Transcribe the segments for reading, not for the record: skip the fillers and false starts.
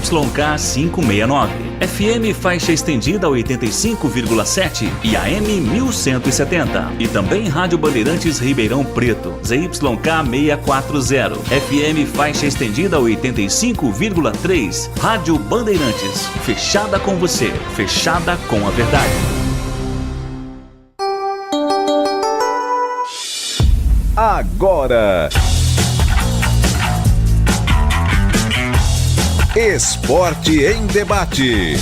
ZYK 569, FM faixa estendida 85,7 e AM 1170. E também Rádio Bandeirantes Ribeirão Preto, ZYK 640, FM faixa estendida 85,3. Rádio Bandeirantes, fechada com você, fechada com a verdade. Agora, Esporte em Debate.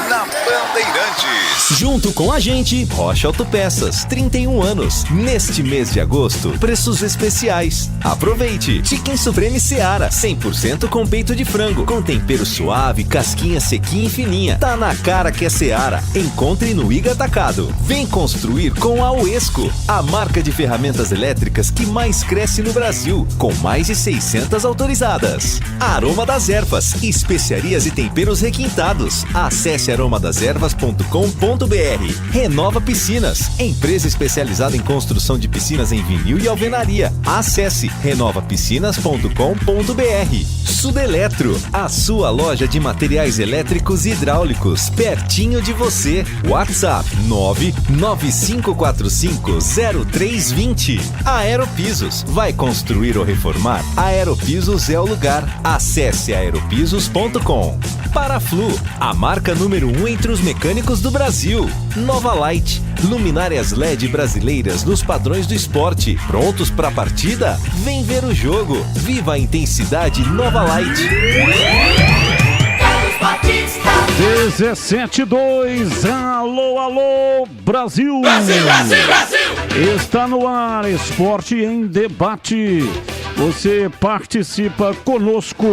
Na Bandeirantes. Junto com a gente, Rocha Autopeças, 31 anos. Neste mês de agosto, preços especiais. Aproveite! Chicken Supreme Seara, 100% com peito de frango, com tempero suave, casquinha sequinha e fininha. Tá na cara que é Seara. Encontre no Iga Atacado. Vem construir com a Uesco, a marca de ferramentas elétricas que mais cresce no Brasil, com mais de 600 autorizadas. Aroma das Ervas, especiarias e temperos requintados. Acesse aromadeservas.com.br. Renova Piscinas, empresa especializada em construção de piscinas em vinil e alvenaria. Acesse renovapiscinas.com.br. Sudeletro, a sua loja de materiais elétricos e hidráulicos, pertinho de você. WhatsApp 995450320. Aeropisos, vai construir ou reformar? Aeropisos é o lugar. Acesse aeropisos.com. Paraflu, a marca número 1 entre os mecânicos do Brasil. Nova Light, luminárias LED brasileiras nos padrões do esporte. Prontos para a partida? Vem ver o jogo. Viva a intensidade Nova Light. 17:02. Alô, alô, Brasil. Brasil, Brasil, Brasil. Está no ar, Esporte em Debate. Você participa conosco.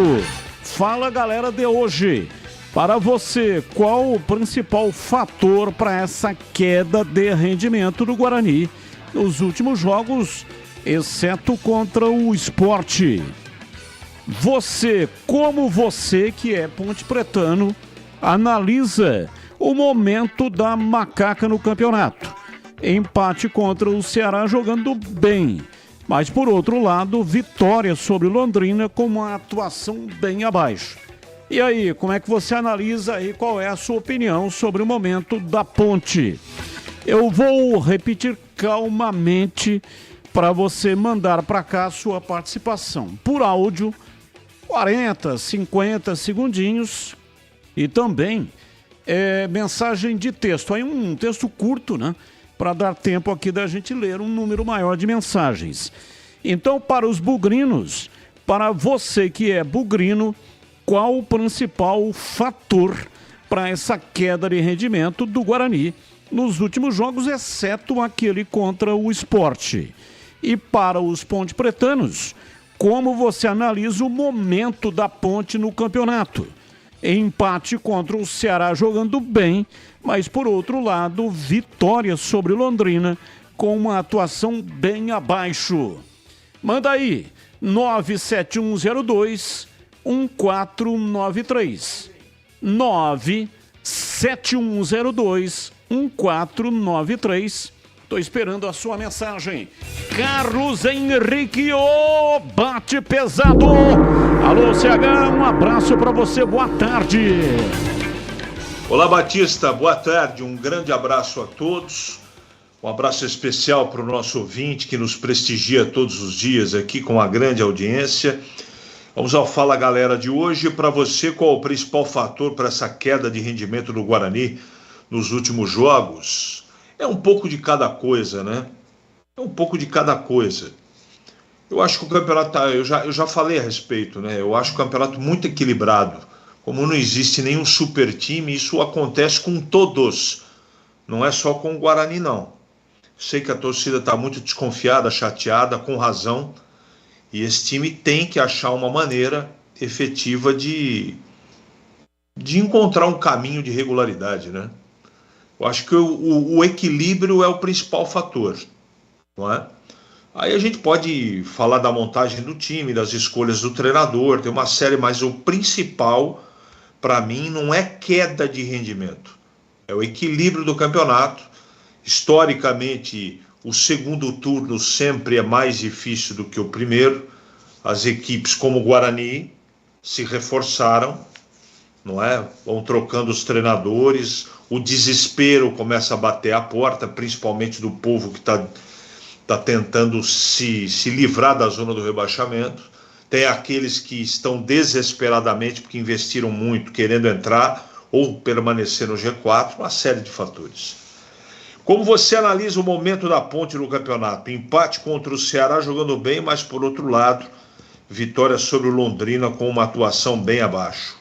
Fala, galera de hoje. Para você, qual o principal fator para essa queda de rendimento do Guarani nos últimos jogos, exceto contra o Sport? Você, como você que é pontepretano, analisa o momento da macaca no campeonato. Empate contra o Ceará jogando bem, mas por outro lado, vitória sobre o Londrina com uma atuação bem abaixo. E aí, como é que você analisa aí, qual é a sua opinião sobre o momento da Ponte? Eu vou repetir calmamente para você mandar para cá a sua participação. Por áudio, 40, 50 segundinhos e também mensagem de texto. Aí um texto curto, né? Para dar tempo aqui da gente ler um número maior de mensagens. Então, para os bugrinos, para você que é bugrino, qual o principal fator para essa queda de rendimento do Guarani nos últimos jogos, exceto aquele contra o Sport? E para os pontepretanos, como você analisa o momento da Ponte no campeonato? Empate contra o Ceará jogando bem, mas por outro lado, vitória sobre o Londrina com uma atuação bem abaixo. Manda aí, 97102-1493. 97102-1493. Tô esperando a sua mensagem. Carlos Henrique, bate pesado. Alô, CH, um abraço para você, boa tarde. Olá, Batista, boa tarde, um grande abraço a todos. Um abraço especial para o nosso ouvinte que nos prestigia todos os dias aqui com uma grande audiência. Vamos ao Fala Galera de hoje. Para você, qual o principal fator para essa queda de rendimento do Guarani nos últimos jogos? É um pouco de cada coisa, né? É um pouco de cada coisa. Eu acho que o campeonato, eu já falei a respeito, né? Eu acho o campeonato muito equilibrado. Como não existe nenhum super time, isso acontece com todos. Não é só com o Guarani, não. Sei que a torcida está muito desconfiada, chateada, com razão. E esse time tem que achar uma maneira efetiva de encontrar um caminho de regularidade, né? Eu acho que o equilíbrio é o principal fator, não é? Aí a gente pode falar da montagem do time, das escolhas do treinador, tem uma série, mas o principal, para mim, não é queda de rendimento. É o equilíbrio do campeonato. Historicamente, o segundo turno sempre é mais difícil do que o primeiro, as equipes como o Guarani se reforçaram, não é? Vão trocando os treinadores, o desespero começa a bater a porta, principalmente do povo que está tentando se livrar da zona do rebaixamento. Tem aqueles que estão desesperadamente, porque investiram muito, querendo entrar ou permanecer no G4, uma série de fatores. Como você analisa o momento da Ponte no campeonato? Empate contra o Ceará jogando bem, mas por outro lado, vitória sobre o Londrina com uma atuação bem abaixo.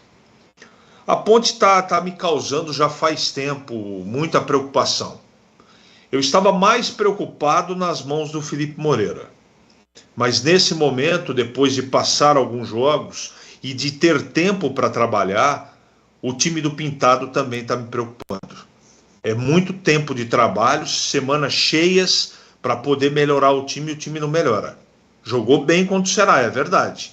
A Ponte está me causando já faz tempo muita preocupação. Eu estava mais preocupado nas mãos do Felipe Moreira. Mas nesse momento, depois de passar alguns jogos e de ter tempo para trabalhar, o time do Pintado também está me preocupando. É muito tempo de trabalho, semanas cheias para poder melhorar o time, e o time não melhora. Jogou bem contra o Ceará, é verdade.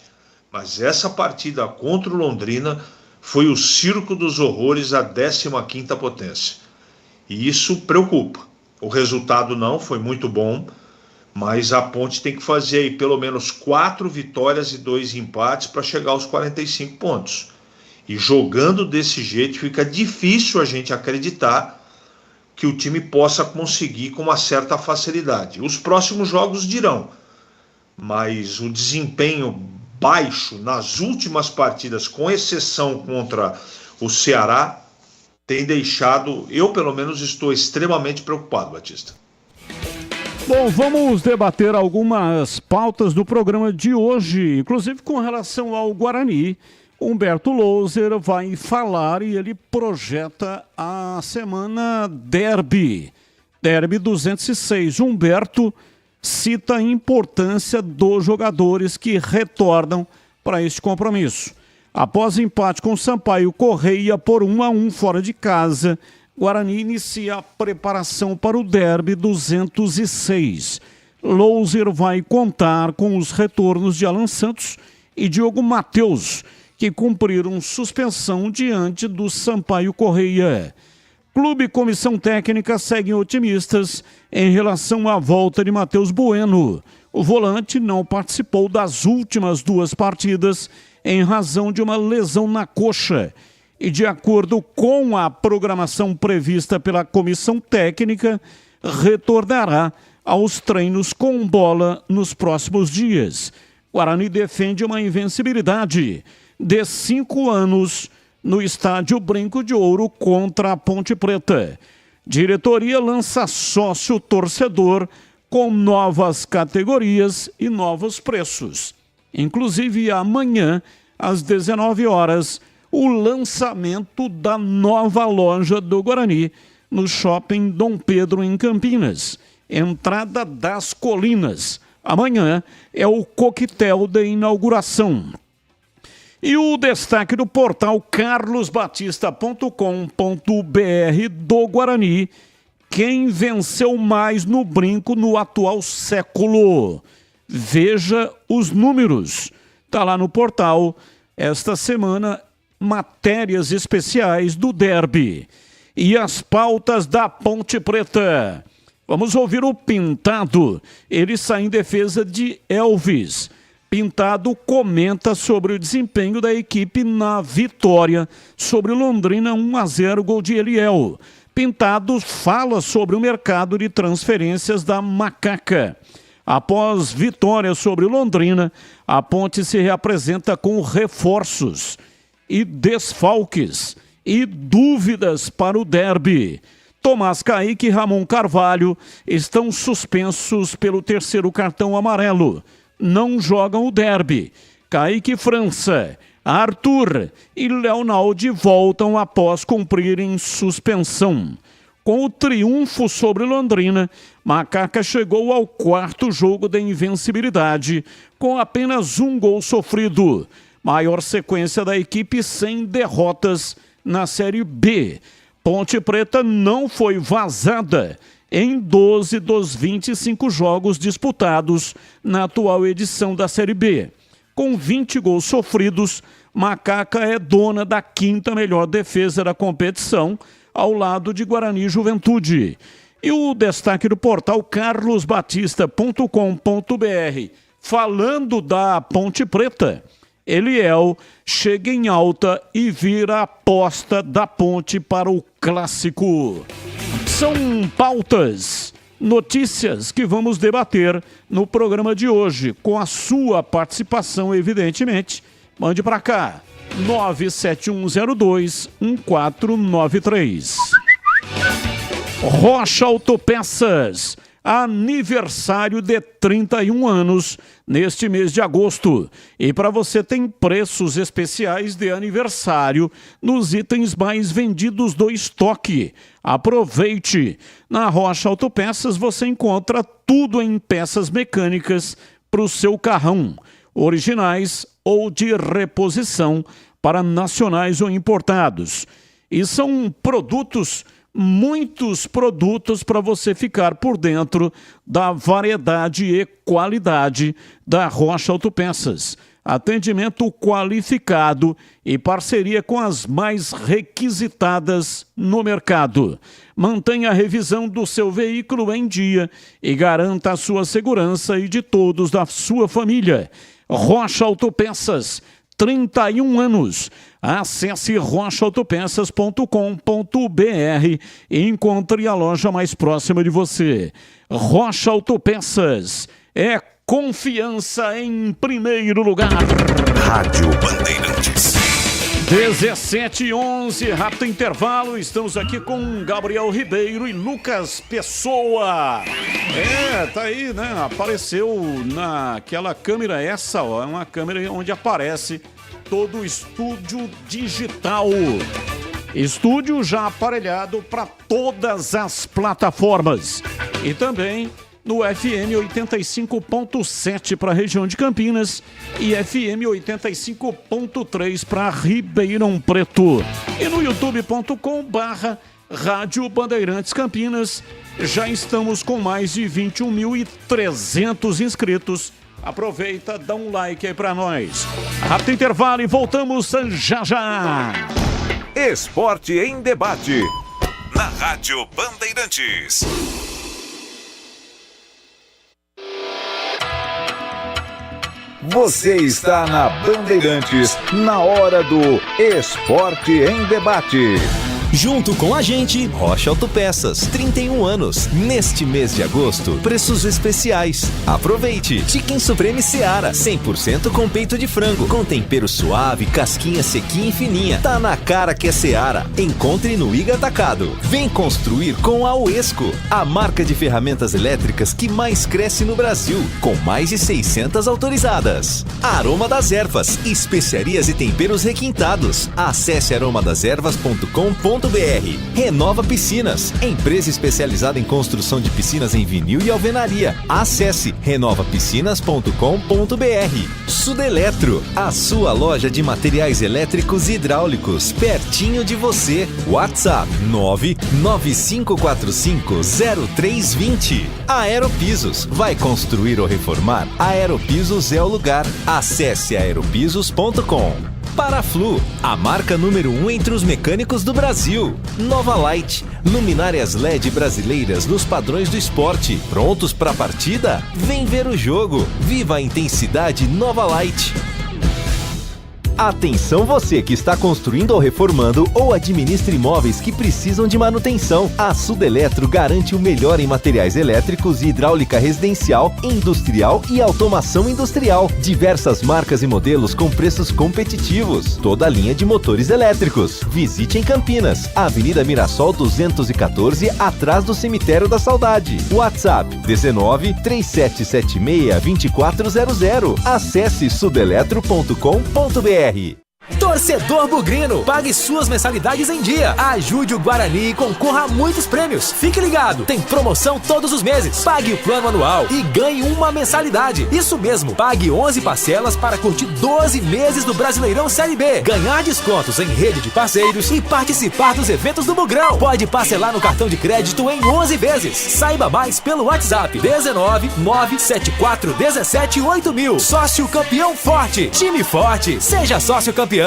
Mas essa partida contra o Londrina foi o circo dos horrores à 15ª potência. E isso preocupa. O resultado não foi muito bom, mas a Ponte tem que fazer aí pelo menos 4 vitórias e 2 empates para chegar aos 45 pontos. E jogando desse jeito fica difícil a gente acreditar que o time possa conseguir com uma certa facilidade. Os próximos jogos dirão, mas o desempenho baixo nas últimas partidas, com exceção contra o Ceará, tem deixado, eu pelo menos estou extremamente preocupado, Batista. Bom, vamos debater algumas pautas do programa de hoje, inclusive com relação ao Guarani. Humberto Louser vai falar e ele projeta a semana Derby 206. Humberto cita a importância dos jogadores que retornam para este compromisso. Após empate com Sampaio Correia por 1-1 fora de casa, Guarani inicia a preparação para o Derby 206. Louser vai contar com os retornos de Alan Santos e Diogo Matheus, que cumpriram suspensão diante do Sampaio Correia. Clube e comissão técnica seguem otimistas em relação à volta de Matheus Bueno. O volante não participou das últimas 2 partidas em razão de uma lesão na coxa. E de acordo com a programação prevista pela comissão técnica, retornará aos treinos com bola nos próximos dias. Guarani defende uma invencibilidade de 5 anos no estádio Brinco de Ouro contra a Ponte Preta. Diretoria lança sócio torcedor com novas categorias e novos preços. Inclusive amanhã, às 19 horas, o lançamento da nova loja do Guarani no Shopping Dom Pedro em Campinas. Entrada das Colinas. Amanhã é o coquetel de inauguração. E o destaque do portal carlosbatista.com.br do Guarani: quem venceu mais no brinco no atual século? Veja os números. Está lá no portal, esta semana, matérias especiais do Derby. E as pautas da Ponte Preta. Vamos ouvir o Pintado. Ele sai em defesa de Elvis. Pintado comenta sobre o desempenho da equipe na vitória sobre Londrina 1-0, gol de Eliel. Pintado fala sobre o mercado de transferências da Macaca. Após vitória sobre Londrina, a Ponte se reapresenta com reforços e desfalques e dúvidas para o Derby. Tomás Kaique e Ramon Carvalho estão suspensos pelo 3º cartão amarelo. Não jogam o Derby. Kaique França, Arthur e Leonaldi voltam após cumprirem suspensão. Com o triunfo sobre Londrina, Macaca chegou ao 4º jogo da invencibilidade, com apenas 1 gol sofrido. Maior sequência da equipe sem derrotas na Série B. Ponte Preta não foi vazada em 12 dos 25 jogos disputados na atual edição da Série B. Com 20 gols sofridos, Macaca é dona da 5ª melhor defesa da competição, ao lado de Guarani e Juventude. E o destaque do portal carlosbatista.com.br falando da Ponte Preta, Eliel chega em alta e vira a aposta da Ponte para o Clássico. São pautas, notícias que vamos debater no programa de hoje, com a sua participação, evidentemente. Mande para cá, 97102-1493. Rocha Autopeças, aniversário de 31 anos neste mês de agosto. E para você tem preços especiais de aniversário nos itens mais vendidos do estoque. Aproveite! Na Rocha Autopeças você encontra tudo em peças mecânicas para o seu carrão, originais ou de reposição para nacionais ou importados. E são produtos, muitos produtos para você ficar por dentro da variedade e qualidade da Rocha Autopeças. Atendimento qualificado e parceria com as mais requisitadas no mercado. Mantenha a revisão do seu veículo em dia e garanta a sua segurança e de todos da sua família. Rocha Autopeças, 31 anos. Acesse rochaautopeças.com.br e encontre a loja mais próxima de você. Rocha Autopeças é confiança em primeiro lugar. Rádio Bandeirantes. 17h11, rápido intervalo. Estamos aqui com Gabriel Ribeiro e Lucas Pessoa. Tá aí, né? Apareceu naquela câmera, essa, ó, é uma câmera onde aparece todo o estúdio digital. Estúdio já aparelhado para todas as plataformas. E também no FM 85.7 para a região de Campinas e FM 85.3 para Ribeirão Preto. E no youtube.com/Rádio Bandeirantes Campinas. Já estamos com mais de 21.300 inscritos. Aproveita, dá um like aí pra nós. Rápido intervalo e voltamos já já. Esporte em debate. Na Rádio Bandeirantes. Você está na Bandeirantes, na hora do Esporte em Debate. Junto com a gente, Rocha Autopeças, 31 anos. Neste mês de agosto, preços especiais. Aproveite! Chicken Supreme Seara, 100% com peito de frango, com tempero suave, casquinha sequinha e fininha. Tá na cara que é Seara. Encontre no Iga Atacado. Vem construir com a Uesco, a marca de ferramentas elétricas que mais cresce no Brasil, com mais de 600 autorizadas. Aroma das Ervas, especiarias e temperos requintados. Acesse aromadeservas.com.br. Renova Piscinas, empresa especializada em construção de piscinas em vinil e alvenaria. Acesse renovapiscinas.com.br. Sudeletro, a sua loja de materiais elétricos e hidráulicos, pertinho de você. WhatsApp 995450320. Aeropisos, vai construir ou reformar? Aeropisos é o lugar. Acesse aeropisos.com. Paraflu, a marca número 1 entre os mecânicos do Brasil. Nova Light, luminárias LED brasileiras nos padrões do esporte. Prontos para a partida? Vem ver o jogo. Viva a intensidade Nova Light. Atenção você que está construindo ou reformando ou administra imóveis que precisam de manutenção. A Sudeletro garante o melhor em materiais elétricos e hidráulica residencial, industrial e automação industrial. Diversas marcas e modelos com preços competitivos. Toda a linha de motores elétricos. Visite em Campinas, Avenida Mirassol 214, atrás do Cemitério da Saudade. WhatsApp 19 3776 2400. Acesse sudeletro.com.br. Torcedor Bugrino, pague suas mensalidades em dia. Ajude o Guarani e concorra a muitos prêmios. Fique ligado, tem promoção todos os meses. Pague o plano anual e ganhe uma mensalidade. Isso mesmo, pague 11 parcelas para curtir 12 meses do Brasileirão Série B. Ganhar descontos em rede de parceiros e participar dos eventos do Bugrão. Pode parcelar no cartão de crédito em 11 vezes. Saiba mais pelo WhatsApp 19 974 17 8000. Sócio campeão forte. Time forte. Seja sócio campeão.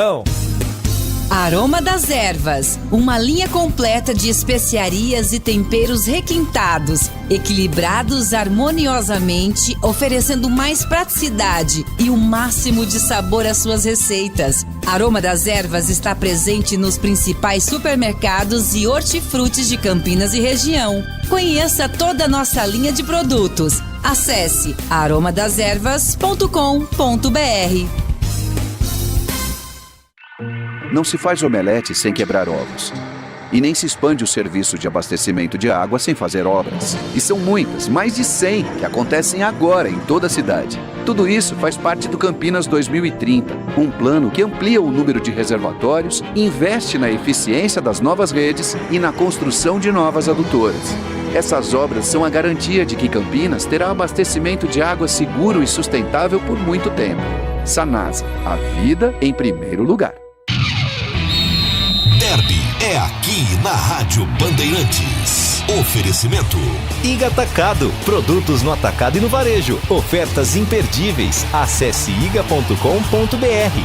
Aroma das Ervas, uma linha completa de especiarias e temperos requintados, equilibrados harmoniosamente, oferecendo mais praticidade e o máximo de sabor às suas receitas. Aroma das Ervas está presente nos principais supermercados e hortifrutis de Campinas e região. Conheça toda a nossa linha de produtos. Acesse aromadeservas.com.br. Não se faz omelete sem quebrar ovos. E nem se expande o serviço de abastecimento de água sem fazer obras. E são muitas, mais de 100, que acontecem agora em toda a cidade. Tudo isso faz parte do Campinas 2030, um plano que amplia o número de reservatórios, investe na eficiência das novas redes e na construção de novas adutoras. Essas obras são a garantia de que Campinas terá abastecimento de água seguro e sustentável por muito tempo. Sanasa, a vida em primeiro lugar. Derby é aqui na Rádio Bandeirantes. Oferecimento Iga Atacado, produtos no atacado e no varejo. Ofertas imperdíveis. Acesse iga.com.br.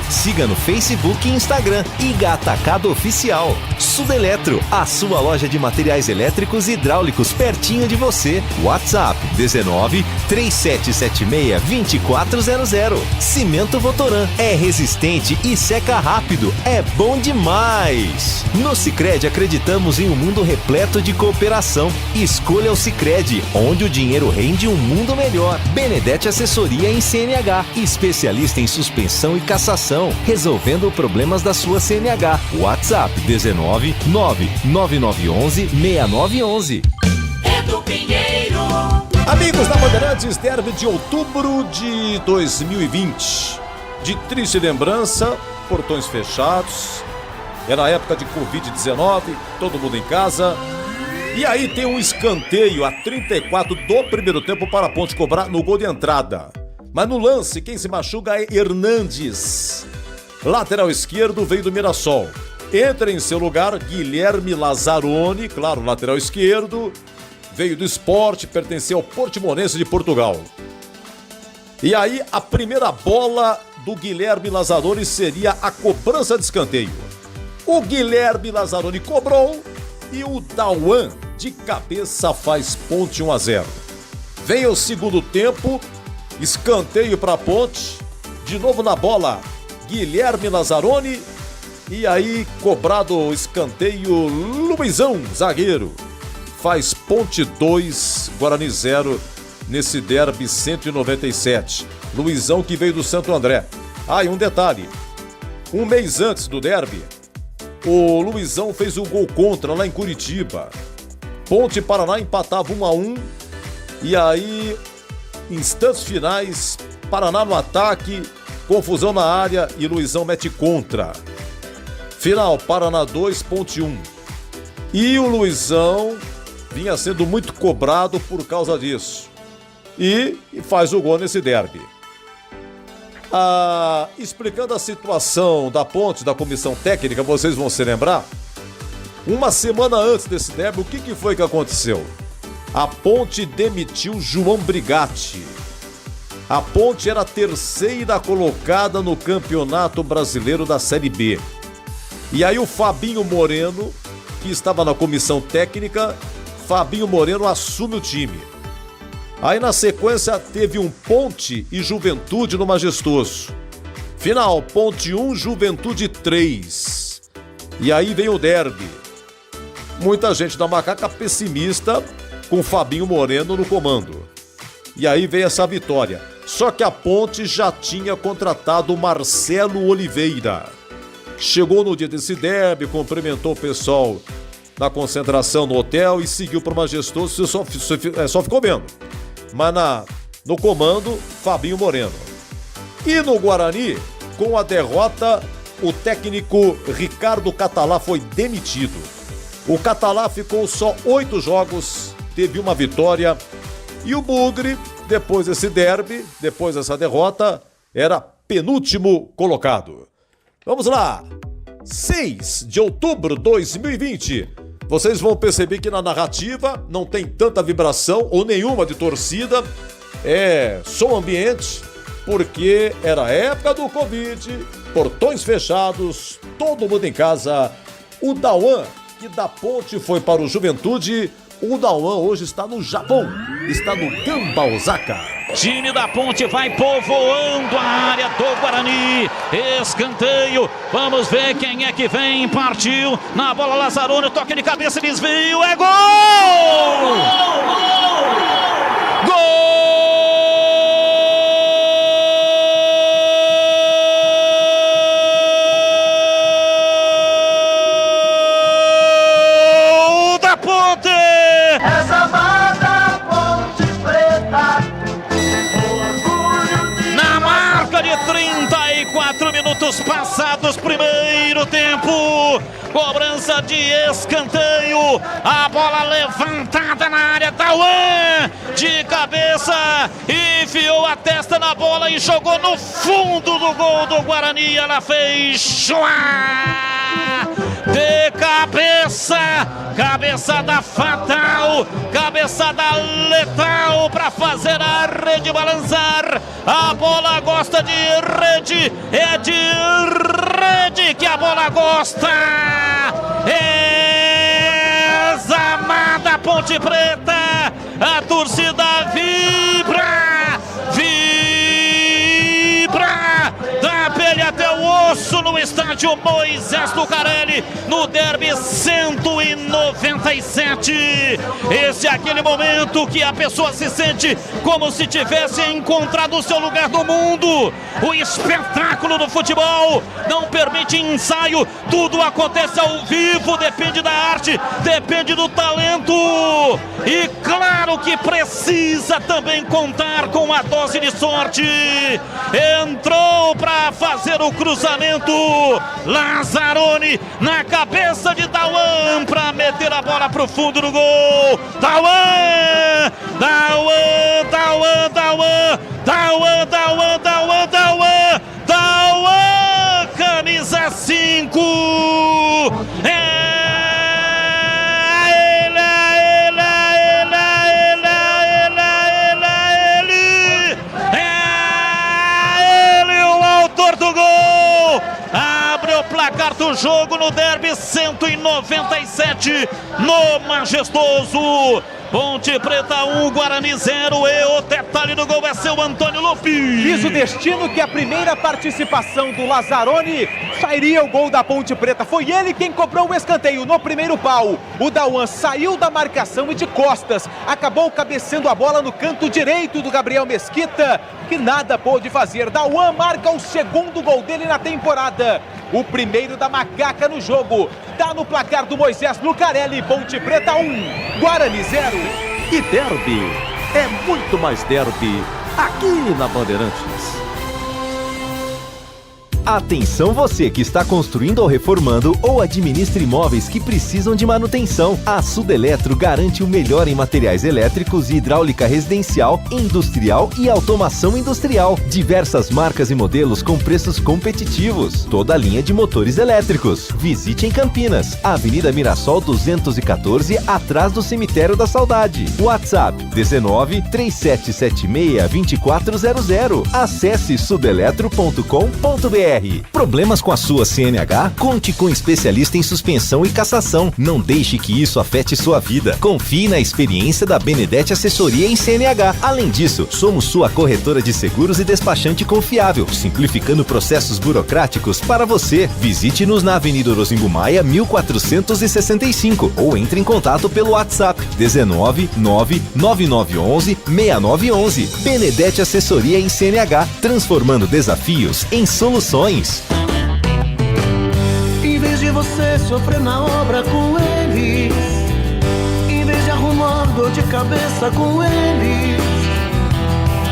Siga no Facebook e Instagram. Iga Atacado Oficial. Sudeletro, a sua loja de materiais elétricos e hidráulicos pertinho de você. WhatsApp 19 3776 2400. Cimento Votoran é resistente e seca rápido. É bom demais. No Sicredi acreditamos em um mundo repleto de cooperação. Escolha o Sicredi, onde o dinheiro rende um mundo melhor. Benedetti Assessoria em CNH, especialista em suspensão e cassação, resolvendo problemas da sua CNH. WhatsApp 19 99911 6911. Edu Pinheiro. Amigos da Bandeirantes, derby de outubro de 2020. De triste lembrança, portões fechados. Era a época de Covid-19, todo mundo em casa. E aí tem um escanteio a 34 do primeiro tempo para a Ponte cobrar no gol de entrada. Mas no lance, quem se machuca é Hernandes. Lateral esquerdo veio do Mirassol. Entra em seu lugar Guilherme Lazzaroni, claro, lateral esquerdo. Veio do Sport, pertenceu ao Portimonense de Portugal. E aí a primeira bola do Guilherme Lazzaroni seria a cobrança de escanteio. O Guilherme Lazzaroni cobrou e o Dauan de cabeça faz Ponte 1-0. Vem o segundo tempo, escanteio para a Ponte, de novo na bola, Guilherme Lazzaroni, e aí cobrado o escanteio, Luizão, zagueiro, faz Ponte 2, Guarani 0, nesse derby 197. Luizão que veio do Santo André. E um detalhe, um mês antes do derby, o Luizão fez o gol contra lá em Curitiba. Ponte e Paraná empatava 1-1. E aí, instantes finais, Paraná no ataque, confusão na área e Luizão mete contra. Final, Paraná 2, Ponte 1. E o Luizão vinha sendo muito cobrado por causa disso. E faz o gol nesse derby. Explicando a situação da Ponte, da comissão técnica, vocês vão se lembrar. Uma semana antes desse derby, o que foi que aconteceu? A Ponte demitiu João Brigatti. A Ponte era a terceira colocada no Campeonato Brasileiro da Série B. E aí o Fabinho Moreno, que estava na comissão técnica, Fabinho Moreno assume o time. Aí na sequência teve um Ponte e Juventude no Majestoso. Final, Ponte 1, Juventude 3. E aí vem o derby. Muita gente da Macaca pessimista com Fabinho Moreno no comando. E aí veio essa vitória. Só que a Ponte já tinha contratado o Marcelo Oliveira. Chegou no dia desse derby, cumprimentou o pessoal na concentração no hotel e seguiu para o Majestoso, só ficou vendo. Mas no comando, Fabinho Moreno. E no Guarani, com a derrota, o técnico Ricardo Catalá foi demitido. O Catalá ficou só 8 jogos, teve uma vitória. E o Bugre, depois desse derby, depois dessa derrota, era penúltimo colocado. Vamos lá! 6 de outubro de 2020. Vocês vão perceber que na narrativa não tem tanta vibração ou nenhuma de torcida. É som ambiente. porque era a época do Covid, portões fechados, todo mundo em casa. O Dauan, que da Ponte foi para o Juventude, o Dauan hoje está no Japão, está no Gamba Osaka. Time da Ponte vai povoando a área do Guarani. Escanteio. Vamos ver quem é que vem. Partiu na bola Lazzaroni. Toque de cabeça, desvio. É gol! Gol! Da Ponte! Essa mata Ponte Preta. 34 minutos passados, primeiro tempo, cobrança de escanteio, a bola levantada na área, Dauan de cabeça, enfiou a testa na bola e jogou no fundo do gol do Guarani, ela fez chua! De cabeça, cabeçada fatal, cabeçada letal para fazer a rede balançar. A bola gosta de rede, é de rede que a bola gosta. Examada Ponte Preta, a torcida vibra, vibra, da pele até o osso no estádio Moisés Lucarelli, no derby 197. Esse é aquele momento que a pessoa se sente como se tivesse encontrado o seu lugar no mundo. O espetáculo do futebol não permite ensaio, tudo acontece ao vivo, depende da arte, depende do talento. E claro que precisa também contar com a dose de sorte. Entrou para fazer o cruzamento Lazzaroni na cabeça de Dauan para meter a bola pro fundo do gol. Dauan, Dauan, Dauan, Dauan, Dauan, Dauan, Dauan, Dauan, Dauan, camisa 5. Placar do jogo no derby 197 no Majestoso. Ponte Preta 1, Guarani 0, e o detalhe do gol é seu Antônio Lupi. Diz o destino que a primeira participação do Lazzaroni sairia o gol da Ponte Preta. Foi ele quem cobrou o escanteio no primeiro pau. O Dauan saiu da marcação e de costas acabou cabeceando a bola no canto direito do Gabriel Mesquita, que nada pôde fazer. Dauan marca o segundo gol dele na temporada. O primeiro da macaca no jogo. Tá no placar do Moisés Lucarelli. Ponte Preta 1, Guarani 0. E derby é muito mais derby aqui na Bandeirantes. Atenção você que está construindo ou reformando ou administra imóveis que precisam de manutenção. A Sudeletro garante o melhor em materiais elétricos e hidráulica residencial, industrial e automação industrial. Diversas marcas e modelos com preços competitivos. Toda a linha de motores elétricos. Visite em Campinas, Avenida Mirassol 214, atrás do Cemitério da Saudade. WhatsApp 19 3776 2400. Acesse sudeletro.com.br. Problemas com a sua CNH? Conte com um especialista em suspensão e cassação. Não deixe que isso afete sua vida. Confie na experiência da Benedetti Assessoria em CNH. Além disso, somos sua corretora de seguros e despachante confiável, simplificando processos burocráticos para você. Visite-nos na Avenida Orozimbo Maia, 1465, ou entre em contato pelo WhatsApp 19 99911 6911. Benedetti Assessoria em CNH, transformando desafios em soluções. Em vez de você sofrer na obra com eles, em vez de arrumar dor de cabeça com eles,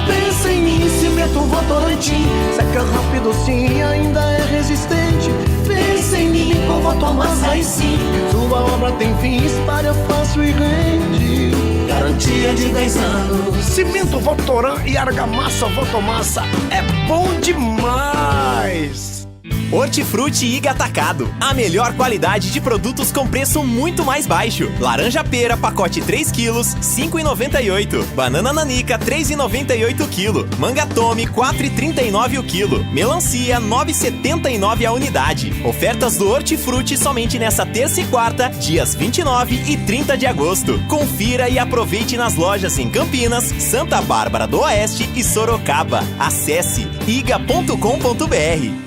pensa em mim, cimento Votorantim, seca rápido sim, ainda é resistente. Pensa em mim, com Votomassa e sim, sua obra tem fim, espalha fácil e rende. Garantia de 10 anos. Cimento Votoran e argamassa Votomassa é bom demais. Hortifruti Iga Atacado. A melhor qualidade de produtos com preço muito mais baixo. Laranja pera, pacote 3 quilos, R$ 5,98. Banana nanica, R$ 3,98 o quilo. Manga tome, R$ 4,39 o quilo. Melancia, R$ 9,79 a unidade. Ofertas do Hortifruti somente nessa terça e quarta, dias 29 e 30 de agosto. Confira e aproveite nas lojas em Campinas, Santa Bárbara do Oeste e Sorocaba. Acesse iga.com.br.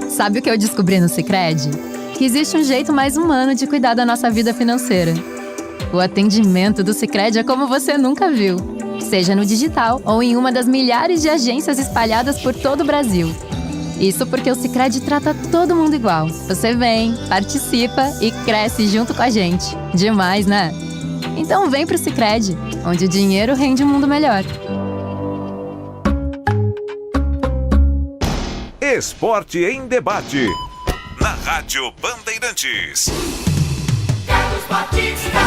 Sabe o que eu descobri no Sicredi? Que existe um jeito mais humano de cuidar da nossa vida financeira. O atendimento do Sicredi é como você nunca viu. Seja no digital ou em uma das milhares de agências espalhadas por todo o Brasil. Isso porque o Sicredi trata todo mundo igual. Você vem, participa e cresce junto com a gente. Demais, né? Então vem pro Sicredi, onde o dinheiro rende um mundo melhor. Esporte em debate. Na Rádio Bandeirantes.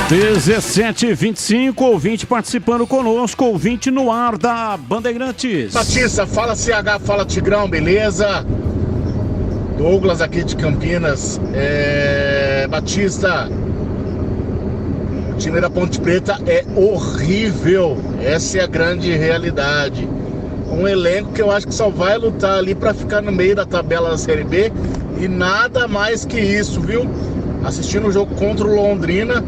17h25, ouvinte participando conosco, ouvinte no ar da Bandeirantes. Batista, fala CH, fala Tigrão, beleza? Douglas aqui de Campinas. Batista, o time da Ponte Preta é horrível. Essa é a grande realidade. Um elenco que eu acho que só vai lutar ali para ficar no meio da tabela da Série B e nada mais que isso, viu? Assistindo o jogo contra o Londrina,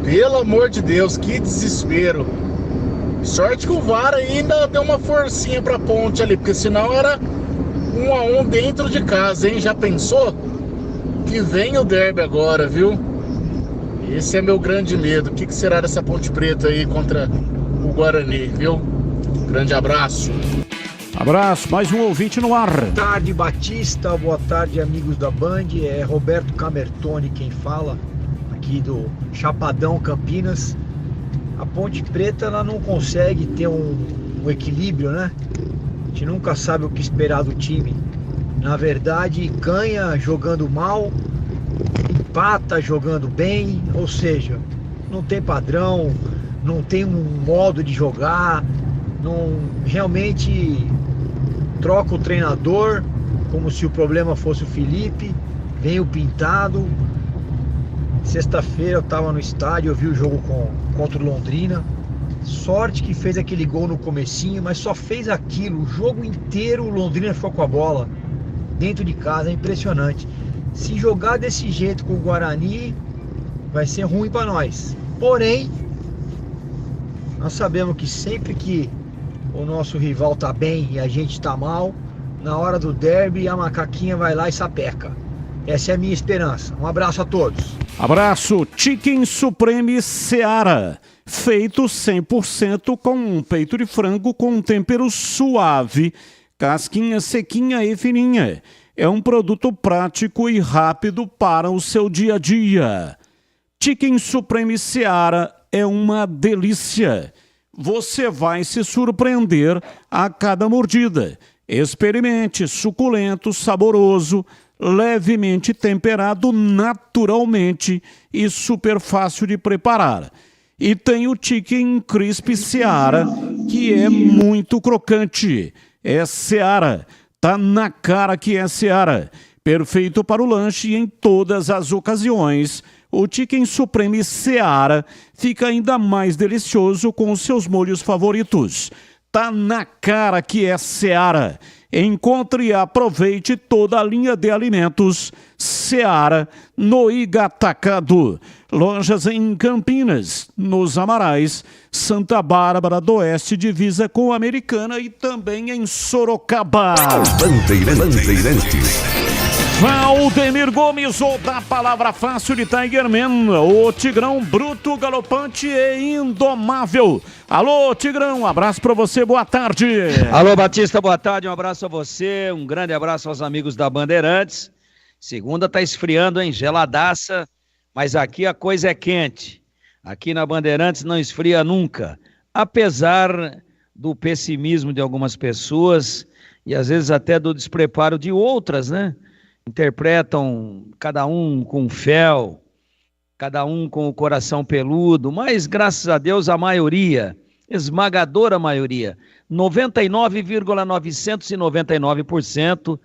pelo amor de Deus, que desespero. Sorte que o VAR ainda deu uma forcinha pra Ponte ali, porque senão era 1-1 dentro de casa, hein? Já pensou? Que vem o derby agora, viu? Esse é meu grande medo. O que será dessa Ponte Preta aí contra o Guarani, viu? Grande abraço. Abraço, mais um ouvinte no ar. Boa tarde, Batista. Boa tarde, amigos da Band. É Roberto Camertoni quem fala, aqui do Chapadão, Campinas. A Ponte Preta ela não consegue ter um equilíbrio, né? A gente nunca sabe o que esperar do time. Na verdade, ganha jogando mal, empata jogando bem, ou seja, não tem padrão, não tem um modo de jogar, não realmente troca o treinador como se o problema fosse o Felipe, vem o Pintado. Sexta-feira eu estava no estádio, eu vi o jogo contra o Londrina. Sorte que fez aquele gol no comecinho, mas só fez aquilo. O jogo inteiro o Londrina ficou com a bola dentro de casa, é impressionante. Se jogar desse jeito com o Guarani, vai ser ruim para nós. Porém, nós sabemos que sempre que o nosso rival tá bem e a gente tá mal, na hora do derby a macaquinha vai lá e sapeca. Essa é a minha esperança. Um abraço a todos. Abraço. Chicken Supreme Seara, feito 100% com peito de frango com tempero suave, casquinha sequinha e fininha. É um produto prático e rápido para o seu dia a dia. Chicken Supreme Seara é uma delícia. Você vai se surpreender a cada mordida. Experimente, suculento, saboroso, levemente temperado naturalmente e super fácil de preparar. E tem o Chicken Crispy Seara, que é muito crocante. É Seara, tá na cara que é Seara. Perfeito para o lanche em todas as ocasiões. O Chicken Supreme Seara fica ainda mais delicioso com os seus molhos favoritos. Tá na cara que é Seara. Encontre e aproveite toda a linha de alimentos Seara no Iga Atacado. Lojas em Campinas, nos Amarais, Santa Bárbara do Oeste, divisa com a Americana e também em Sorocaba. Bandeirantes. Valdemir Gomes, ou da palavra fácil de Tigerman, o Tigrão bruto, galopante e indomável. Alô, Tigrão, um abraço pra você, boa tarde. Alô, Batista, boa tarde, um abraço a você, um grande abraço aos amigos da Bandeirantes. Segunda tá esfriando, hein, geladaça, mas aqui a coisa é quente. Aqui na Bandeirantes não esfria nunca, apesar do pessimismo de algumas pessoas e às vezes até do despreparo de outras, né? Interpretam cada um com fel, cada um com o coração peludo, mas graças a Deus a maioria, esmagadora maioria, 99,999%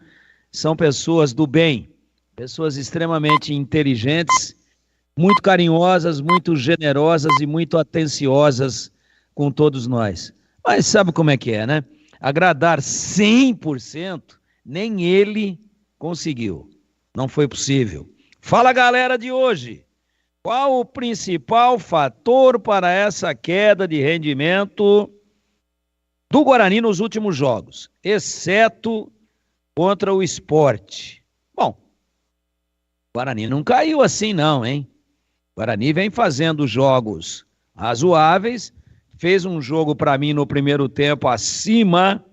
são pessoas do bem, pessoas extremamente inteligentes, muito carinhosas, muito generosas e muito atenciosas com todos nós. Mas sabe como é que é, né? Agradar 100%, nem ele conseguiu. Não foi possível. Fala, galera de hoje. Qual o principal fator para essa queda de rendimento do Guarani nos últimos jogos, exceto contra o Sport? Bom, o Guarani não caiu assim não, hein? O Guarani vem fazendo jogos razoáveis, fez um jogo para mim no primeiro tempo acima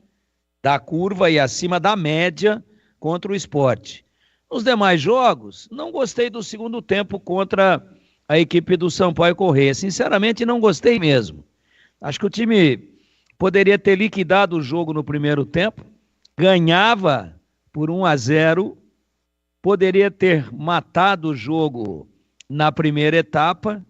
da curva e acima da média contra o Sport. Nos demais jogos, não gostei do segundo tempo contra a equipe do Sampaio Corrêa. Sinceramente, não gostei mesmo. Acho que o time poderia ter liquidado o jogo no primeiro tempo, ganhava por 1-0, poderia ter matado o jogo na primeira etapa,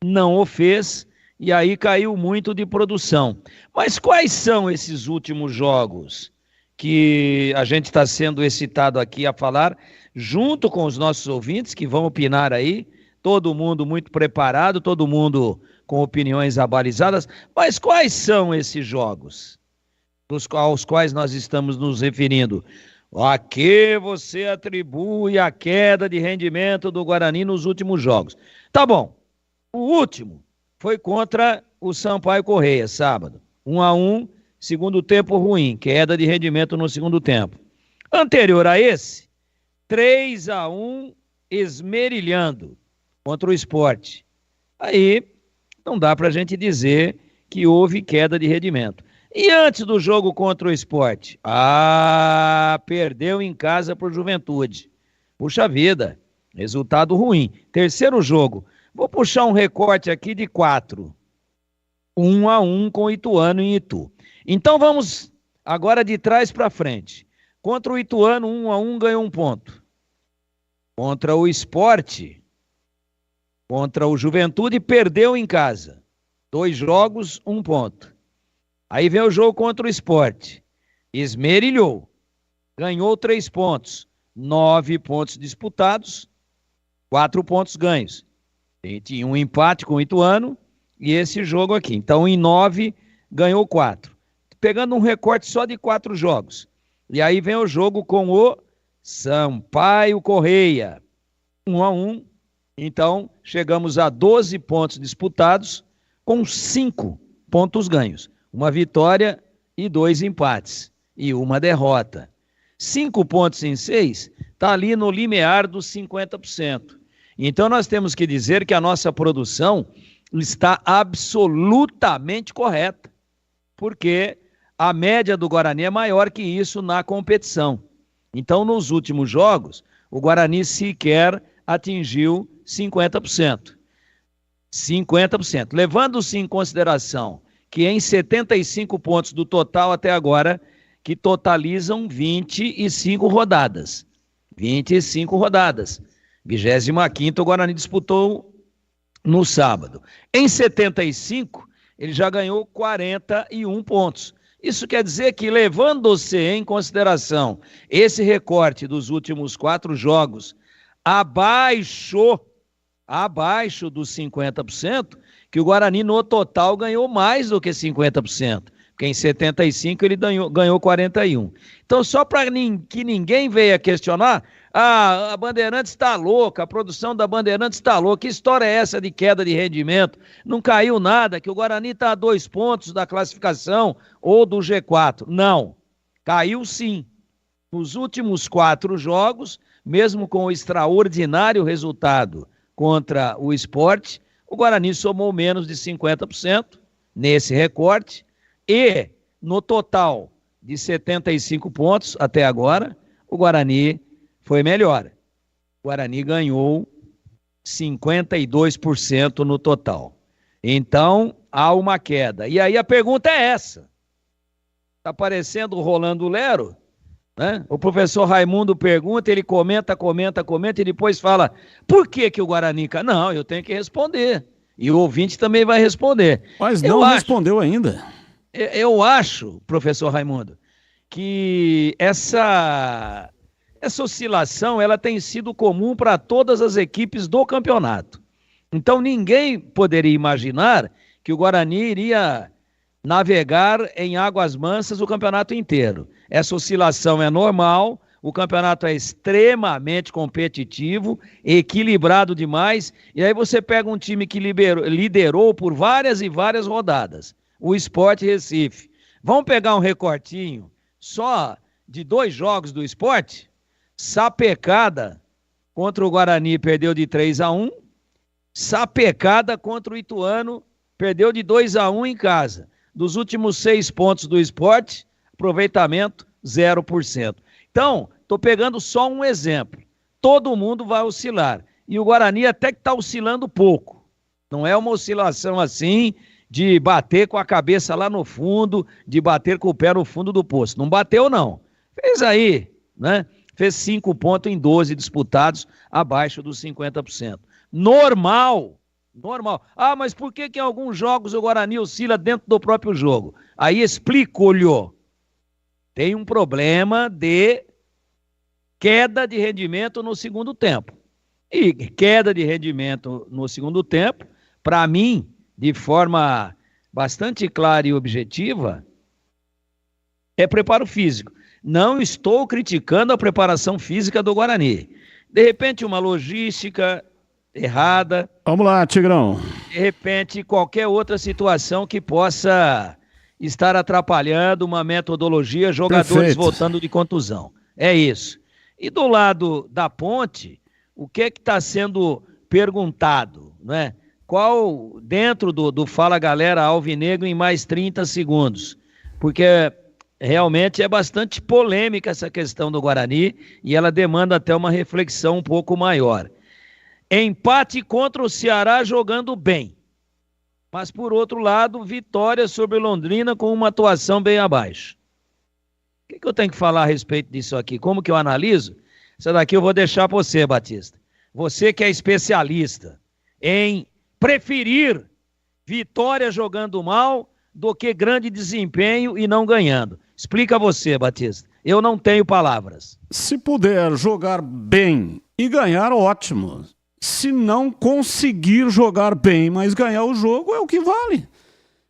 não o fez, e aí caiu muito de produção. Mas quais são esses últimos jogos que a gente está sendo excitado aqui a falar, junto com os nossos ouvintes que vão opinar aí, todo mundo muito preparado, todo mundo com opiniões abalizadas, mas quais são esses jogos aos quais nós estamos nos referindo? A que você atribui a queda de rendimento do Guarani nos últimos jogos? Tá bom, o último foi contra o Sampaio Corrêa, sábado. 1-1, segundo tempo ruim, queda de rendimento no segundo tempo. Anterior a esse, 3-1, esmerilhando contra o Sport. Aí não dá pra gente dizer que houve queda de rendimento. E antes do jogo contra o Sport? Perdeu em casa por Juventude. Puxa vida, resultado ruim. Terceiro jogo, vou puxar um recorte aqui de 4. 1-1 com o Ituano em Itu. Então vamos agora de trás para frente. Contra o Ituano, 1-1, ganhou 1 ponto. Contra o Sport, contra o Juventude, perdeu em casa. 2 jogos, 1 ponto. Aí vem o jogo contra o Sport. Esmerilhou. Ganhou 3 pontos. 9 pontos disputados, 4 pontos ganhos. Tinha um empate com o Ituano e esse jogo aqui. Então, em 9, ganhou 4. Pegando um recorte só de 4 jogos. E aí vem o jogo com o Sampaio Corrêa. 1-1. Então, chegamos a 12 pontos disputados com 5 pontos ganhos. 1 vitória e 2 empates. E 1 derrota. 5 pontos em 6 está ali no limiar dos 50%. Então, nós temos que dizer que a nossa produção está absolutamente correta. Porque a média do Guarani é maior que isso na competição. Então, nos últimos jogos, o Guarani sequer atingiu 50%. 50%. Levando-se em consideração que em 75 pontos do total até agora, que totalizam 25 rodadas. 25 rodadas. 25ª o Guarani disputou no sábado. Em 75, ele já ganhou 41 pontos. Isso quer dizer que, levando-se em consideração esse recorte dos últimos 4 jogos, abaixo dos 50%, que o Guarani no total ganhou mais do que 50%, porque em 75 ele ganhou 41. Então, só para que ninguém venha questionar, a Bandeirantes está louca, a produção da Bandeirantes está louca, que história é essa de queda de rendimento? Não caiu nada, que o Guarani está a 2 pontos da classificação ou do G4. Não, caiu sim. Nos últimos 4 jogos, mesmo com o extraordinário resultado contra o Sport, o Guarani somou menos de 50% nesse recorte e no total de 75 pontos até agora, o Guarani foi melhor. O Guarani ganhou 52% no total. Então, há uma queda. E aí a pergunta é essa. Está parecendo o Rolando Lero? Né? O professor Raimundo pergunta, ele comenta e depois fala, por que o Guarani caiu? Não, eu tenho que responder. E o ouvinte também vai responder. Mas não respondeu ainda. Eu acho, professor Raimundo, que essa essa oscilação ela tem sido comum para todas as equipes do campeonato. Então ninguém poderia imaginar que o Guarani iria navegar em águas mansas o campeonato inteiro. Essa oscilação é normal, o campeonato é extremamente competitivo, equilibrado demais, e aí você pega um time que liderou por várias e várias rodadas, o Sport Recife. Vamos pegar um recortinho só de 2 jogos do Sport? Sapecada contra o Guarani perdeu de 3-1, sapecada contra o Ituano perdeu de 2-1 em casa. Dos últimos 6 pontos do Sport, aproveitamento 0%. Então, estou pegando só um exemplo. Todo mundo vai oscilar. E o Guarani até que está oscilando pouco. Não é uma oscilação assim de bater com a cabeça lá no fundo, de bater com o pé no fundo do poço. Não bateu, não. Fez aí, né? Fez 5 pontos em 12 disputados, abaixo dos 50%. Normal. Ah, mas por que em alguns jogos o Guarani oscila dentro do próprio jogo? Aí explico-lhe. Tem um problema de queda de rendimento no segundo tempo. E queda de rendimento no segundo tempo, para mim, de forma bastante clara e objetiva, é preparo físico. Não estou criticando a preparação física do Guarani. De repente, uma logística errada. Vamos lá, Tigrão. De repente, qualquer outra situação que possa estar atrapalhando uma metodologia, jogadores voltando de contusão. É isso. E do lado da Ponte, o que está sendo perguntado, né? Qual, dentro do Fala Galera Alvinegro, em mais 30 segundos? Porque realmente é bastante polêmica essa questão do Guarani e ela demanda até uma reflexão um pouco maior. Empate contra o Ceará jogando bem. Mas, por outro lado, vitória sobre Londrina com uma atuação bem abaixo. O que eu tenho que falar a respeito disso aqui? Como que eu analiso? Isso daqui eu vou deixar para você, Batista. Você que é especialista em preferir vitória jogando mal do que grande desempenho e não ganhando. Explica você, Batista. Eu não tenho palavras. Se puder jogar bem e ganhar, ótimo. Se não conseguir jogar bem, mas ganhar o jogo, é o que vale.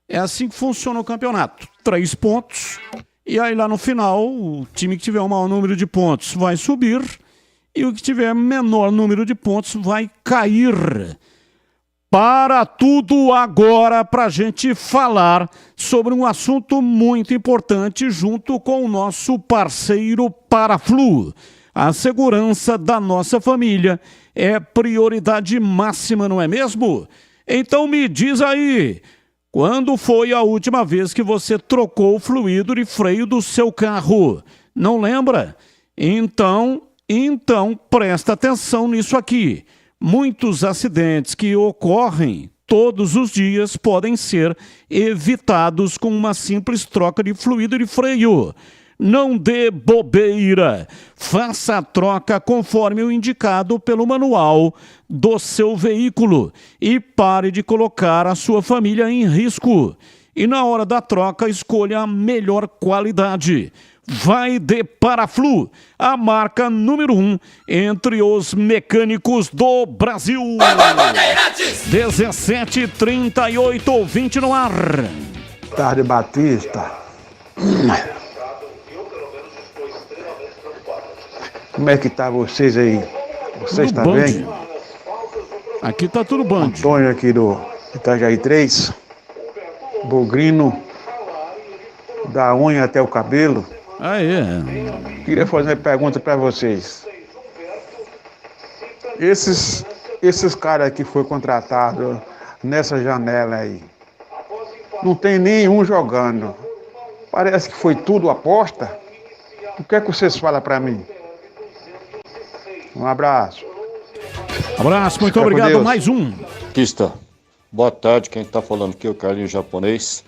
É assim que funciona o campeonato. 3 pontos. E aí lá no final, o time que tiver o maior número de pontos vai subir. E o que tiver menor número de pontos vai cair. Para tudo agora, para a gente falar sobre um assunto muito importante junto com o nosso parceiro Paraflu. A segurança da nossa família é prioridade máxima, não é mesmo? Então me diz aí, quando foi a última vez que você trocou o fluido de freio do seu carro? Não lembra? Então presta atenção nisso aqui. Muitos acidentes que ocorrem todos os dias podem ser evitados com uma simples troca de fluido de freio. Não dê bobeira. Faça a troca conforme o indicado pelo manual do seu veículo e pare de colocar a sua família em risco. E na hora da troca, escolha a melhor qualidade. Vai de Paraflu, a marca número 1 entre os mecânicos do Brasil. 17h38, 20 no ar. Tarde, Batista. Como é que tá vocês aí? Vocês tudo estão bem? Aqui tá tudo bom. Antônio aqui do Itajaí 3. Bugrino, da unha até o cabelo. Ah, é? Queria fazer uma pergunta para vocês. Esses caras que foi contratado nessa janela aí, não tem nenhum jogando. Parece que foi tudo aposta. O que é que vocês falam para mim? Um abraço. Abraço, muito obrigado. Mais um. Pista, boa tarde. Quem está falando aqui é o Carlinhos Japonês.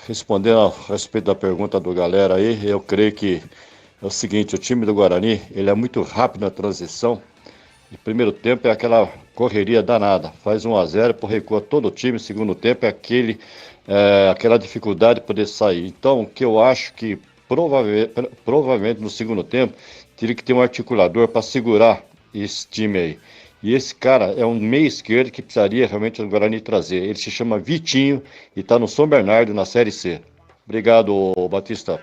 Respondendo a respeito da pergunta do galera aí, eu creio que é o seguinte: o time do Guarani, ele é muito rápido na transição. No primeiro tempo é aquela correria danada, faz 1-0, recua todo o time. Segundo tempo é aquela dificuldade de poder sair. Então, o que eu acho que provavelmente no segundo tempo teria que ter um articulador para segurar esse time aí. E esse cara é um meio esquerdo que precisaria realmente o Guarani trazer. Ele se chama Vitinho e está no São Bernardo, na Série C. Obrigado, Batista.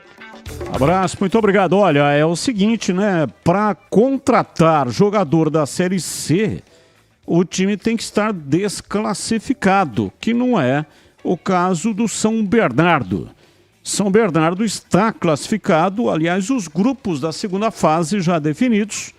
Abraço, muito obrigado. Olha, é o seguinte, né? Para contratar jogador da Série C, o time tem que estar desclassificado, que não é o caso do São Bernardo. São Bernardo está classificado, aliás, os grupos da segunda fase já definidos.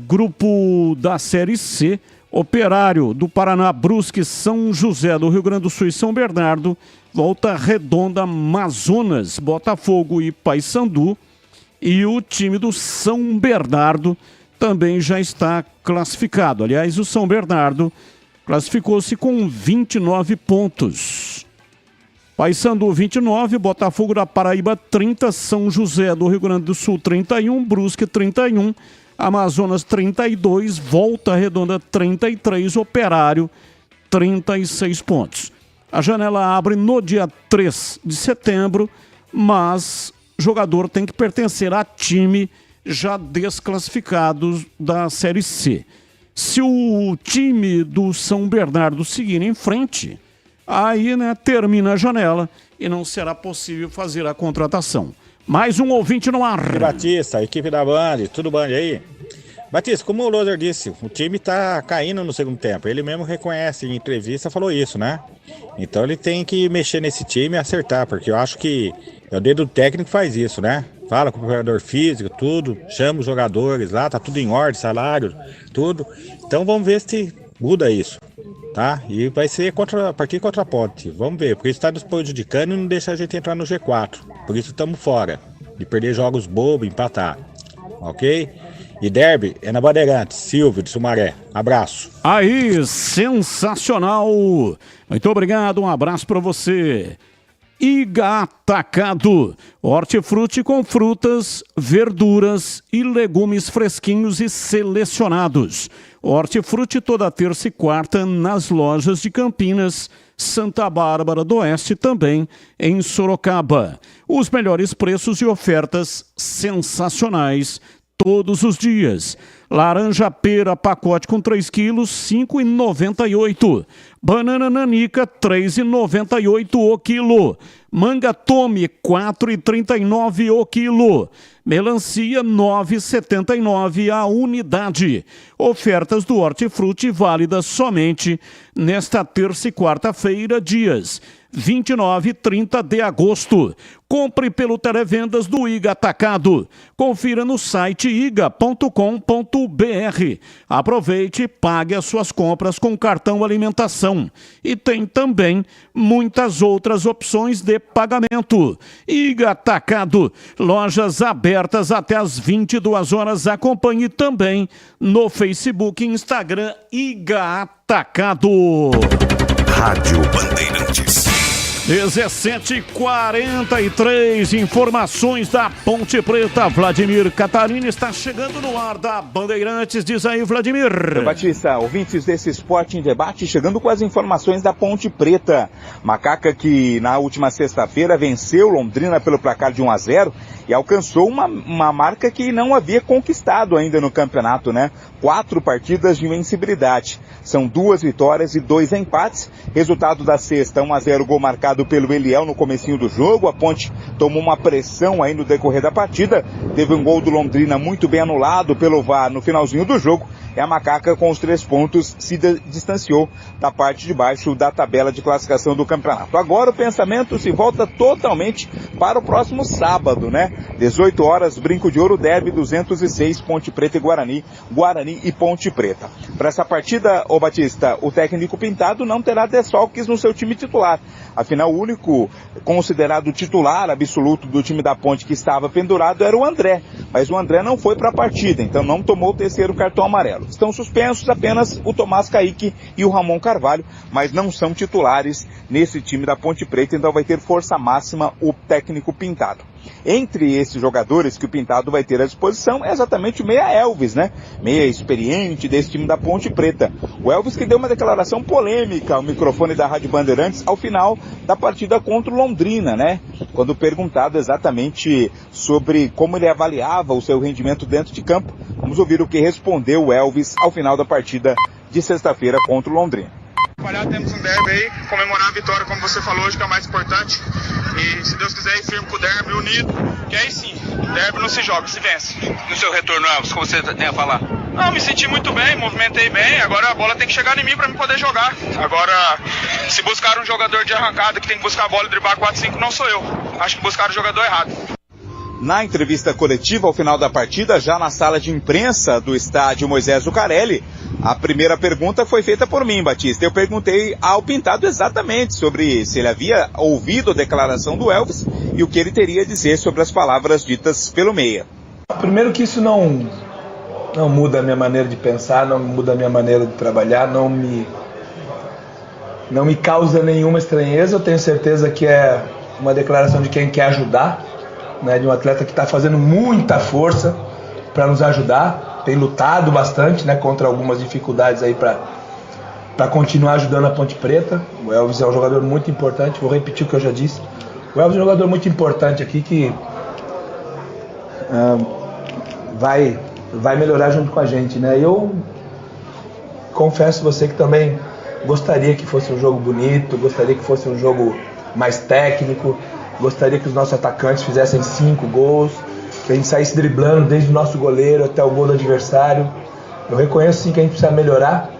Grupo da Série C, Operário do Paraná, Brusque, São José do Rio Grande do Sul e São Bernardo, Volta Redonda, Amazonas, Botafogo e Paysandu. E o time do São Bernardo também já está classificado. Aliás, o São Bernardo classificou-se com 29 pontos. Paysandu 29, Botafogo da Paraíba 30, São José do Rio Grande do Sul 31, Brusque 31, Amazonas 32, Volta Redonda 33, Operário 36 pontos. A janela abre no dia 3 de setembro, mas jogador tem que pertencer a time já desclassificado da Série C. Se o time do São Bernardo seguir em frente, aí, né, termina a janela e não será possível fazer a contratação. Mais um ouvinte no ar. Batista, equipe da Band, tudo Band aí? Batista, como o Loser disse, o time tá caindo no segundo tempo. Ele mesmo reconhece em entrevista, falou isso, né? Então ele tem que mexer nesse time e acertar, porque eu acho que é o dedo do técnico que faz isso, né? Fala com o preparador físico, tudo, chama os jogadores lá, tá tudo em ordem, salário, tudo. Então vamos ver se muda isso. Tá? E vai ser a partir contra a Ponte. Vamos ver, porque isso está nos prejudicando e não deixa a gente entrar no G4. Por isso estamos fora. De perder jogos bobos, empatar. Ok? E derby é na Bandeirantes. Silvio de Sumaré. Abraço. Aí, sensacional. Muito obrigado, um abraço para você. Iga Atacado, hortifruti com frutas, verduras e legumes fresquinhos e selecionados. Hortifruti toda terça e quarta nas lojas de Campinas, Santa Bárbara do Oeste, também em Sorocaba. Os melhores preços e ofertas sensacionais todos os dias. Laranja pera, pacote com 3 quilos, R$ 5,98. Banana nanica, R$ 3,98 o quilo. Manga tome, R$ 4,39 o quilo. Melancia, R$ 9,79 a unidade. Ofertas do Hortifruti válidas somente nesta terça e quarta-feira, dias 29 e 30 de agosto. Compre pelo Televendas do Iga Atacado. Confira no site iga.com.br. Aproveite e pague as suas compras com cartão alimentação. E tem também muitas outras opções de pagamento. Iga Atacado, lojas abertas até às 22 horas. Acompanhe também no Facebook e Instagram Iga Atacado. Rádio Bandeirantes. 17h43, informações da Ponte Preta. Vladimir Catarina está chegando no ar da Bandeirantes. Diz aí, Vladimir. Batista, ouvintes desse Esporte em Debate, chegando com as informações da Ponte Preta. Macaca que na última sexta-feira venceu Londrina pelo placar de 1-0 e alcançou uma marca que não havia conquistado ainda no campeonato, né? 4 partidas de invencibilidade. São 2 vitórias e 2 empates. Resultado da sexta, 1-0, gol marcado pelo Eliel no comecinho do jogo. A Ponte tomou uma pressão aí no decorrer da partida. Teve um gol do Londrina muito bem anulado pelo VAR no finalzinho do jogo. E a Macaca, com os 3 pontos, se distanciou da parte de baixo da tabela de classificação do campeonato. Agora o pensamento se volta totalmente para o próximo sábado, né? 18 horas, Brinco de Ouro, derby 206, Ponte Preta e Guarani, Guarani e Ponte Preta. Para essa partida, ô Batista, o técnico Pintado não terá desfalques no seu time titular. Afinal, o único considerado titular absoluto do time da Ponte que estava pendurado era o André. Mas o André não foi para a partida, então não tomou o terceiro cartão amarelo. Estão suspensos apenas o Tomás Kaique e o Ramon Carvalho, mas não são titulares nesse time da Ponte Preta, então vai ter força máxima o técnico Pintado. Entre esses jogadores que o Pintado vai ter à disposição é exatamente o meia Elvis, né? Meia experiente desse time da Ponte Preta. O Elvis que deu uma declaração polêmica ao microfone da Rádio Bandeirantes ao final da partida contra o Londrina, né? Quando perguntado exatamente sobre como ele avaliava o seu rendimento dentro de campo, vamos ouvir o que respondeu o Elvis ao final da partida de sexta-feira contra o Londrina. Temos um derby aí, comemorar a vitória, como você falou hoje, que é o mais importante. E se Deus quiser ir firme pro derby, unido, que aí sim, derby não se joga, se vence. No seu retorno, Elvis, como você tem a falar? Não, me senti muito bem, movimentei bem, agora a bola tem que chegar em mim pra mim poder jogar. Agora, se buscar um jogador de arrancada que tem que buscar a bola e driblar 4-5, não sou eu. Acho que buscaram o jogador errado. Na entrevista coletiva ao final da partida, já na sala de imprensa do estádio Moisés Zucarelli, a primeira pergunta foi feita por mim, Batista. Eu perguntei ao Pintado exatamente sobre se ele havia ouvido a declaração do Elvis e o que ele teria a dizer sobre as palavras ditas pelo meia. Primeiro que isso não muda a minha maneira de pensar, não muda a minha maneira de trabalhar, não me causa nenhuma estranheza. Eu tenho certeza que é uma declaração de quem quer ajudar, né, de um atleta que está fazendo muita força para nos ajudar, tem lutado bastante, né, contra algumas dificuldades aí para continuar ajudando a Ponte Preta. O Elvis é um jogador muito importante, vou repetir o que eu já disse. O Elvis é um jogador muito importante aqui que vai melhorar junto com a gente, né? Eu confesso a você que também gostaria que fosse um jogo bonito, gostaria que fosse um jogo mais técnico, gostaria que os nossos atacantes fizessem 5 gols, que a gente saísse driblando desde o nosso goleiro até o gol do adversário. Eu reconheço sim que a gente precisa melhorar.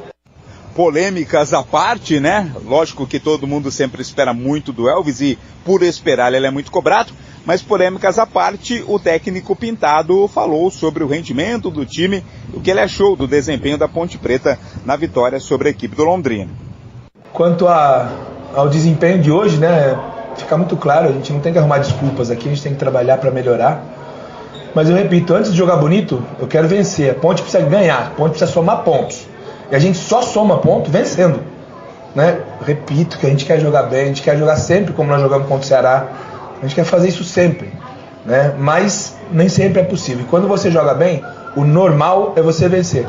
Polêmicas à parte, né? Lógico que todo mundo sempre espera muito do Elvis e por esperar ele é muito cobrado, mas polêmicas à parte, o técnico Pintado falou sobre o rendimento do time, o que ele achou do desempenho da Ponte Preta na vitória sobre a equipe do Londrina. Quanto ao desempenho de hoje, né? Fica muito claro, a gente não tem que arrumar desculpas aqui, a gente tem que trabalhar para melhorar. Mas eu repito, antes de jogar bonito, eu quero vencer. A Ponte precisa ganhar, a Ponte precisa somar pontos. E a gente só soma ponto vencendo, né? Repito que a gente quer jogar bem, a gente quer jogar sempre como nós jogamos contra o Ceará. A gente quer fazer isso sempre, né? Mas nem sempre é possível. E quando você joga bem, o normal é você vencer.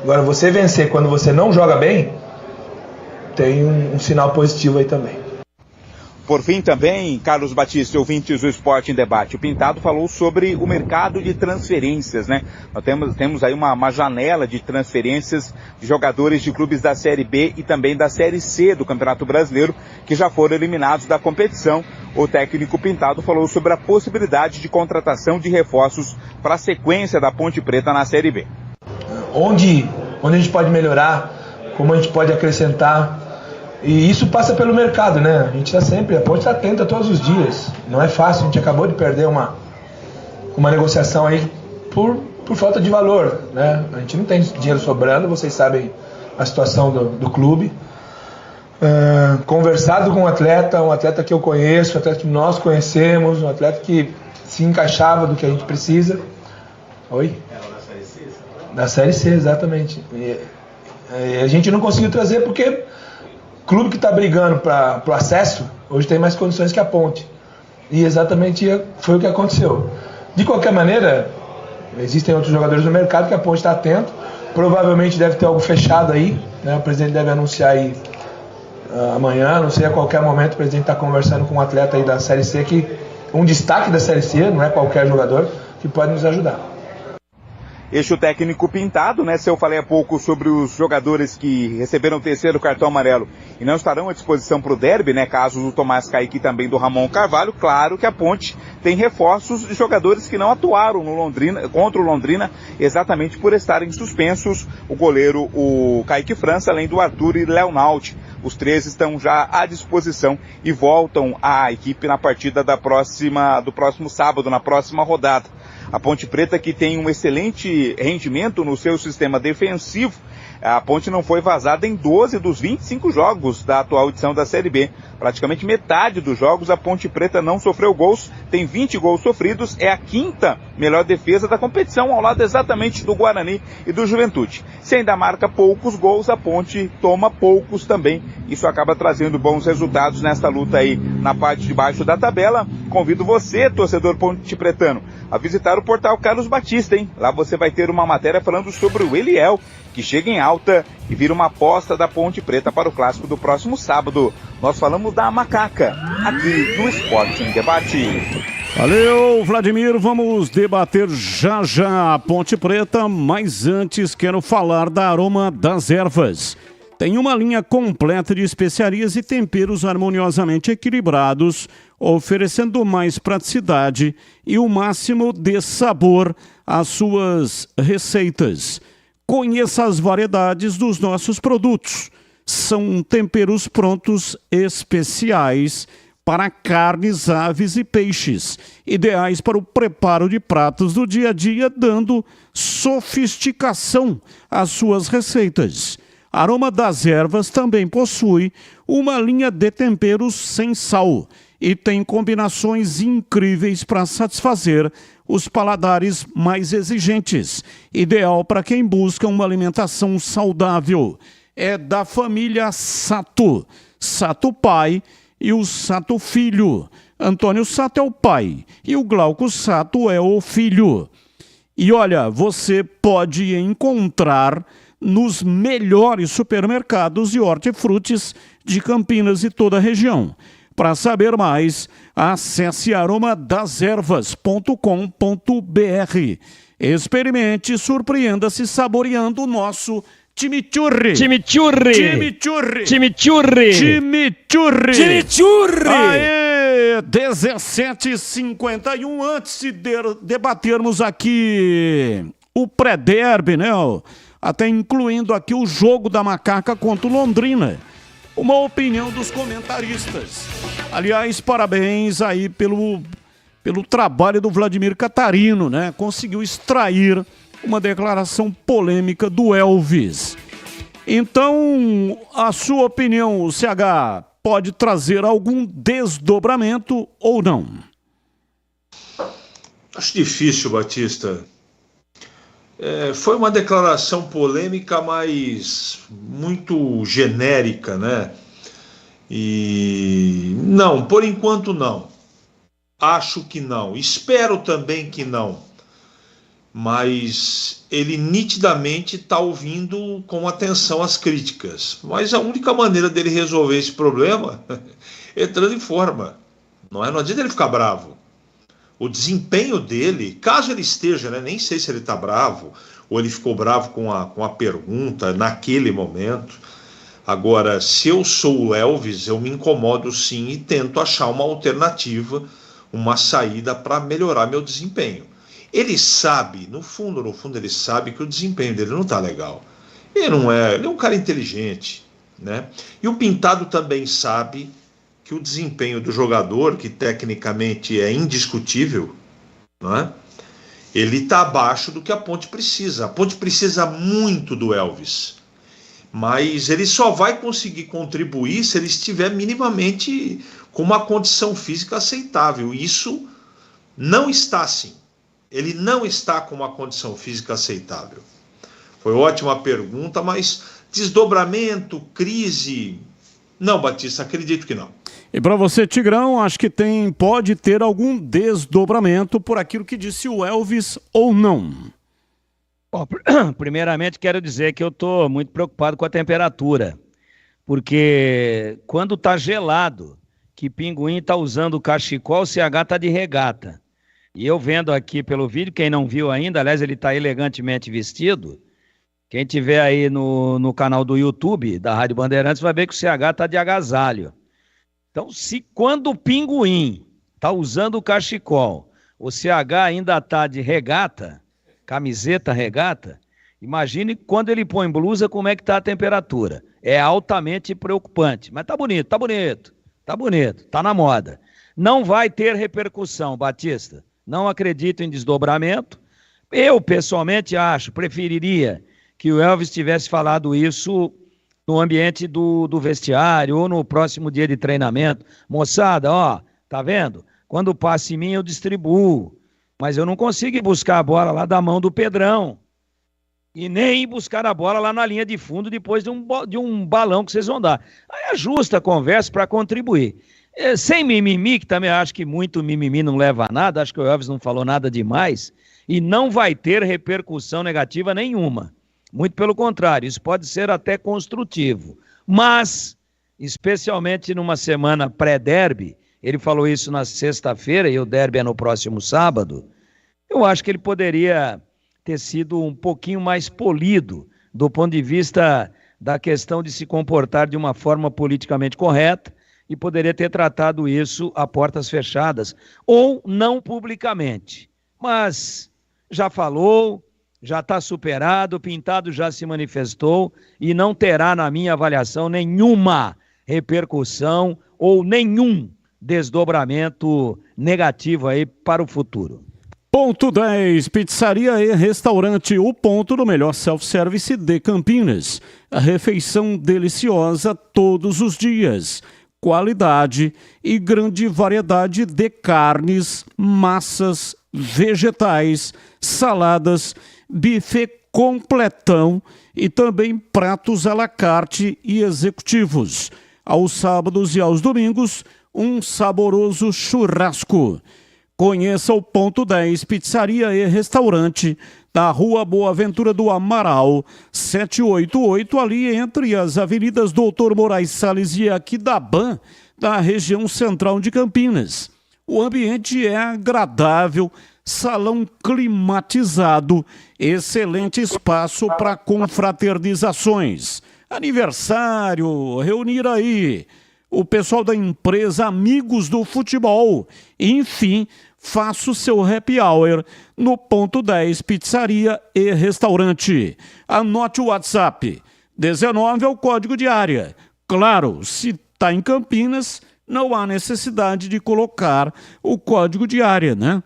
Agora, você vencer quando você não joga bem, tem um sinal positivo aí também. Por fim também, Carlos Batista, ouvintes do Esporte em Debate, o Pintado falou sobre o mercado de transferências, né? Nós temos aí uma janela de transferências de jogadores de clubes da Série B e também da Série C do Campeonato Brasileiro, que já foram eliminados da competição. O técnico Pintado falou sobre a possibilidade de contratação de reforços para a sequência da Ponte Preta na Série B. Onde a gente pode melhorar, como a gente pode acrescentar. E isso passa pelo mercado, né? A Ponte está atenta todos os dias. Não é fácil, a gente acabou de perder uma negociação aí por falta de valor, né? A gente não tem dinheiro sobrando, vocês sabem a situação do clube. Conversado com um atleta que eu conheço, um atleta que nós conhecemos, um atleta que se encaixava do que a gente precisa. Oi? Da Série C, exatamente. E a gente não conseguiu trazer porque o clube que está brigando para o acesso, hoje tem mais condições que a Ponte. E exatamente foi o que aconteceu. De qualquer maneira, existem outros jogadores no mercado que a Ponte está atento. Provavelmente deve ter algo fechado aí, né? O presidente deve anunciar aí amanhã, não sei, a qualquer momento o presidente está conversando com um atleta aí da Série C, que um destaque da Série C, não é qualquer jogador, que pode nos ajudar. Este o técnico Pintado, né? Se eu falei há pouco sobre os jogadores que receberam o 3º cartão amarelo e não estarão à disposição para o derby, né? Casos do Tomás Kaique e também do Ramon Carvalho, claro que a Ponte tem reforços de jogadores que não atuaram no contra o Londrina, exatamente por estarem suspensos. O goleiro, o Kaique França, além do Arthur e Leonaldi. Os 3 estão já à disposição e voltam à equipe na partida do próximo sábado, na próxima rodada. A Ponte Preta, que tem um excelente rendimento no seu sistema defensivo, a Ponte não foi vazada em 12 dos 25 jogos da atual edição da Série B. Praticamente metade dos jogos a Ponte Preta não sofreu gols, tem 20 gols sofridos, é a 5ª melhor defesa da competição, ao lado exatamente do Guarani e do Juventude. Se ainda marca poucos gols, a Ponte toma poucos também, isso acaba trazendo bons resultados nessa luta aí na parte de baixo da tabela. Convido você, torcedor pontepretano, a visitar o portal Carlos Batista, hein? Lá você vai ter uma matéria falando sobre o Eliel, que chega em alta e vira uma aposta da Ponte Preta para o clássico do próximo sábado. Nós falamos da Macaca, aqui no Esporte em Debate. Valeu, Vladimir. Vamos debater já a Ponte Preta, mas antes quero falar da Aroma das Ervas. Tem uma linha completa de especiarias e temperos harmoniosamente equilibrados, oferecendo mais praticidade e o máximo de sabor às suas receitas. Conheça as variedades dos nossos produtos. São temperos prontos especiais para carnes, aves e peixes, ideais para o preparo de pratos do dia a dia, dando sofisticação às suas receitas. Aroma das Ervas também possui uma linha de temperos sem sal e tem combinações incríveis para satisfazer os paladares mais exigentes, ideal para quem busca uma alimentação saudável. É da família Sato, Sato Pai e o Sato Filho. Antônio Sato é o pai e o Glauco Sato é o filho. E olha, você pode encontrar nos melhores supermercados e hortifrutis de Campinas e toda a região. Para saber mais, acesse aromadazervas.com.br. Experimente e surpreenda-se saboreando o nosso chimichurri. Chimichurri. Chimichurri. Chimichurri. Chimichurri. Chimichurri. Aê, 17h51. Antes de debatermos aqui o pré-derby, né? Até incluindo aqui o jogo da Macaca contra o Londrina. Uma opinião dos comentaristas. Aliás, parabéns aí pelo trabalho do Vladimir Catarino, né? Conseguiu extrair uma declaração polêmica do Elvis. Então, a sua opinião, CH, pode trazer algum desdobramento ou não? Acho difícil, Batista. Foi uma declaração polêmica, mas muito genérica, né? E não, por enquanto não. Acho que não. Espero também que não. Mas ele nitidamente está ouvindo com atenção as críticas. Mas a única maneira dele resolver esse problema é entrando em forma. Não adianta ele ficar bravo. O desempenho dele, caso ele esteja, né, nem sei se ele está bravo, ou ele ficou bravo com a pergunta naquele momento. Agora, se eu sou o Elvis, eu me incomodo sim e tento achar uma alternativa, uma saída para melhorar meu desempenho. Ele sabe, no fundo, ele sabe que o desempenho dele não está legal. Ele é um cara inteligente, né? E o Pintado também sabe que o desempenho do jogador, que tecnicamente é indiscutível, né? Ele está abaixo do que a Ponte precisa. A Ponte precisa muito do Elvis, mas ele só vai conseguir contribuir se ele estiver minimamente com uma condição física aceitável. Isso não está assim. Ele não está com uma condição física aceitável. Foi ótima pergunta, mas desdobramento, crise... Não, Batista, acredito que não. E para você, Tigrão, acho que pode ter algum desdobramento por aquilo que disse o Elvis ou não? Bom, primeiramente quero dizer que eu estou muito preocupado com a temperatura, porque quando está gelado, que Pinguim está usando o cachecol, o CH está de regata. E eu vendo aqui pelo vídeo, quem não viu ainda, aliás, ele está elegantemente vestido. Quem tiver aí no canal do YouTube da Rádio Bandeirantes vai ver que o CH está de agasalho. Então, se quando o Pinguim está usando o cachecol, o CH ainda está de regata, camiseta regata, imagine quando ele põe blusa como é que está a temperatura. É altamente preocupante. Mas tá bonito, tá na moda. Não vai ter repercussão, Batista. Não acredito em desdobramento. Eu, pessoalmente, preferiria que o Elvis tivesse falado isso no ambiente do vestiário ou no próximo dia de treinamento. Moçada, tá vendo? Quando passa em mim, eu distribuo. Mas eu não consigo ir buscar a bola lá da mão do Pedrão. E nem buscar a bola lá na linha de fundo depois de um balão que vocês vão dar. Aí ajusta a conversa para contribuir. Sem mimimi, que também acho que muito mimimi não leva a nada, acho que o Elvis não falou nada demais, e não vai ter repercussão negativa nenhuma. Muito pelo contrário, isso pode ser até construtivo. Mas, especialmente numa semana pré-derby, ele falou isso na sexta-feira e o derby é no próximo sábado, eu acho que ele poderia ter sido um pouquinho mais polido do ponto de vista da questão de se comportar de uma forma politicamente correta e poderia ter tratado isso a portas fechadas ou não publicamente. Mas já falou, já está superado, o Pintado já se manifestou e não terá, na minha avaliação, nenhuma repercussão ou nenhum desdobramento negativo aí para o futuro. Ponto 10, pizzaria e restaurante, o ponto do melhor self-service de Campinas. A refeição deliciosa todos os dias. Qualidade e grande variedade de carnes, massas, vegetais, saladas, buffet completão e também pratos à la carte e executivos. Aos sábados e aos domingos, um saboroso churrasco. Conheça o Ponto 10 Pizzaria e Restaurante da Rua Boa Ventura do Amaral, 788, ali entre as avenidas Doutor Moraes Salles e Aquidaban, da região central de Campinas. O ambiente é agradável, salão climatizado, excelente espaço para confraternizações. Aniversário, reunir aí o pessoal da empresa Amigos do Futebol. Enfim, faça o seu happy hour no Ponto 10 Pizzaria e Restaurante. Anote o WhatsApp. 19 é o código de área. Claro, se está em Campinas, não há necessidade de colocar o código de área, né?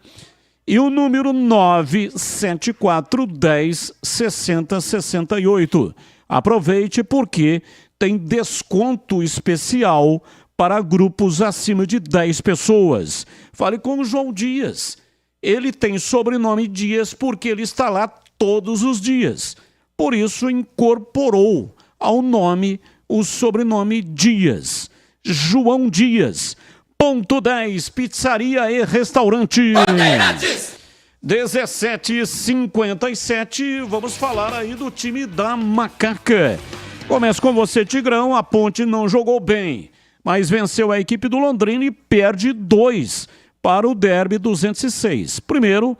E o número 97410 6068. Aproveite porque tem desconto especial para grupos acima de 10 pessoas. Fale com o João Dias. Ele tem sobrenome Dias porque ele está lá todos os dias. Por isso incorporou ao nome o sobrenome Dias. João Dias. Ponto 10, Pizzaria e Restaurante. 17h57, vamos falar aí do time da Macaca. Começa com você, Tigrão. A Ponte não jogou bem, mas venceu a equipe do Londrina e perde 2 para o Derby 206. Primeiro,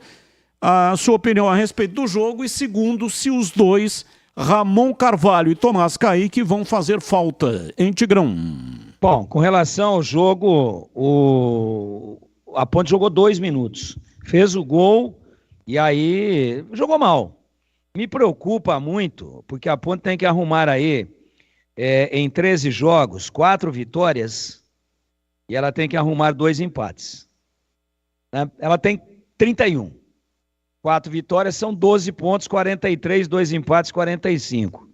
a sua opinião a respeito do jogo e segundo, se os dois, Ramon Carvalho e Tomás Caíque, vão fazer falta, hein, Tigrão? Bom, com relação ao jogo, a Ponte jogou 2 minutos, fez o gol e aí jogou mal. Me preocupa muito, porque a Ponte tem que arrumar aí, em 13 jogos, 4 vitórias, e ela tem que arrumar 2 empates. Né? Ela tem 31. 4 vitórias são 12 pontos, 43, 2 empates, 45.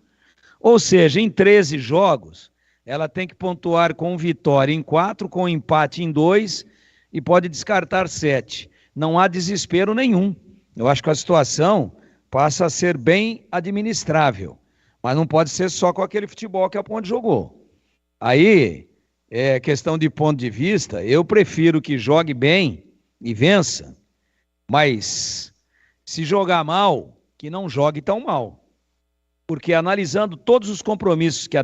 Ou seja, em 13 jogos, ela tem que pontuar com vitória em 4, com empate em 2, e pode descartar 7. Não há desespero nenhum. Eu acho que a situação passa a ser bem administrável, mas não pode ser só com aquele futebol que a Ponte jogou. Aí, questão de ponto de vista, eu prefiro que jogue bem e vença, mas se jogar mal, que não jogue tão mal. Porque analisando todos os compromissos que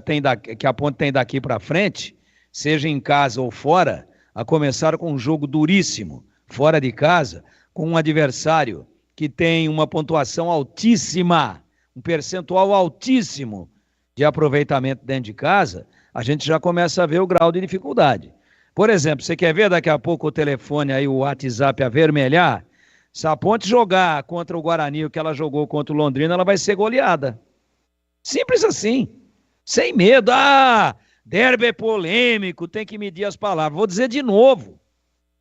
a Ponte tem daqui para frente, seja em casa ou fora, a começar com um jogo duríssimo, fora de casa, com um adversário que tem uma pontuação altíssima, um percentual altíssimo de aproveitamento dentro de casa, a gente já começa a ver o grau de dificuldade. Por exemplo, você quer ver daqui a pouco o telefone aí, o WhatsApp avermelhar? Se a Ponte jogar contra o Guarani, o que ela jogou contra o Londrina, ela vai ser goleada. Simples assim, sem medo. Derby é polêmico, tem que medir as palavras. Vou dizer de novo,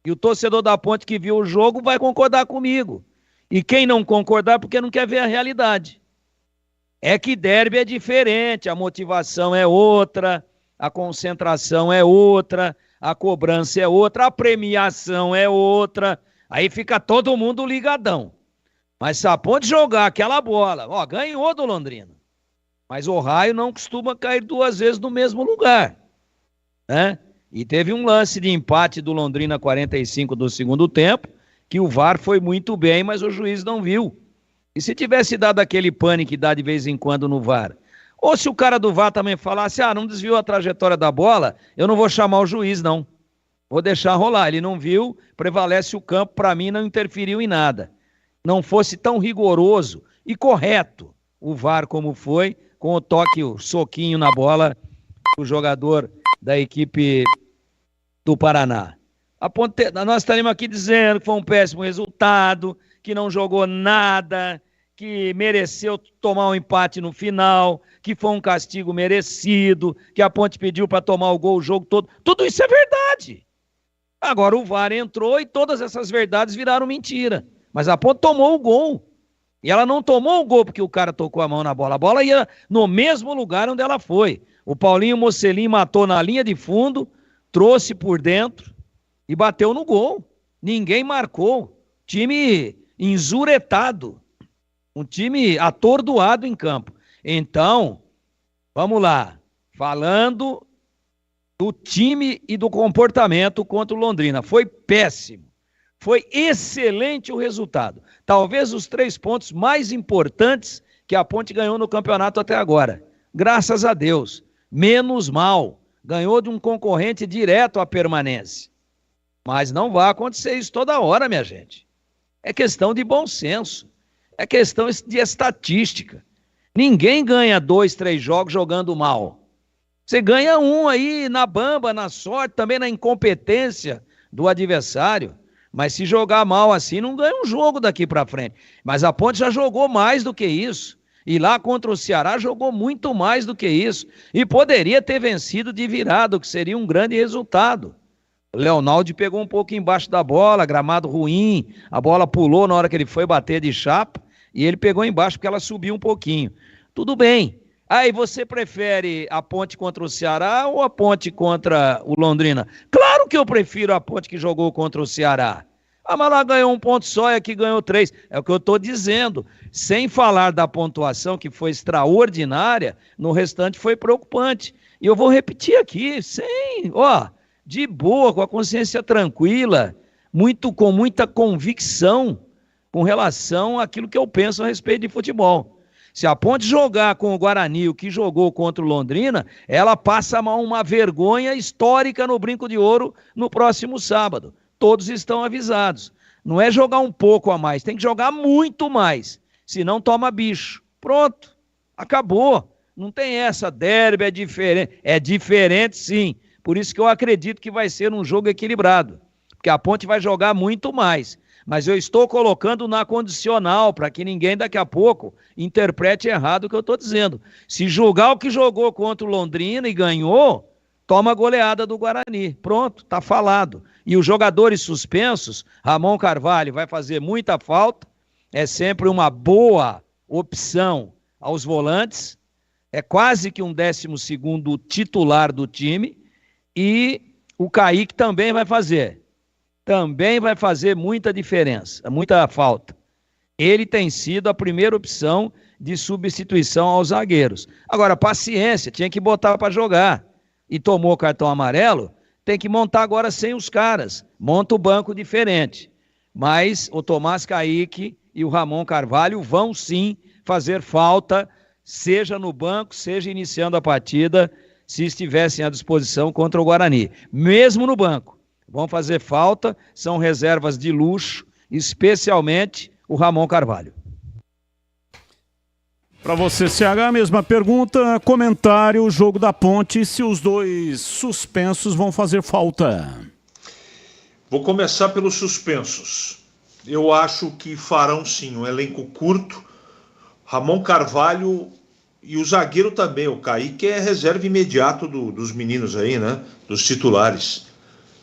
e o torcedor da Ponte que viu o jogo vai concordar comigo. E quem não concordar, porque não quer ver a realidade. É que derby é diferente, a motivação é outra, a concentração é outra, a cobrança é outra, a premiação é outra. Aí fica todo mundo ligadão. Mas se a Ponte jogar aquela bola, ó, ganhou do Londrina. Mas o raio não costuma cair 2 vezes no mesmo lugar, né? E teve um lance de empate do Londrina 45 do segundo tempo, que o VAR foi muito bem, mas o juiz não viu. E se tivesse dado aquele pane que dá de vez em quando no VAR, ou se o cara do VAR também falasse, não desviou a trajetória da bola, eu não vou chamar o juiz, não. Vou deixar rolar. Ele não viu, prevalece o campo, para mim não interferiu em nada. Não fosse tão rigoroso e correto o VAR como foi, com o toque, o soquinho na bola do jogador da equipe do Paraná. Nós estaremos aqui dizendo que foi um péssimo resultado, que não jogou nada, que mereceu tomar um empate no final, que foi um castigo merecido, que a Ponte pediu para tomar o gol o jogo todo. Tudo isso é verdade. Agora o VAR entrou e todas essas verdades viraram mentira. Mas a Ponte tomou o gol. E ela não tomou o gol porque o cara tocou a mão na bola. A bola ia no mesmo lugar onde ela foi. O Paulinho Mocelin matou na linha de fundo, trouxe por dentro e bateu no gol. Ninguém marcou. Time enzuretado. Um time atordoado em campo. Então, vamos lá. Falando do time e do comportamento contra o Londrina. Foi péssimo. Foi excelente o resultado. Talvez os 3 pontos mais importantes que a Ponte ganhou no campeonato até agora. Graças a Deus. Menos mal. Ganhou de um concorrente direto à permanência. Mas não vai acontecer isso toda hora, minha gente. É questão de bom senso. É questão de estatística. Ninguém ganha 2, 3 jogos jogando mal. Você ganha um aí na bamba, na sorte, também na incompetência do adversário. Mas se jogar mal assim, não ganha um jogo daqui para frente. Mas a Ponte já jogou mais do que isso. E lá contra o Ceará jogou muito mais do que isso. E poderia ter vencido de virada, que seria um grande resultado. O Leonaldo pegou um pouco embaixo da bola, gramado ruim, a bola pulou na hora que ele foi bater de chapa, e ele pegou embaixo porque ela subiu um pouquinho. Tudo bem. Aí você prefere a Ponte contra o Ceará ou a Ponte contra o Londrina? Claro que eu prefiro a Ponte que jogou contra o Ceará. Mas lá ganhou 1 ponto só e aqui ganhou 3. É o que eu estou dizendo. Sem falar da pontuação, que foi extraordinária, no restante foi preocupante. E eu vou repetir aqui, de boa, com a consciência tranquila, com muita convicção com relação àquilo que eu penso a respeito de futebol. Se a Ponte jogar com o Guarani, o que jogou contra o Londrina, ela passa uma vergonha histórica no Brinco de Ouro no próximo sábado. Todos estão avisados. Não é jogar um pouco a mais, tem que jogar muito mais. Senão toma bicho. Pronto, acabou. Não tem essa, derby é diferente. É diferente sim. Por isso que eu acredito que vai ser um jogo equilibrado. Porque a Ponte vai jogar muito mais. Mas eu estou colocando na condicional, para que ninguém daqui a pouco interprete errado o que eu estou dizendo. Se julgar o que jogou contra o Londrina e ganhou, toma a goleada do Guarani. Pronto, está falado. E os jogadores suspensos, Ramon Carvalho vai fazer muita falta, é sempre uma boa opção aos volantes, é quase que um 12º titular do time, e o Kaique também vai fazer muita diferença, muita falta. Ele tem sido a primeira opção de substituição aos zagueiros. Agora, paciência, tinha que botar para jogar. E tomou cartão amarelo, tem que montar agora sem os caras. Monta o banco diferente. Mas o Tomás Kaique e o Ramon Carvalho vão sim fazer falta, seja no banco, seja iniciando a partida, se estivessem à disposição contra o Guarani. Mesmo no banco. Vão fazer falta, são reservas de luxo, especialmente o Ramon Carvalho. Para você, CH, a mesma pergunta, comentário, jogo da Ponte, se os 2 suspensos vão fazer falta. Vou começar pelos suspensos. Eu acho que farão sim, um elenco curto, Ramon Carvalho e o zagueiro também, o Kaique é reserva imediato dos meninos aí, né, dos titulares.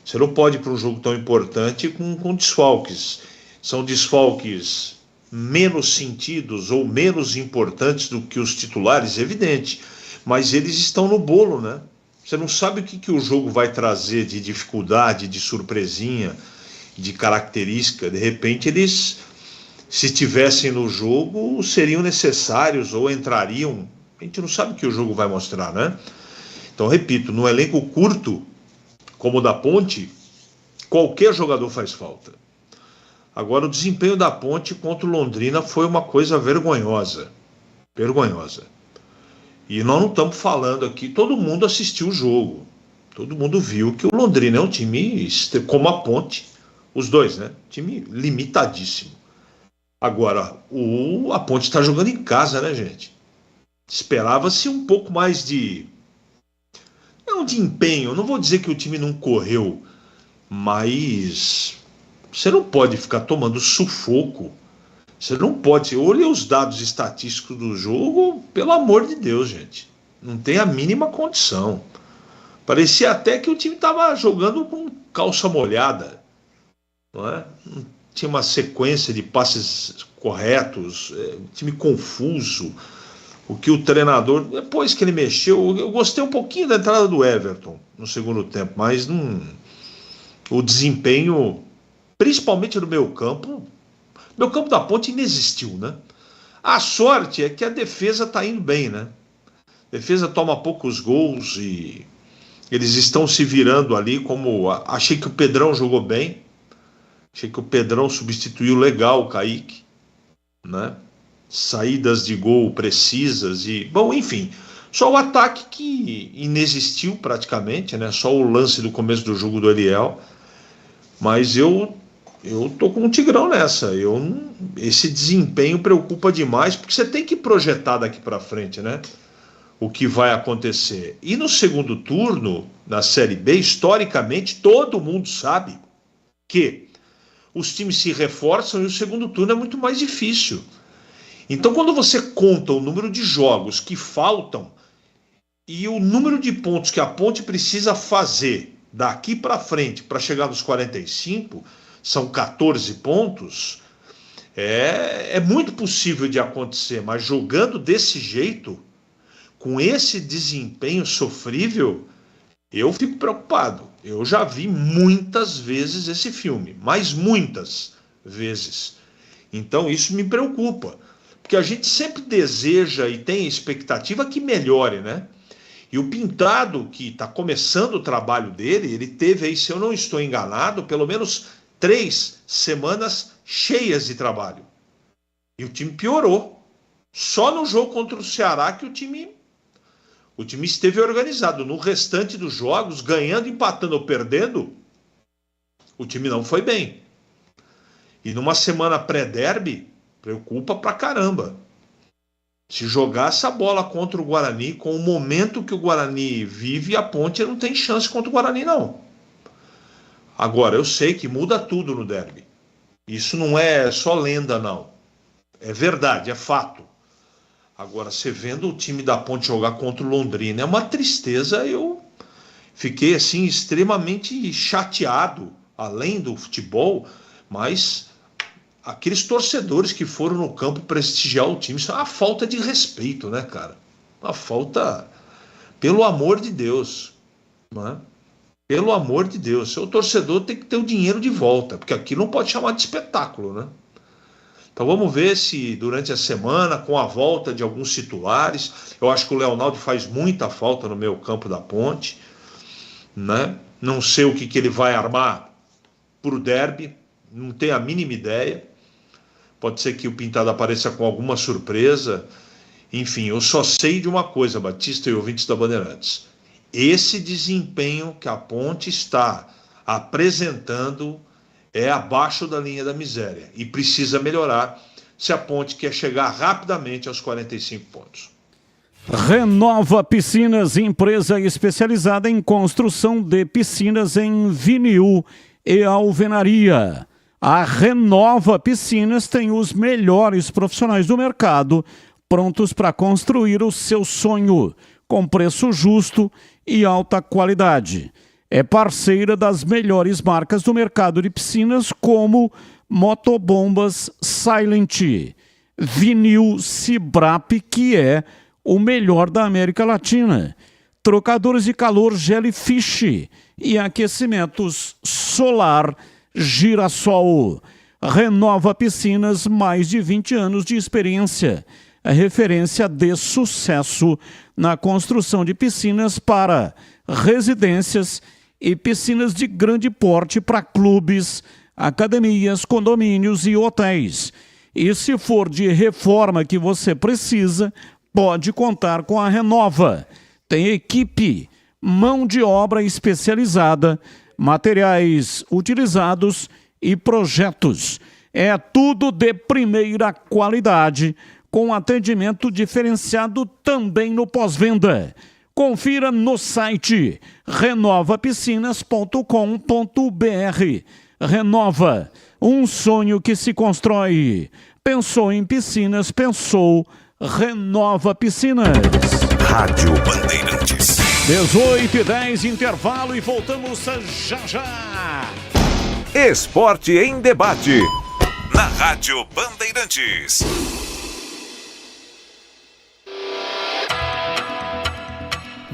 Você não pode ir para um jogo tão importante com desfalques. São desfalques menos sentidos ou menos importantes do que os titulares, evidente. Mas eles estão no bolo, né? Você não sabe o que o jogo vai trazer de dificuldade, de surpresinha, de característica. De repente eles se estivessem no jogo, seriam necessários ou entrariam. A gente não sabe o que o jogo vai mostrar, né? Então, repito, no elenco curto, como o da Ponte, qualquer jogador faz falta. Agora, o desempenho da Ponte contra o Londrina foi uma coisa vergonhosa. Vergonhosa. E nós não estamos falando aqui, todo mundo assistiu o jogo. Todo mundo viu que o Londrina é um time como a Ponte, os dois, né? Time limitadíssimo. Agora, a Ponte está jogando em casa, né, gente? Esperava-se um pouco mais de empenho. Não vou dizer que o time não correu, mas você não pode ficar tomando sufoco. Você não pode. Olha os dados estatísticos do jogo, pelo amor de Deus, gente. Não tem a mínima condição. Parecia até que o time estava jogando com calça molhada. Não é? Não tinha uma sequência de passes corretos, time confuso. O que o treinador, depois que ele mexeu, eu gostei um pouquinho da entrada do Everton no segundo tempo, mas o desempenho, principalmente no meio campo da Ponte inexistiu, né? A sorte é que a defesa está indo bem, né? A defesa toma poucos gols e eles estão se virando ali, como achei que o Pedrão jogou bem, achei que o Pedrão substituiu legal o Kaique, né? Saídas de gol precisas e, bom, enfim, só o ataque que inexistiu praticamente, né? Só o lance do começo do jogo do Eliel, mas eu tô com um Tigrão nessa. Esse desempenho preocupa demais, porque você tem que projetar daqui para frente, né? O que vai acontecer. E no segundo turno, na Série B, historicamente, todo mundo sabe que os times se reforçam e o segundo turno é muito mais difícil. Então, quando você conta o número de jogos que faltam e o número de pontos que a Ponte precisa fazer daqui para frente para chegar nos 45, são 14 pontos, é muito possível de acontecer, mas jogando desse jeito, com esse desempenho sofrível, eu fico preocupado. Eu já vi muitas vezes esse filme, mas muitas vezes. Então, isso me preocupa. Porque a gente sempre deseja e tem expectativa que melhore, né? E o Pintado, que está começando o trabalho dele, ele teve aí, se eu não estou enganado, pelo menos 3 semanas cheias de trabalho. E o time piorou. Só no jogo contra o Ceará que o time esteve organizado. No restante dos jogos, ganhando, empatando ou perdendo, o time não foi bem. E numa semana pré-derby, preocupa pra caramba. Se jogar essa bola contra o Guarani, com o momento que o Guarani vive, a Ponte não tem chance contra o Guarani, não. Agora, eu sei que muda tudo no derby. Isso não é só lenda, não. É verdade, é fato. Agora, você vendo o time da Ponte jogar contra o Londrina, é uma tristeza. Eu fiquei, assim, extremamente chateado, além do futebol, mas aqueles torcedores que foram no campo prestigiar o time, isso é uma falta de respeito, né, cara? Uma falta, pelo amor de Deus, não é? Pelo amor de Deus, seu torcedor tem que ter o dinheiro de volta, porque aqui não pode chamar de espetáculo, né? Então vamos ver se durante a semana, com a volta de alguns titulares, eu acho que o Leonardo faz muita falta no meio campo da Ponte, né? Não sei o que ele vai armar pro derby, não tenho a mínima ideia. Pode ser que o Pintado apareça com alguma surpresa. Enfim, eu só sei de uma coisa, Batista e ouvintes da Bandeirantes. Esse desempenho que a Ponte está apresentando é abaixo da linha da miséria e precisa melhorar se a Ponte quer chegar rapidamente aos 45 pontos. Renova Piscinas, empresa especializada em construção de piscinas em vinil e alvenaria. A Renova Piscinas tem os melhores profissionais do mercado prontos para construir o seu sonho, com preço justo e alta qualidade. É parceira das melhores marcas do mercado de piscinas, como Motobombas Silent, Vinil Cibrap, que é o melhor da América Latina, trocadores de calor Jellyfish e aquecimentos solar Girassol. Renova Piscinas, mais de 20 anos de experiência. A referência de sucesso na construção de piscinas para residências e piscinas de grande porte para clubes, academias, condomínios e hotéis. E se for de reforma que você precisa, pode contar com a Renova. Tem equipe, mão de obra especializada, materiais utilizados e projetos. É tudo de primeira qualidade, com atendimento diferenciado também no pós-venda. Confira no site renovapiscinas.com.br. Renova, um sonho que se constrói. Pensou em piscinas, pensou Renova Piscinas. Rádio Bandeirantes. 18h10, intervalo e voltamos já já. Esporte em debate. Na Rádio Bandeirantes.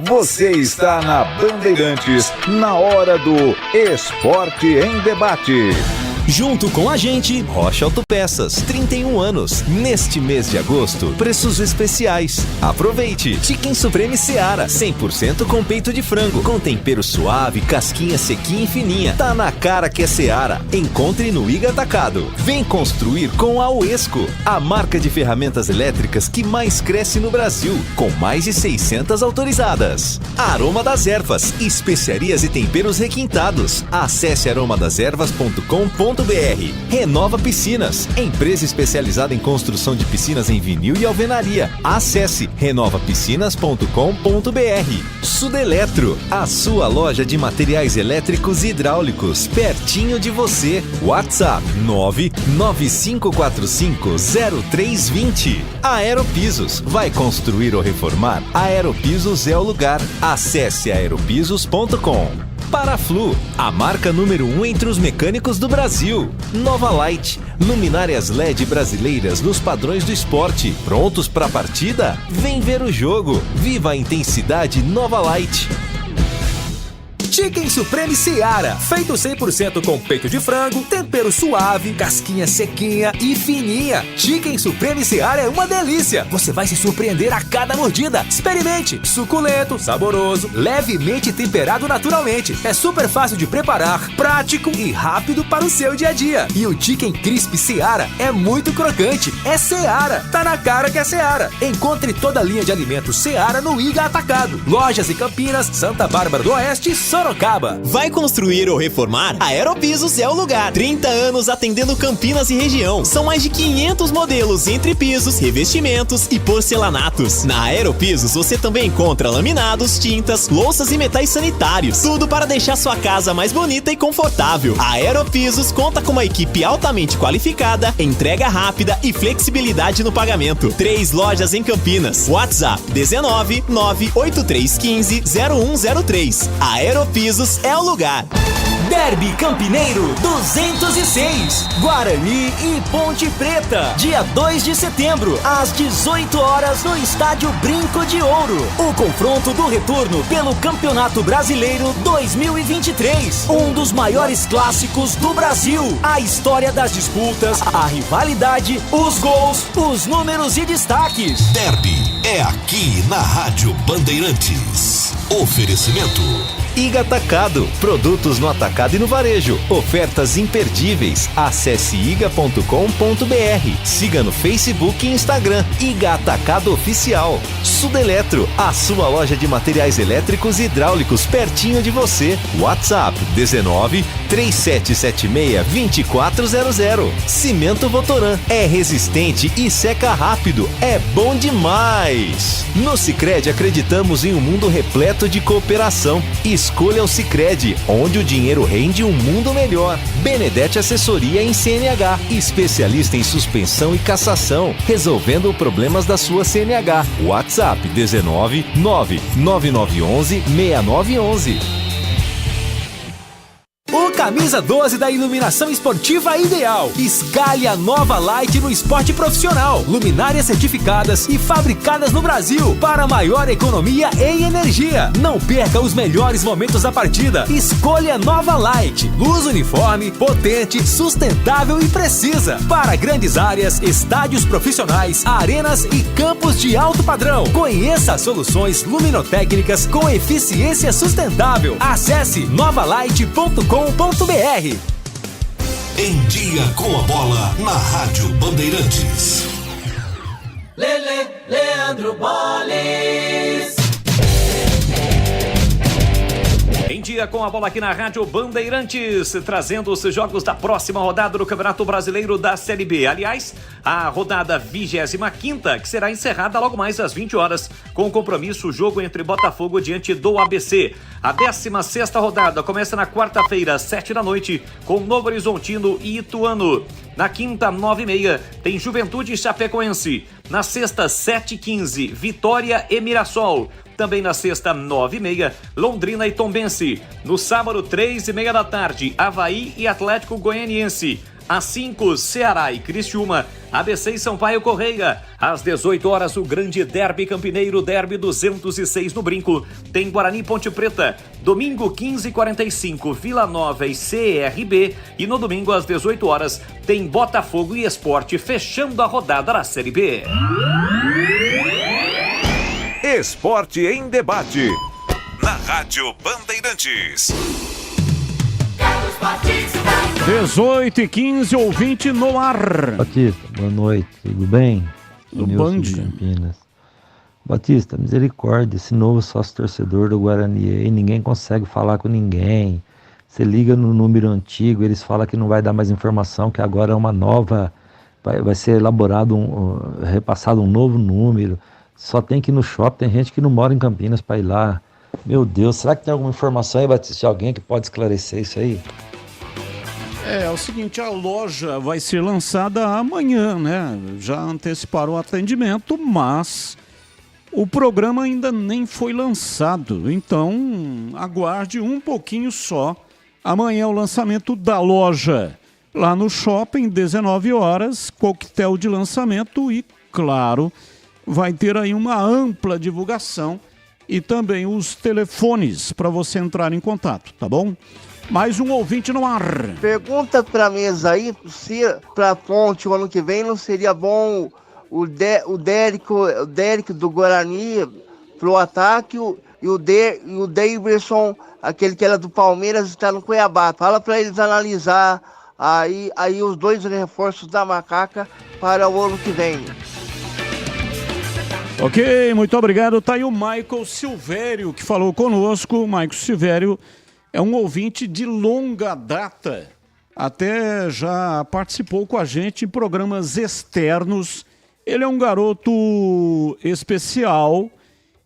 Você está na Bandeirantes, na hora do Esporte em Debate. Junto com a gente, Rocha Autopeças, 31 anos. Neste mês de agosto, preços especiais. Aproveite! Chicken Supreme Seara, 100% com peito de frango, com tempero suave, casquinha sequinha e fininha. Tá na cara que é Seara. Encontre no Iga Atacado. Vem construir com a Uesco, a marca de ferramentas elétricas que mais cresce no Brasil, com mais de 600 autorizadas. Aroma das Ervas, especiarias e temperos requintados. Acesse aromadeservas.com.br. Renova Piscinas, empresa especializada em construção de piscinas em vinil e alvenaria. Acesse renovapiscinas.com.br. Sudeletro, a sua loja de materiais elétricos e hidráulicos, pertinho de você. WhatsApp 995450320. Aeropisos, vai construir ou reformar? Aeropisos é o lugar. Acesse aeropisos.com. Paraflu, a marca número 1 entre os mecânicos do Brasil. Nova Light, luminárias LED brasileiras nos padrões do esporte. Prontos para a partida? Vem ver o jogo. Viva a intensidade Nova Light. Chicken Supreme Seara, feito 100% com peito de frango, tempero suave, casquinha sequinha e fininha. Chicken Supreme Seara é uma delícia. Você vai se surpreender a cada mordida. Experimente. Suculento, saboroso, levemente temperado naturalmente. É super fácil de preparar, prático e rápido para o seu dia a dia. E o Chicken Crisp Seara é muito crocante. É Seara. Tá na cara que é Seara. Encontre toda a linha de alimentos Seara no Iga Atacado. Lojas em Campinas, Santa Bárbara do Oeste e Sorocaba. Vai construir ou reformar? A Aeropisos é o lugar. 30 anos atendendo Campinas e região. São mais de 500 modelos entre pisos, revestimentos e porcelanatos. Na Aeropisos você também encontra laminados, tintas, louças e metais sanitários. Tudo para deixar sua casa mais bonita e confortável. A Aeropisos conta com uma equipe altamente qualificada, entrega rápida e flexibilidade no pagamento. 3 lojas em Campinas. WhatsApp 19 98315 0103. A Aeropisos é o lugar. Derby Campineiro 206, Guarani e Ponte Preta, dia 2 de setembro, às 18 horas no Estádio Brinco de Ouro. O confronto do retorno pelo Campeonato Brasileiro 2023, um dos maiores clássicos do Brasil. A história das disputas, a rivalidade, os gols, os números e destaques. Derby é aqui na Rádio Bandeirantes. Oferecimento Iga Atacado, produtos no atacado e no varejo, ofertas imperdíveis. Acesse iga.com.br, siga no Facebook e Instagram, Iga Atacado Oficial. Sudeletro, a sua loja de materiais elétricos e hidráulicos pertinho de você. WhatsApp 19 3776 2400. Cimento Votoran, é resistente e seca rápido, é bom demais. No Sicredi acreditamos em um mundo repleto de cooperação. Escolha o Sicredi, onde o dinheiro rende um mundo melhor. Benedetti Assessoria em CNH, especialista em suspensão e cassação, resolvendo problemas da sua CNH. WhatsApp 19 99911 6911. Camisa 12 da iluminação esportiva ideal. Escale a Nova Light no esporte profissional. Luminárias certificadas e fabricadas no Brasil para maior economia em energia. Não perca os melhores momentos da partida. Escolha Nova Light. Luz uniforme, potente, sustentável e precisa. Para grandes áreas, estádios profissionais, arenas e campos de alto padrão. Conheça as soluções luminotécnicas com eficiência sustentável. Acesse novalight.com.br. Em Dia com a Bola, na Rádio Bandeirantes. Leandro Boles. Em Dia com a Bola aqui na Rádio Bandeirantes, trazendo os jogos da próxima rodada do Campeonato Brasileiro da Série B. Aliás, a rodada 25ª, que será encerrada logo mais às 20 horas, com o compromisso, o jogo entre Botafogo diante do ABC. A 16ª rodada começa na quarta-feira, às 7 da noite, com Novo Horizontino e Ituano. Na quinta, 9h30, tem Juventude e Chapecoense. Na sexta, 7h15, Vitória e Mirassol. Também na sexta, 9h30, Londrina e Tombense. No sábado, 3h30 da tarde, Avaí e Atlético Goianiense. Às 5, Ceará e Criciúma, ABC e Sampaio Correia. Às 18 horas, o grande derby campineiro, derby 206 no Brinco. Tem Guarani e Ponte Preta. Domingo, 15h45, Vila Nova e CRB. E no domingo, às 18 horas, tem Botafogo e Sport, fechando a rodada da Série B. Esporte em Debate, na Rádio Bandeirantes. 18h15, ouvinte no ar. Batista, boa noite, tudo bem? Do Band. Campinas. Batista, misericórdia, esse novo sócio torcedor do Guarani aí, ninguém consegue falar com ninguém. Você liga no número antigo, eles falam que não vai dar mais informação, que agora é uma nova, vai ser elaborado, repassado um novo número. Só tem que ir no shopping, tem gente que não mora em Campinas para ir lá. Meu Deus, será que tem alguma informação aí, Batista, de alguém que pode esclarecer isso aí? É o seguinte, a loja vai ser lançada amanhã, né? Já anteciparam o atendimento, mas o programa ainda nem foi lançado. Então, aguarde um pouquinho só. Amanhã é o lançamento da loja lá no shopping, 19 horas, coquetel de lançamento e, claro, vai ter aí uma ampla divulgação e também os telefones para você entrar em contato, tá bom? Mais um ouvinte no ar. Pergunta pra mesa aí se pra Ponte o ano que vem não seria bom o Derek do Guarani pro ataque e o Davidson, aquele que era do Palmeiras, está no Cuiabá. Fala pra eles analisar aí os dois reforços da Macaca para o ano que vem. Ok, muito obrigado. Tá aí o Michael Silvério que falou conosco. O Michael Silvério é um ouvinte de longa data. Até já participou com a gente em programas externos. Ele é um garoto especial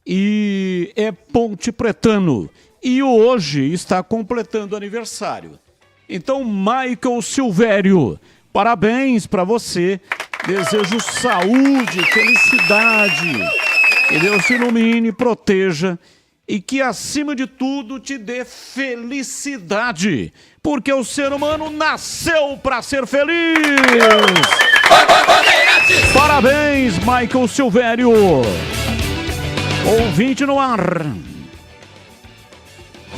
e é ponte pretano. E hoje está completando aniversário. Então, Michael Silvério, parabéns para você. Desejo saúde, felicidade, que Deus te ilumine, proteja e que, acima de tudo, te dê felicidade, porque o ser humano nasceu para ser feliz. Parabéns, Michael Silvério. Ouvinte no ar.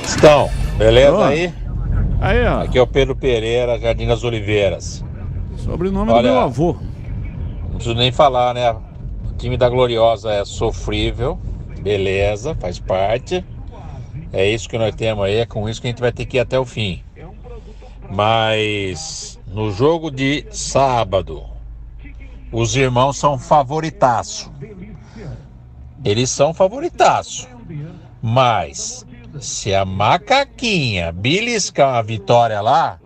Estão, beleza aí? Aí, ó. Aqui é o Pedro Pereira, Jardim das Oliveiras. Sobrenome do meu avô. Não preciso nem falar, né? O time da Gloriosa é sofrível, beleza, faz parte. É isso que nós temos aí, é com isso que a gente vai ter que ir até o fim. Mas no jogo de sábado, os irmãos são favoritaço. Eles são favoritaço. Mas se a Macaquinha beliscar uma vitória lá,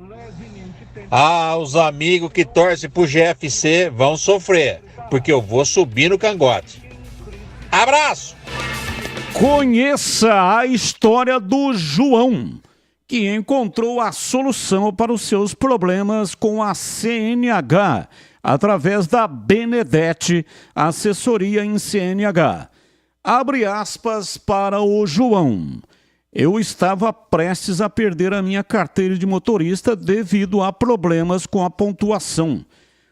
os amigos que torcem pro GFC vão sofrer, porque eu vou subir no cangote. Abraço! Conheça a história do João, que encontrou a solução para os seus problemas com a CNH, através da Benedete, assessoria em CNH. Abre aspas para o João. eu estava prestes a perder a minha carteira de motorista devido a problemas com a pontuação.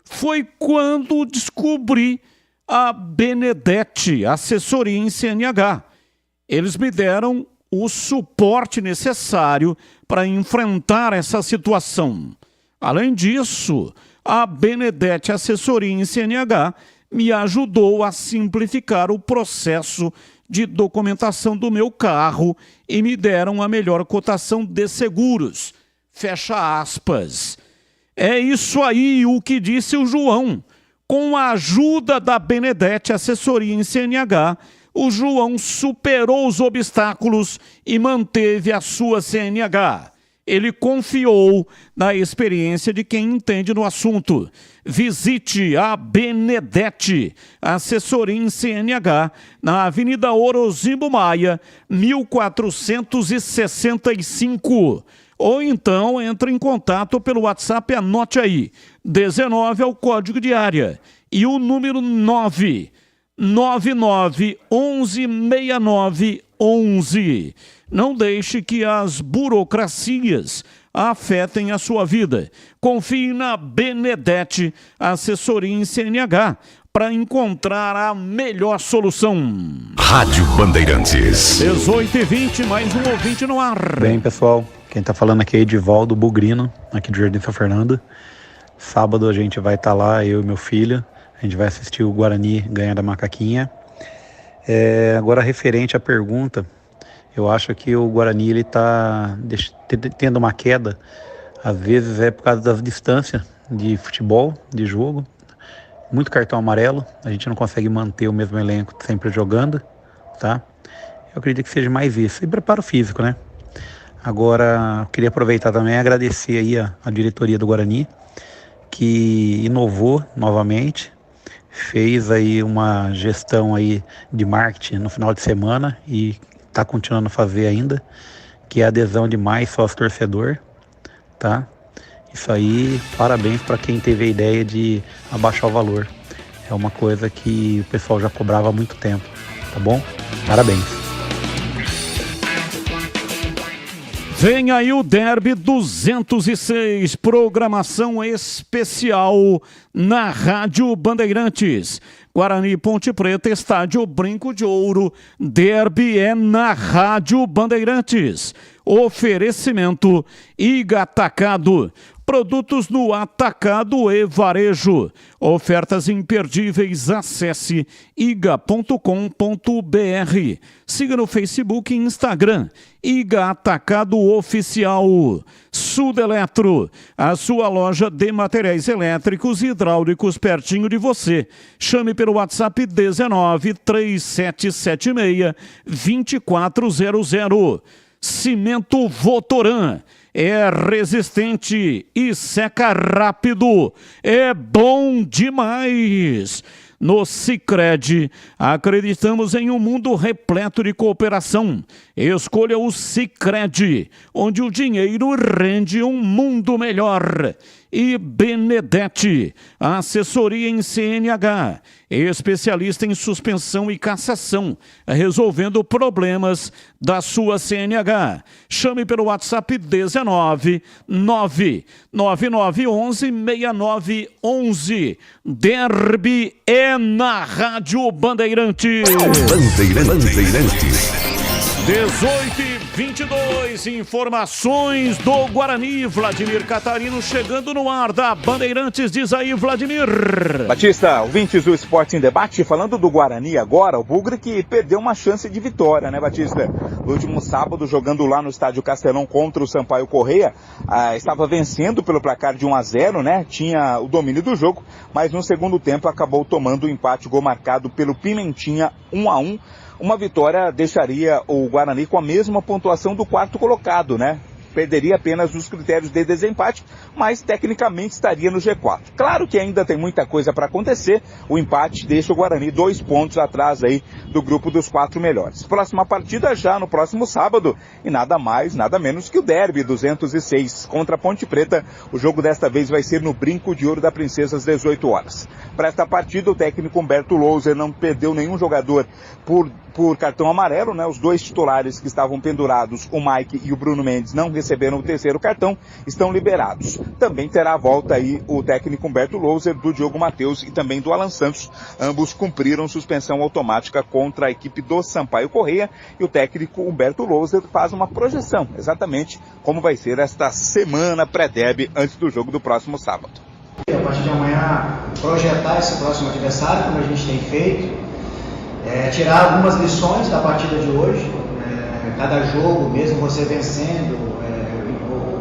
Foi quando descobri a Benedetti, assessoria em CNH. Eles me deram o suporte necessário para enfrentar essa situação. Além disso, a Benedetti, assessoria em CNH, me ajudou a simplificar o processo de documentação do meu carro e me deram a melhor cotação de seguros. Fecha aspas. É isso aí o que disse o João. Com a ajuda da Benedetti, assessoria em CNH, o João superou os obstáculos e manteve a sua CNH. Ele confiou na experiência de quem entende no assunto. Visite a Benedetti, assessoria em CNH, na Avenida Orozimbo Maia, 1465. Ou então entre em contato pelo WhatsApp, anote aí. 19 é o código de área. E o número 999116911. Não deixe que as burocracias afetem a sua vida. Confie na Benedetti, assessoria em CNH, para encontrar a melhor solução. Rádio Bandeirantes. 18h20, mais um ouvinte no ar. Bem, pessoal, quem tá falando aqui é Edivaldo Bugrino, aqui do Jardim São Fernando. Sábado a gente vai estar lá, eu e meu filho. A gente vai assistir o Guarani ganhar da Macaquinha. Agora, referente à pergunta, eu acho que o Guarani ele está tendo uma queda. Às vezes é por causa das distâncias de futebol, de jogo. Muito cartão amarelo. A gente não consegue manter o mesmo elenco sempre jogando, tá? Eu acredito que seja mais isso. E preparo físico, né? Agora, eu queria aproveitar também e agradecer aí a diretoria do Guarani, que inovou novamente. Fez aí uma gestão aí de marketing no final de semana e está continuando a fazer ainda, que é a adesão de mais sócio-torcedor, tá? Isso aí, parabéns para quem teve a ideia de abaixar o valor. É uma coisa que o pessoal já cobrava há muito tempo, tá bom? Parabéns. Vem aí o Derby 206, programação especial na Rádio Bandeirantes. Guarani Ponte Preta, estádio Brinco de Ouro, Derby é na Rádio Bandeirantes. Oferecimento Iga Atacado, produtos no atacado e varejo. Ofertas imperdíveis, acesse iga.com.br. Siga no Facebook e Instagram, Iga Atacado Oficial. Sudeletro, a sua loja de materiais elétricos e hidráulicos pertinho de você. Chame pelo WhatsApp 19 3776 2400. Cimento Votoran é resistente e seca rápido, é bom demais. No Sicredi, acreditamos em um mundo repleto de cooperação. Escolha o Sicredi, onde o dinheiro rende um mundo melhor. E Benedetti, assessoria em CNH, especialista em suspensão e cassação, resolvendo problemas da sua CNH. Chame pelo WhatsApp 19 99911 6911. Derby é na Rádio Bandeirantes. Bandeirantes. 18h22, informações do Guarani. Vladimir Catarino chegando no ar da Bandeirantes. Diz aí, Vladimir. Batista, ouvintes do Esporte em Debate, falando do Guarani agora, o Bugre que perdeu uma chance de vitória, né, Batista? No último sábado, jogando lá no Estádio Castelão contra o Sampaio Corrêa, estava vencendo pelo placar de 1-0, né? Tinha o domínio do jogo, mas no segundo tempo acabou tomando o empate, gol marcado pelo Pimentinha, 1-1. Uma vitória deixaria o Guarani com a mesma pontuação do quarto colocado, né? Perderia apenas os critérios de desempate, mas tecnicamente estaria no G4. Claro que ainda tem muita coisa para acontecer. O empate deixa o Guarani 2 pontos atrás aí do grupo dos 4 melhores. Próxima partida já no próximo sábado e nada mais, nada menos que o Derby 206 contra a Ponte Preta. O jogo desta vez vai ser no Brinco de Ouro da Princesa às 18 horas. Para esta partida, o técnico Humberto Louser não perdeu nenhum jogador por por cartão amarelo, né? Os 2 titulares que estavam pendurados, o Mike e o Bruno Mendes, não receberam o 3º cartão, estão liberados. Também terá a volta aí o técnico Humberto Louser, do Diogo Matheus e também do Alan Santos. Ambos cumpriram suspensão automática contra a equipe do Sampaio Corrêa, e o técnico Humberto Louser faz uma projeção, exatamente como vai ser esta semana pré-derby antes do jogo do próximo sábado. A partir de amanhã, projetar esse próximo adversário, como a gente tem feito, tirar algumas lições da partida de hoje. Cada jogo, mesmo você vencendo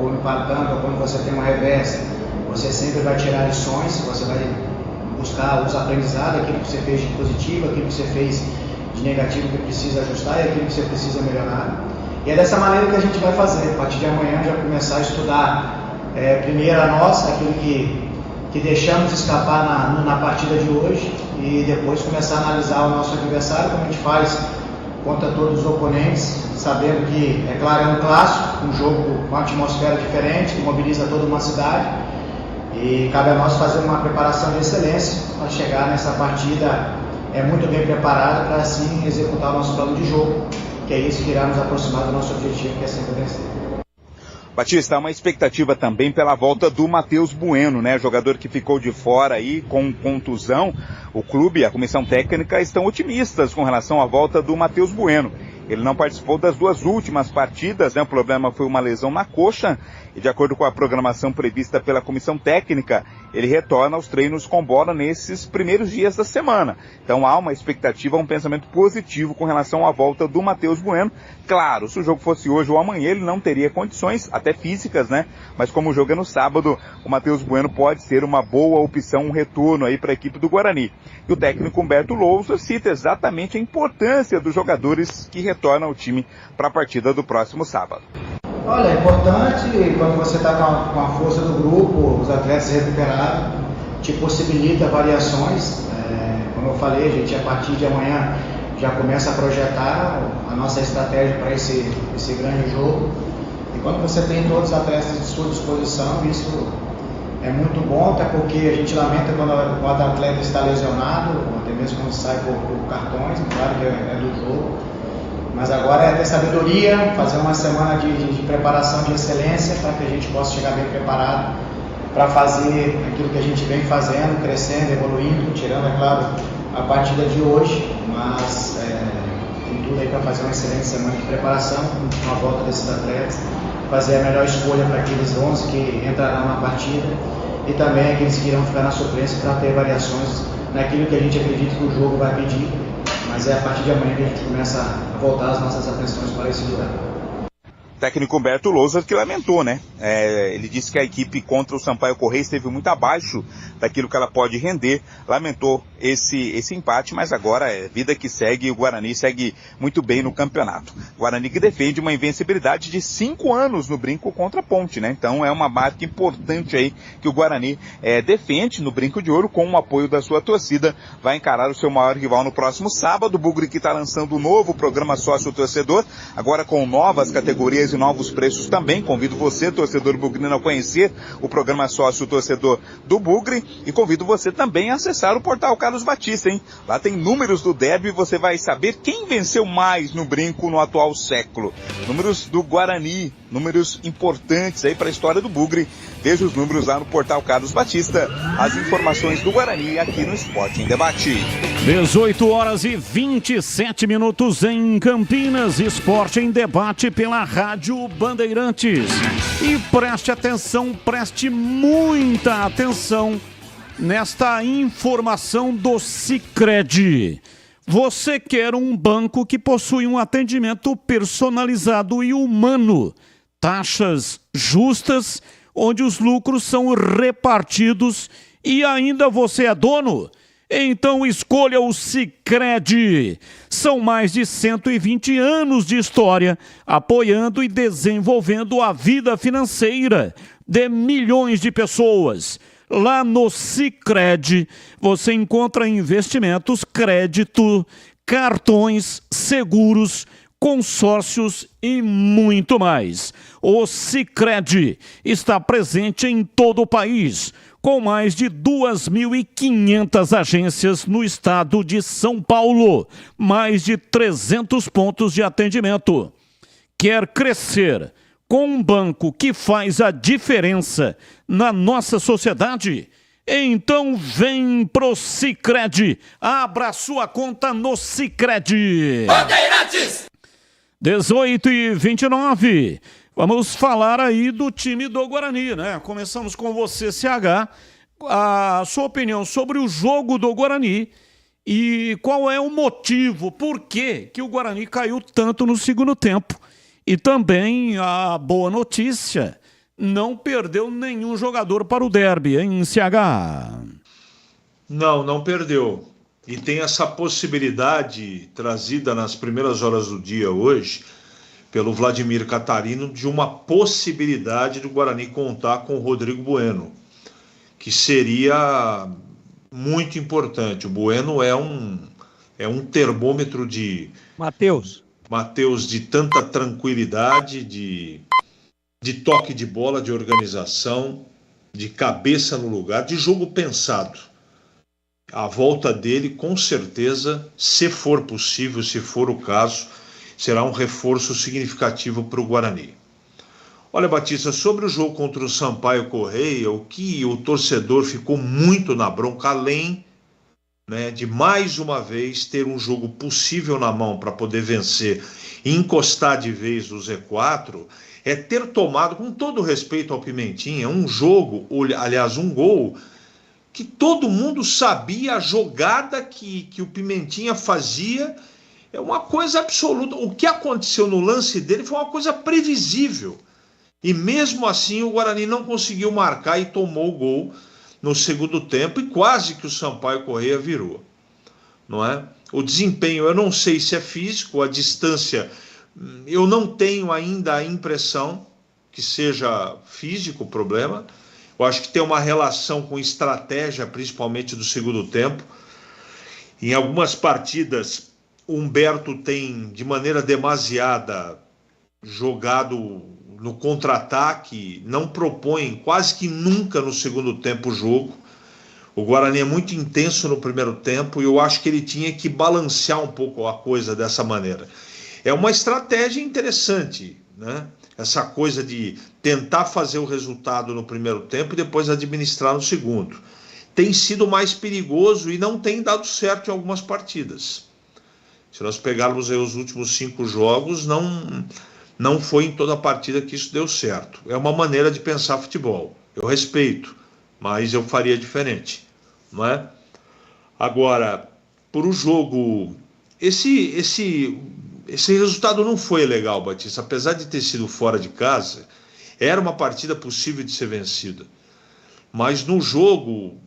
ou empatando, ou quando você tem uma reversa, você sempre vai tirar lições, você vai buscar os aprendizados, aquilo que você fez de positivo, aquilo que você fez de negativo que precisa ajustar e aquilo que você precisa melhorar. E é dessa maneira que a gente vai fazer. A partir de amanhã já começar a estudar primeiro a nossa, aquilo que deixamos escapar na partida de hoje, e depois começar a analisar o nosso adversário, como a gente faz contra todos os oponentes, sabendo que, é claro, é um clássico, um jogo com uma atmosfera diferente, que mobiliza toda uma cidade, e cabe a nós fazer uma preparação de excelência para chegar nessa partida muito bem preparado, para assim executar o nosso plano de jogo, que é isso que irá nos aproximar do nosso objetivo, que é sempre vencer. Batista, há uma expectativa também pela volta do Matheus Bueno, né? Jogador que ficou de fora aí com contusão. O clube e a comissão técnica estão otimistas com relação à volta do Matheus Bueno. Ele não participou das 2 últimas partidas, né? O problema foi uma lesão na coxa, e de acordo com a programação prevista pela comissão técnica, ele retorna aos treinos com bola nesses primeiros dias da semana. Então há uma expectativa, um pensamento positivo com relação à volta do Matheus Bueno. Claro, se o jogo fosse hoje ou amanhã, ele não teria condições, até físicas, né? Mas como o jogo é no sábado, o Matheus Bueno pode ser uma boa opção, um retorno aí para a equipe do Guarani. E o técnico Humberto Lousa cita exatamente a importância dos jogadores que retornam ao time para a partida do próximo sábado. Olha, é importante quando você está com a força do grupo, os atletas se recuperarem, te possibilita variações. Como eu falei, a gente a partir de amanhã já começa a projetar a nossa estratégia para esse grande jogo. E quando você tem todos os atletas à sua disposição, isso é muito bom, até porque a gente lamenta quando o atleta está lesionado, ou até mesmo quando sai por cartões, claro que é do jogo. Mas agora é ter sabedoria, fazer uma semana de preparação de excelência para que a gente possa chegar bem preparado para fazer aquilo que a gente vem fazendo, crescendo, evoluindo, tirando, é claro, a partida de hoje, mas tem tudo aí para fazer uma excelente semana de preparação, com a volta desses atletas, fazer a melhor escolha para aqueles 11 que entrarão na partida e também aqueles que irão ficar na suplência para ter variações naquilo que a gente acredita que o jogo vai pedir. Mas é a partir de amanhã que a gente começa a voltar as nossas atenções para esse lugar. O técnico Humberto Lousa que lamentou, né? Ele disse que a equipe contra o Sampaio Corrêa esteve muito abaixo daquilo que ela pode render. Lamentou esse empate, mas agora é vida que segue e o Guarani segue muito bem no campeonato. O Guarani que defende uma invencibilidade de 5 anos no brinco contra a Ponte, né? Então é uma marca importante aí que o Guarani defende no Brinco de Ouro com o apoio da sua torcida. Vai encarar o seu maior rival no próximo sábado. O Bugre que está lançando um novo programa sócio-torcedor, agora com novas categorias e novos preços também. Convido você, torcedor bugrino, a conhecer o programa sócio-torcedor do Bugre e convido você também a acessar o portal Carlos Batista, hein? Lá tem números do derby e você vai saber quem venceu mais no brinco no atual século. Números do Guarani, números importantes aí para a história do Bugre. Veja os números lá no portal Carlos Batista. As informações do Guarani aqui no Esporte em Debate. 18h27 em Campinas. Esporte em Debate pela Rádio Bandeirantes. E preste atenção, preste muita atenção nesta informação do Sicredi. Você quer um banco que possui um atendimento personalizado e humano, taxas justas, onde os lucros são repartidos e ainda você é dono? Então escolha o Sicredi. São mais de 120 anos de história, apoiando e desenvolvendo a vida financeira de milhões de pessoas. Lá no Sicredi, você encontra investimentos, crédito, cartões, seguros, consórcios e muito mais. O Sicredi está presente em todo o país, com mais de 2.500 agências no estado de São Paulo, mais de 300 pontos de atendimento. Quer crescer com um banco que faz a diferença na nossa sociedade? Então vem pro Sicredi. Abra sua conta no Sicredi. Bandeirantes! 18h29. Vamos falar aí do time do Guarani, né? Começamos com você, CH. A sua opinião sobre o jogo do Guarani e qual é o motivo, por que o Guarani caiu tanto no segundo tempo. E também a boa notícia, não perdeu nenhum jogador para o derby, hein, CH? Não perdeu. E tem essa possibilidade trazida nas primeiras horas do dia hoje, pelo Vladimir Catarino, de uma possibilidade do Guarani contar com o Rodrigo Bueno, que seria muito importante. O Bueno é um termômetro de... Matheus, de tanta tranquilidade, de toque de bola, de organização, de cabeça no lugar, de jogo pensado. A volta dele, com certeza, se for possível, se for o caso, será um reforço significativo para o Guarani. Olha, Batista, sobre o jogo contra o Sampaio Correia, o que o torcedor ficou muito na bronca, além, né, de mais uma vez ter um jogo possível na mão para poder vencer e encostar de vez o Z4, é ter tomado, com todo respeito ao Pimentinha, um jogo, aliás, um gol, que todo mundo sabia a jogada que o Pimentinha fazia. É uma coisa absoluta. O que aconteceu no lance dele foi uma coisa previsível. E mesmo assim o Guarani não conseguiu marcar e tomou o gol no segundo tempo e quase que o Sampaio Correia virou. Não é? O desempenho, eu não sei se é físico, a distância, eu não tenho ainda a impressão que seja físico o problema. Eu acho que tem uma relação com estratégia, principalmente do segundo tempo. Em algumas partidas, o Humberto tem, de maneira demasiada, jogado no contra-ataque, não propõe quase que nunca no segundo tempo o jogo. O Guarani é muito intenso no primeiro tempo e eu acho que ele tinha que balancear um pouco a coisa dessa maneira. É uma estratégia interessante, né? Essa coisa de tentar fazer o resultado no primeiro tempo e depois administrar no segundo. Tem sido mais perigoso e não tem dado certo em algumas partidas. Se nós pegarmos aí os últimos 5 jogos, não foi em toda a partida que isso deu certo. É uma maneira de pensar futebol. Eu respeito, mas eu faria diferente, não é? Agora, por o jogo, esse resultado não foi legal, Batista. Apesar de ter sido fora de casa, era uma partida possível de ser vencida. Mas no jogo,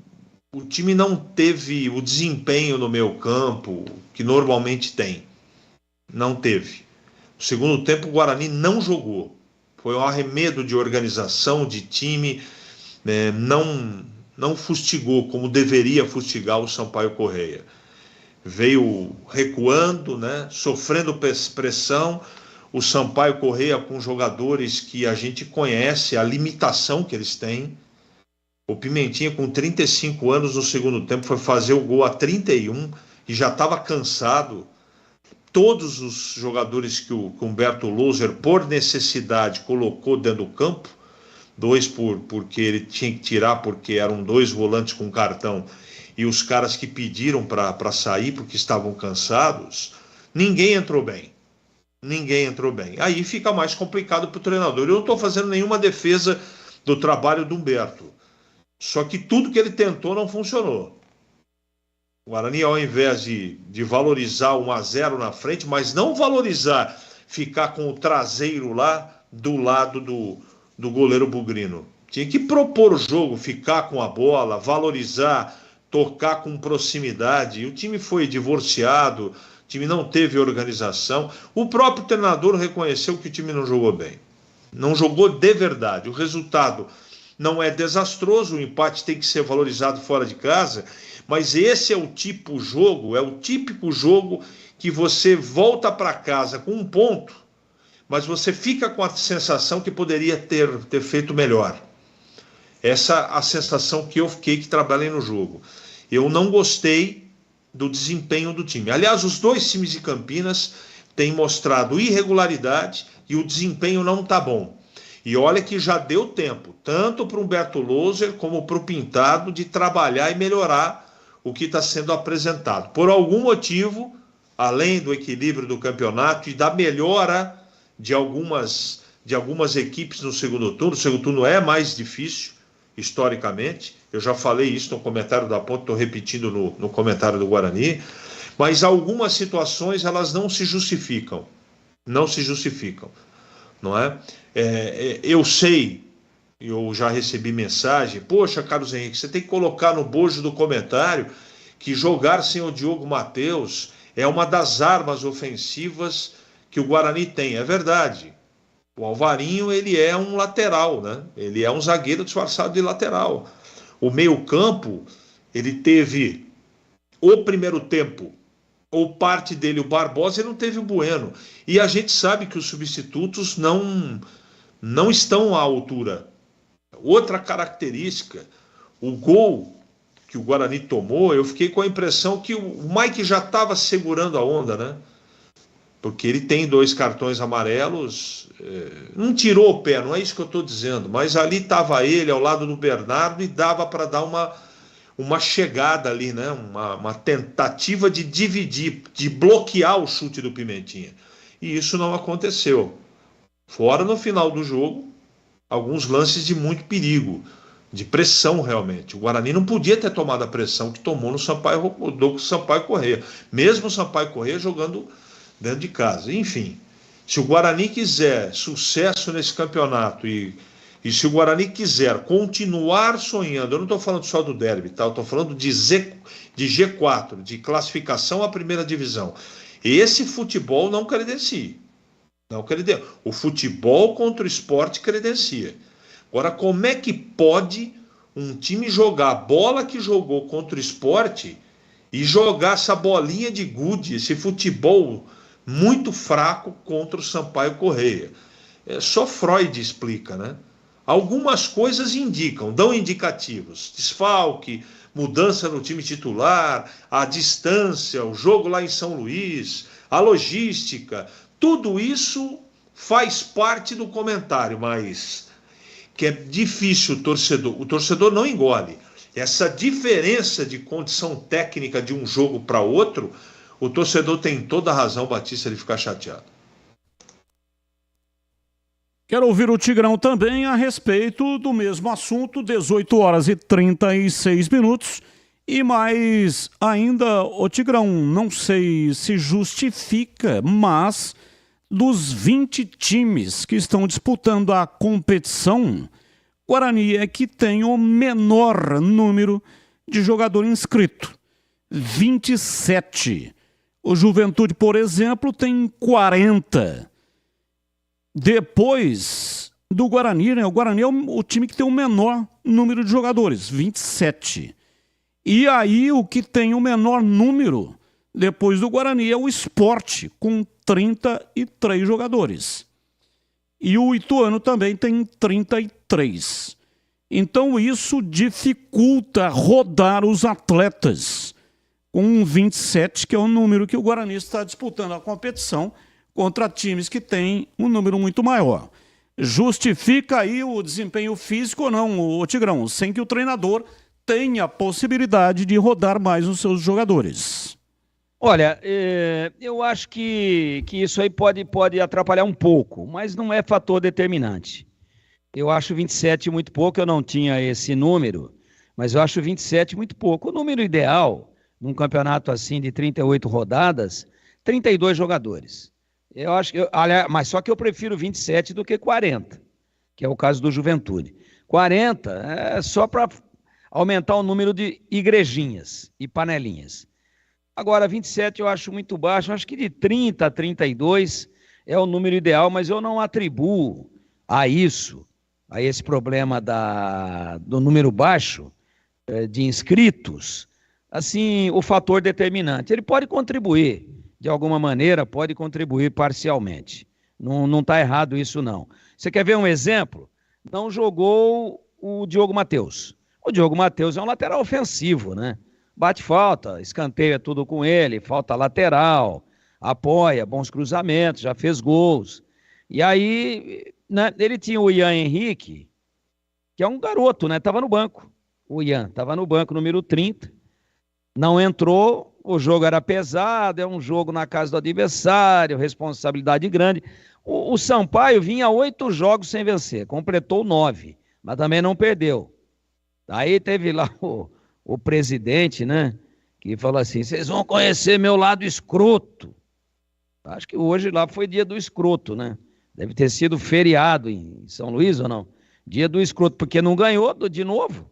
o time não teve o desempenho no meio campo que normalmente tem. Não teve. No segundo tempo, o Guarani não jogou. Foi um arremedo de organização, de time, né? Não fustigou como deveria fustigar o Sampaio Correia. Veio recuando, né? Sofrendo pressão. O Sampaio Correia com jogadores que a gente conhece, a limitação que eles têm. O Pimentinha, com 35 anos no segundo tempo, foi fazer o gol a 31 e já estava cansado. Todos os jogadores que o Humberto Loser, por necessidade, colocou dentro do campo, 2 porque ele tinha que tirar, porque eram 2 volantes com cartão, e os caras que pediram para sair porque estavam cansados, ninguém entrou bem. Ninguém entrou bem. Aí fica mais complicado para o treinador. Eu não estou fazendo nenhuma defesa do trabalho do Humberto. Só que tudo que ele tentou não funcionou. O Guarani, ao invés de valorizar 1-0 na frente, mas não valorizar, ficar com o traseiro lá do lado do goleiro Bugrino. Tinha que propor o jogo, ficar com a bola, valorizar, tocar com proximidade. E o time foi divorciado, o time não teve organização. O próprio treinador reconheceu que o time não jogou bem. Não jogou de verdade. O resultado não é desastroso, o empate tem que ser valorizado fora de casa, mas esse é o típico jogo que você volta para casa com 1 ponto, mas você fica com a sensação que poderia ter feito melhor. Essa a sensação que eu fiquei que trabalhei no jogo. Eu não gostei do desempenho do time. Aliás, os dois times de Campinas têm mostrado irregularidade e o desempenho não está bom. E olha que já deu tempo, tanto para o Humberto Loser como para o Pintado, de trabalhar e melhorar o que está sendo apresentado. Por algum motivo, além do equilíbrio do campeonato e da melhora de algumas equipes no segundo turno, o segundo turno é mais difícil, historicamente. Eu já falei isso no comentário da Ponte, estou repetindo no comentário do Guarani, mas algumas situações elas não se justificam. Não se justificam, não é? Eu sei, eu já recebi mensagem, poxa, Carlos Henrique, você tem que colocar no bojo do comentário que jogar sem o Diogo Matheus é uma das armas ofensivas que o Guarani tem. É verdade. O Alvarinho, ele é um lateral, né? Ele é um zagueiro disfarçado de lateral. O meio-campo, ele teve o primeiro tempo, ou parte dele, o Barbosa, e não teve o Bueno. E a gente sabe que os substitutos não estão à altura. Outra característica, o gol que o Guarani tomou, eu fiquei com a impressão que o Mike já estava segurando a onda, né? Porque ele tem 2 cartões amarelos, não tirou o pé, não é isso que eu estou dizendo, mas ali estava ele ao lado do Bernardo e dava para dar uma chegada ali, né? Uma tentativa de dividir, de bloquear o chute do Pimentinha. E isso não aconteceu. Fora no final do jogo, alguns lances de muito perigo, de pressão realmente. O Guarani não podia ter tomado a pressão que tomou no Sampaio Corrêa. Mesmo o Sampaio Corrêa jogando dentro de casa. Enfim, se o Guarani quiser sucesso nesse campeonato e se o Guarani quiser continuar sonhando, eu não estou falando só do derby, tá? Eu estou falando de G4, de classificação à primeira divisão. Esse futebol não credencia. O futebol contra o Sport credencia. Agora, como é que pode um time jogar a bola que jogou contra o Sport e jogar essa bolinha de gude, esse futebol muito fraco contra o Sampaio Corrêa? Só Freud explica, né? Algumas coisas dão indicativos. Desfalque, mudança no time titular, a distância, o jogo lá em São Luís, a logística, tudo isso faz parte do comentário, mas que é difícil o torcedor não engole. Essa diferença de condição técnica de um jogo para outro, o torcedor tem toda a razão, Batista, de ficar chateado. Quero ouvir o Tigrão também a respeito do mesmo assunto, 18h36. E mais ainda, o Tigrão, não sei se justifica, mas dos 20 times que estão disputando a competição, Guarani é que tem o menor número de jogador inscrito, 27. O Juventude, por exemplo, tem 40. Depois do Guarani, né? O Guarani é o time que tem o menor número de jogadores, 27. E aí o que tem o menor número, depois do Guarani, é o Sport, com 33 jogadores. E o Ituano também tem 33. Então isso dificulta rodar os atletas, com 27, que é o número que o Guarani está disputando a competição, contra times que têm um número muito maior. Justifica aí o desempenho físico ou não, o Tigrão, sem que o treinador tenha a possibilidade de rodar mais os seus jogadores? Olha, eu acho que isso aí pode atrapalhar um pouco, mas não é fator determinante. Eu acho 27 muito pouco, eu não tinha esse número, mas eu acho 27 muito pouco. O número ideal, num campeonato assim de 38 rodadas, 32 jogadores. Eu acho, mas só que eu prefiro 27 do que 40, que é o caso do Juventude. 40 é só para aumentar o número de igrejinhas e panelinhas. Agora, 27 eu acho muito baixo, eu acho que de 30 a 32 é o número ideal, mas eu não atribuo a esse problema do número baixo de inscritos, assim, o fator determinante. Ele pode contribuir, de alguma maneira, pode contribuir parcialmente. Não está errado isso, não. Você quer ver um exemplo? Não jogou o Diogo Matheus. O Diogo Matheus é um lateral ofensivo, né? Bate falta, escanteia tudo com ele, falta lateral, apoia, bons cruzamentos, já fez gols. E aí, né, ele tinha o Ian Henrique, que é um garoto, né? Tava no banco. O Ian tava no banco, número 30. Não entrou, o jogo era pesado, é um jogo na casa do adversário, responsabilidade grande. O Sampaio vinha 8 jogos sem vencer, completou 9, mas também não perdeu. Aí teve lá o presidente, né, que falou assim, vocês vão conhecer meu lado escroto. Acho que hoje lá foi dia do escroto, né? Deve ter sido feriado em São Luís ou não? Dia do escroto, porque não ganhou de novo.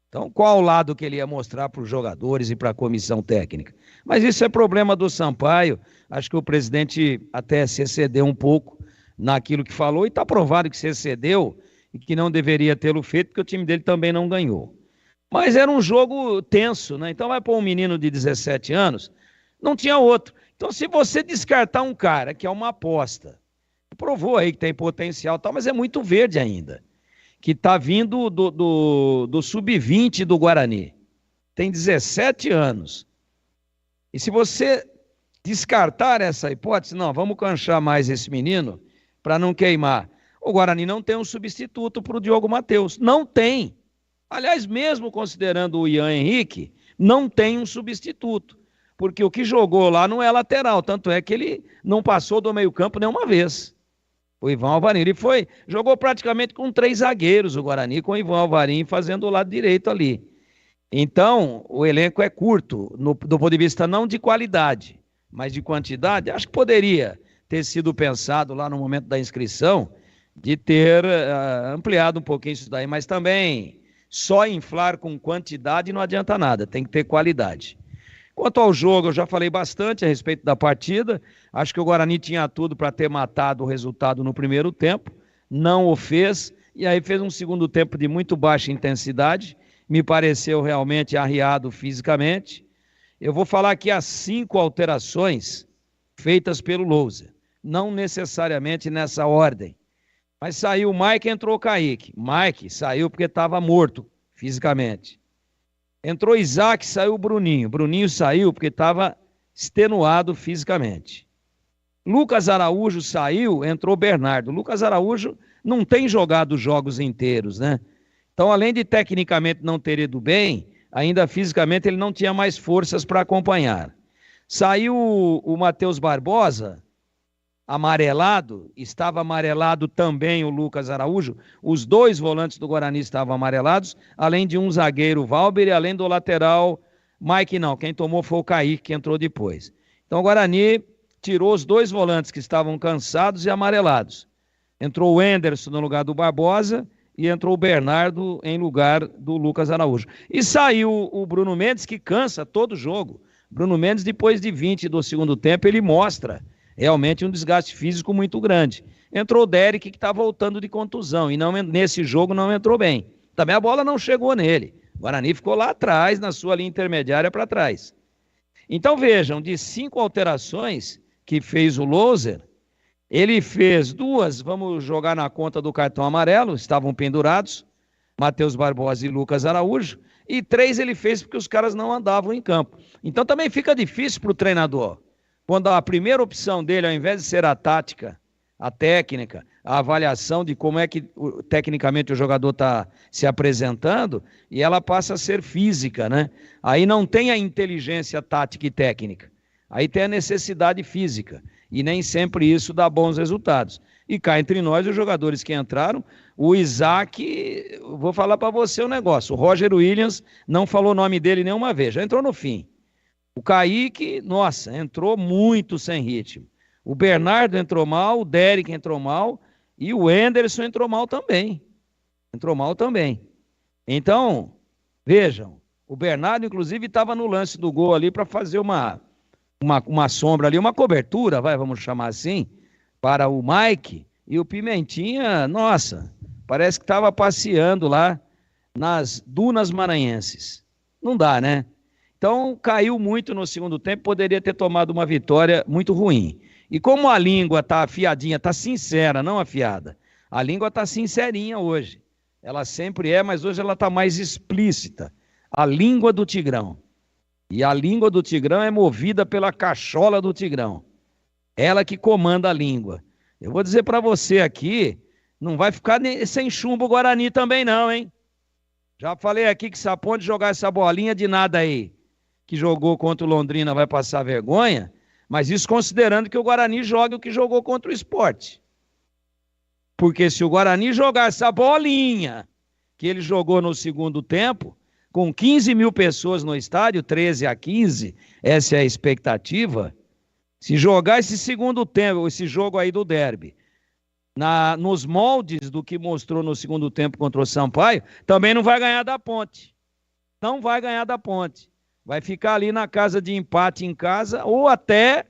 Então, qual o lado que ele ia mostrar para os jogadores e para a comissão técnica? Mas isso é problema do Sampaio. Acho que o presidente até se excedeu um pouco naquilo que falou, e está provado que se excedeu e que não deveria tê-lo feito, porque o time dele também não ganhou. Mas era um jogo tenso, né? Então vai pôr um menino de 17 anos, não tinha outro. Então, se você descartar um cara que é uma aposta, provou aí que tem potencial, tal, mas é muito verde ainda, que está vindo do sub-20 do Guarani, tem 17 anos. E se você descartar essa hipótese, não, vamos canchar mais esse menino para não queimar. O Guarani não tem um substituto para o Diogo Matheus, não tem. Aliás, mesmo considerando o Ian Henrique, não tem um substituto, porque o que jogou lá não é lateral, tanto é que ele não passou do meio-campo nenhuma vez. O Ivan Alvarim, ele jogou praticamente com 3 zagueiros, o Guarani, com o Ivan Alvarim fazendo o lado direito ali. Então, o elenco é curto, do ponto de vista não de qualidade, mas de quantidade. Acho que poderia ter sido pensado lá no momento da inscrição, de ter ampliado um pouquinho isso daí, mas também só inflar com quantidade não adianta nada, tem que ter qualidade. Quanto ao jogo, eu já falei bastante a respeito da partida. Acho que o Guarani tinha tudo para ter matado o resultado no primeiro tempo, não o fez, e aí fez um segundo tempo de muito baixa intensidade, me pareceu realmente arriado fisicamente. Eu vou falar aqui as 5 alterações feitas pelo Lousa, não necessariamente nessa ordem, mas saiu o Mike, entrou o Kaique. Mike saiu porque estava morto fisicamente. Entrou Isaac, saiu o Bruninho. Bruninho saiu porque estava extenuado fisicamente. Lucas Araújo saiu, entrou Bernardo. Lucas Araújo não tem jogado jogos inteiros, né? Então, além de tecnicamente não ter ido bem, ainda fisicamente ele não tinha mais forças para acompanhar. Saiu o Matheus Barbosa, amarelado, estava amarelado também o Lucas Araújo, os 2 volantes do Guarani estavam amarelados, além de um zagueiro, Valber, e além do lateral, Mike não, quem tomou foi o Kaique, que entrou depois. Então o Guarani tirou os 2 volantes que estavam cansados e amarelados. Entrou o Enderson no lugar do Barbosa e entrou o Bernardo em lugar do Lucas Araújo. E saiu o Bruno Mendes, que cansa todo jogo. Bruno Mendes, depois de 20 do segundo tempo, ele mostra realmente um desgaste físico muito grande. Entrou o Derek, que está voltando de contusão, e nesse jogo não entrou bem. Também a bola não chegou nele. O Guarani ficou lá atrás, na sua linha intermediária para trás. Então vejam, de 5 alterações que fez o Louser, ele fez 2, vamos jogar na conta do cartão amarelo, estavam pendurados, Matheus Barbosa e Lucas Araújo, e 3 ele fez porque os caras não andavam em campo. Então também fica difícil para o treinador, quando a primeira opção dele, ao invés de ser a tática, a técnica, a avaliação de como é que tecnicamente o jogador está se apresentando, e ela passa a ser física, né? Aí não tem a inteligência tática e técnica, aí tem a necessidade física, e nem sempre isso dá bons resultados. E cá entre nós, os jogadores que entraram, o Isaac, vou falar para você um negócio, o Roger Williams não falou o nome dele nenhuma vez, já entrou no fim. O Kaique, nossa, entrou muito sem ritmo. O Bernardo entrou mal, o Derek entrou mal e o Enderson entrou mal também. Então, vejam, o Bernardo, inclusive, estava no lance do gol ali para fazer uma sombra ali, uma cobertura, vamos chamar assim, para o Mike. E o Pimentinha, nossa, parece que estava passeando lá nas dunas maranhenses. Não dá, né? Então, caiu muito no segundo tempo, poderia ter tomado uma vitória muito ruim. E como a língua está afiadinha, está sincera, não afiada, a língua está sincerinha hoje. Ela sempre é, mas hoje ela está mais explícita. A língua do Tigrão. E a língua do Tigrão é movida pela cachola do Tigrão. Ela que comanda a língua. Eu vou dizer para você aqui, não vai ficar sem chumbo o Guarani também não, hein? Já falei aqui que se a Ponte jogar essa bolinha de nada aí, que jogou contra o Londrina, vai passar vergonha, mas isso considerando que o Guarani joga o que jogou contra o Sport. Porque se o Guarani jogar essa bolinha que ele jogou no segundo tempo, com 15 mil pessoas no estádio, 13 a 15, essa é a expectativa. Se jogar esse segundo tempo, esse jogo aí do derby, nos moldes do que mostrou no segundo tempo contra o Sampaio, também não vai ganhar da Ponte. Não vai ganhar da Ponte. Vai ficar ali na casa de empate em casa, ou até,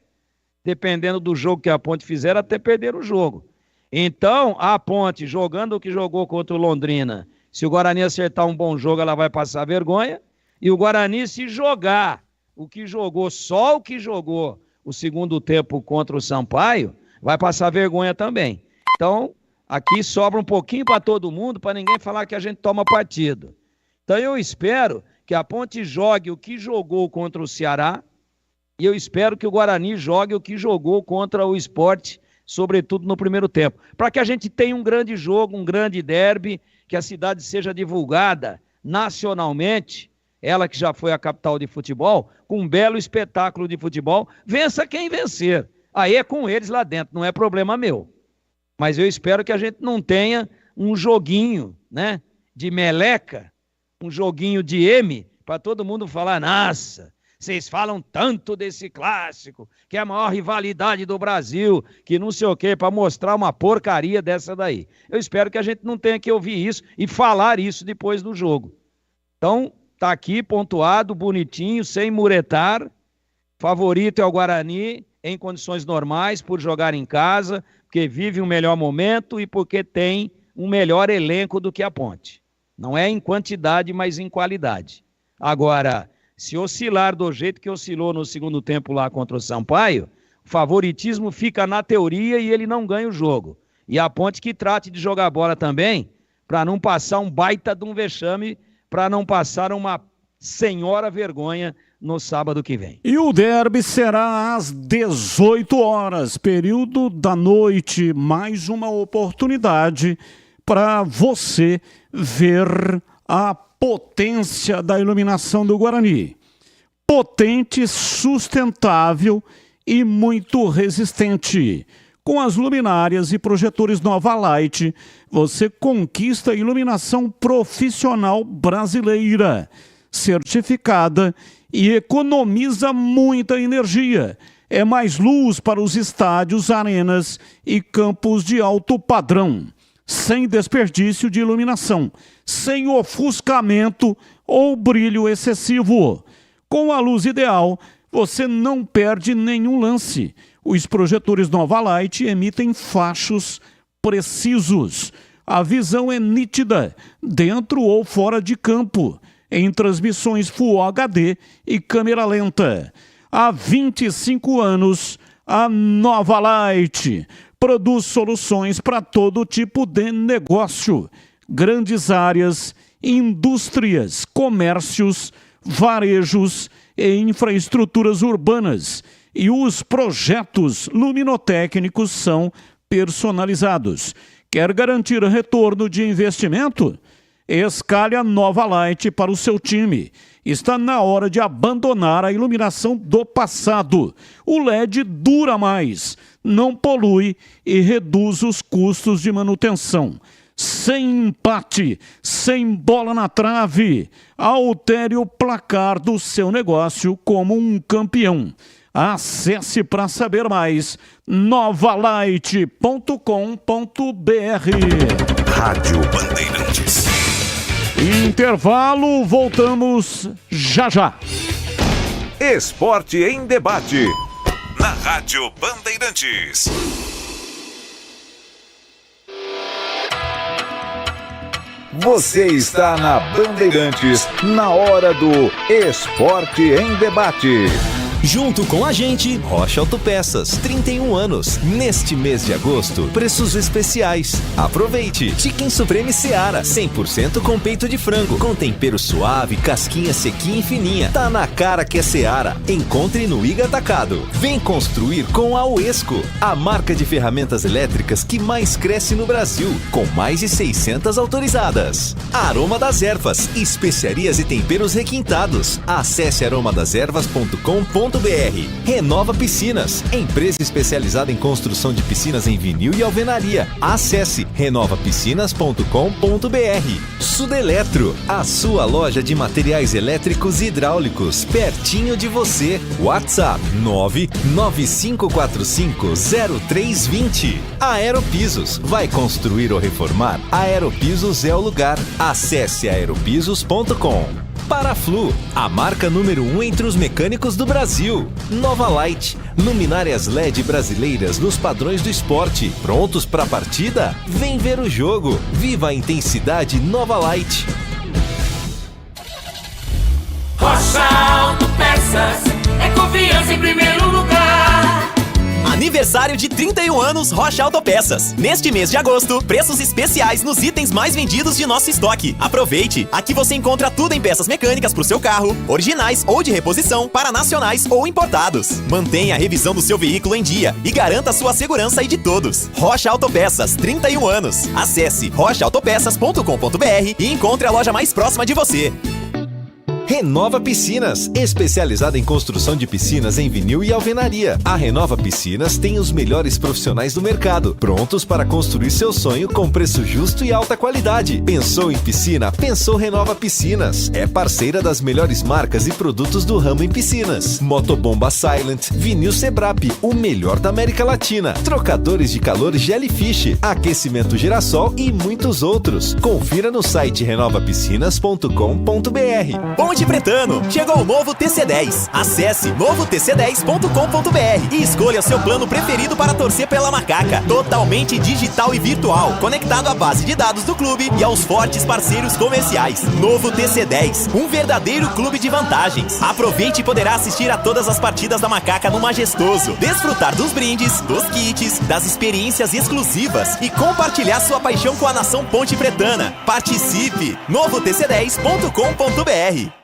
dependendo do jogo que a Ponte fizer, até perder o jogo. Então, a Ponte, jogando o que jogou contra o Londrina, se o Guarani acertar um bom jogo, ela vai passar vergonha. E o Guarani, se jogar o que jogou, só o que jogou o segundo tempo contra o Sampaio, vai passar vergonha também. Então, aqui sobra um pouquinho para todo mundo, para ninguém falar que a gente toma partido. Então, eu espero que a Ponte jogue o que jogou contra o Ceará, e eu espero que o Guarani jogue o que jogou contra o Sport, sobretudo no primeiro tempo. Para que a gente tenha um grande jogo, um grande derby, que a cidade seja divulgada nacionalmente, ela que já foi a capital de futebol, com um belo espetáculo de futebol, vença quem vencer. Aí é com eles lá dentro, não é problema meu. Mas eu espero que a gente não tenha um joguinho, né, de meleca, um joguinho de M, para todo mundo falar, nossa, vocês falam tanto desse clássico, que é a maior rivalidade do Brasil, que não sei o quê, para mostrar uma porcaria dessa daí. Eu espero que a gente não tenha que ouvir isso e falar isso depois do jogo. Então, tá aqui pontuado, bonitinho, sem muretar. Favorito é o Guarani, em condições normais, por jogar em casa, porque vive um melhor momento e porque tem um melhor elenco do que a Ponte. Não é em quantidade, mas em qualidade. Agora, se oscilar do jeito que oscilou no segundo tempo lá contra o Sampaio, o favoritismo fica na teoria e ele não ganha o jogo. E a Ponte que trate de jogar bola também, para não passar um baita de um vexame, para não passar uma senhora vergonha no sábado que vem. E o derby será às 18 horas, período da noite, mais uma oportunidade para você ver a potência da iluminação do Guarani. Potente, sustentável e muito resistente. Com as luminárias e projetores Nova Light, você conquista a iluminação profissional brasileira, certificada e economiza muita energia. É mais luz para os estádios, arenas e campos de alto padrão, sem desperdício de iluminação, sem ofuscamento ou brilho excessivo. Com a luz ideal, você não perde nenhum lance. Os projetores Nova Light emitem fachos precisos. A visão é nítida, dentro ou fora de campo, em transmissões Full HD e câmera lenta. Há 25 anos, a Nova Light produz soluções para todo tipo de negócio, grandes áreas, indústrias, comércios, varejos e infraestruturas urbanas. E os projetos luminotécnicos são personalizados. Quer garantir retorno de investimento? Escalhe a Nova Light para o seu time. Está na hora de abandonar a iluminação do passado. O LED dura mais, não polui e reduz os custos de manutenção. Sem empate, sem bola na trave, altere o placar do seu negócio como um campeão. Acesse para saber mais novalight.com.br. Rádio Bandeirantes. Intervalo, voltamos já já. Esporte em debate. Na Rádio Bandeirantes. Você está na Bandeirantes, na hora do Esporte em Debate. Junto com a gente, Rocha Autopeças, 31 anos. Neste mês de agosto, preços especiais. Aproveite! Chicken Supreme Seara, 100% com peito de frango, com tempero suave, casquinha sequinha e fininha. Tá na cara que é Seara. Encontre no Iga Atacado. Vem construir com a Uesco, a marca de ferramentas elétricas que mais cresce no Brasil, com mais de 600 autorizadas. Aroma das Ervas, especiarias e temperos requintados. Acesse aromadeservas.com.br. Renova Piscinas, empresa especializada em construção de piscinas em vinil e alvenaria. Acesse renovapiscinas.com.br. Sudeletro, a sua loja de materiais elétricos e hidráulicos, pertinho de você. WhatsApp 995450320. Aeropisos, vai construir ou reformar? Aeropisos é o lugar. Acesse aeropisos.com. Paraflu, a marca número 1 entre os mecânicos do Brasil. Nova Light, luminárias LED brasileiras nos padrões do esporte. Prontos para a partida? Vem ver o jogo. Viva a intensidade Nova Light. Rocha Autopeças é confiança em primeiro lugar. Aniversário de 31 anos Rocha Autopeças. Neste mês de agosto, preços especiais nos itens mais vendidos de nosso estoque. Aproveite! Aqui você encontra tudo em peças mecânicas para o seu carro, originais ou de reposição, para nacionais ou importados. Mantenha a revisão do seu veículo em dia e garanta a sua segurança e de todos. Rocha Autopeças, 31 anos. Acesse rochaautopeças.com.br e encontre a loja mais próxima de você. Renova Piscinas, especializada em construção de piscinas em vinil e alvenaria. A Renova Piscinas tem os melhores profissionais do mercado, prontos para construir seu sonho com preço justo e alta qualidade. Pensou em piscina? Pensou Renova Piscinas. É parceira das melhores marcas e produtos do ramo em piscinas. Motobomba Silent, vinil Sebrap, o melhor da América Latina. Trocadores de calor Jellyfish, aquecimento Girassol e muitos outros. Confira no site renovapiscinas.com.br. Ponte Pretano, chegou o novo TC10. Acesse novotc10.com.br e escolha seu plano preferido para torcer pela Macaca. Totalmente digital e virtual, conectado à base de dados do clube e aos fortes parceiros comerciais. Novo TC10, um verdadeiro clube de vantagens. Aproveite e poderá assistir a todas as partidas da Macaca no Majestoso, desfrutar dos brindes, dos kits, das experiências exclusivas e compartilhar sua paixão com a nação Ponte Pretana. Participe! novotc10.com.br.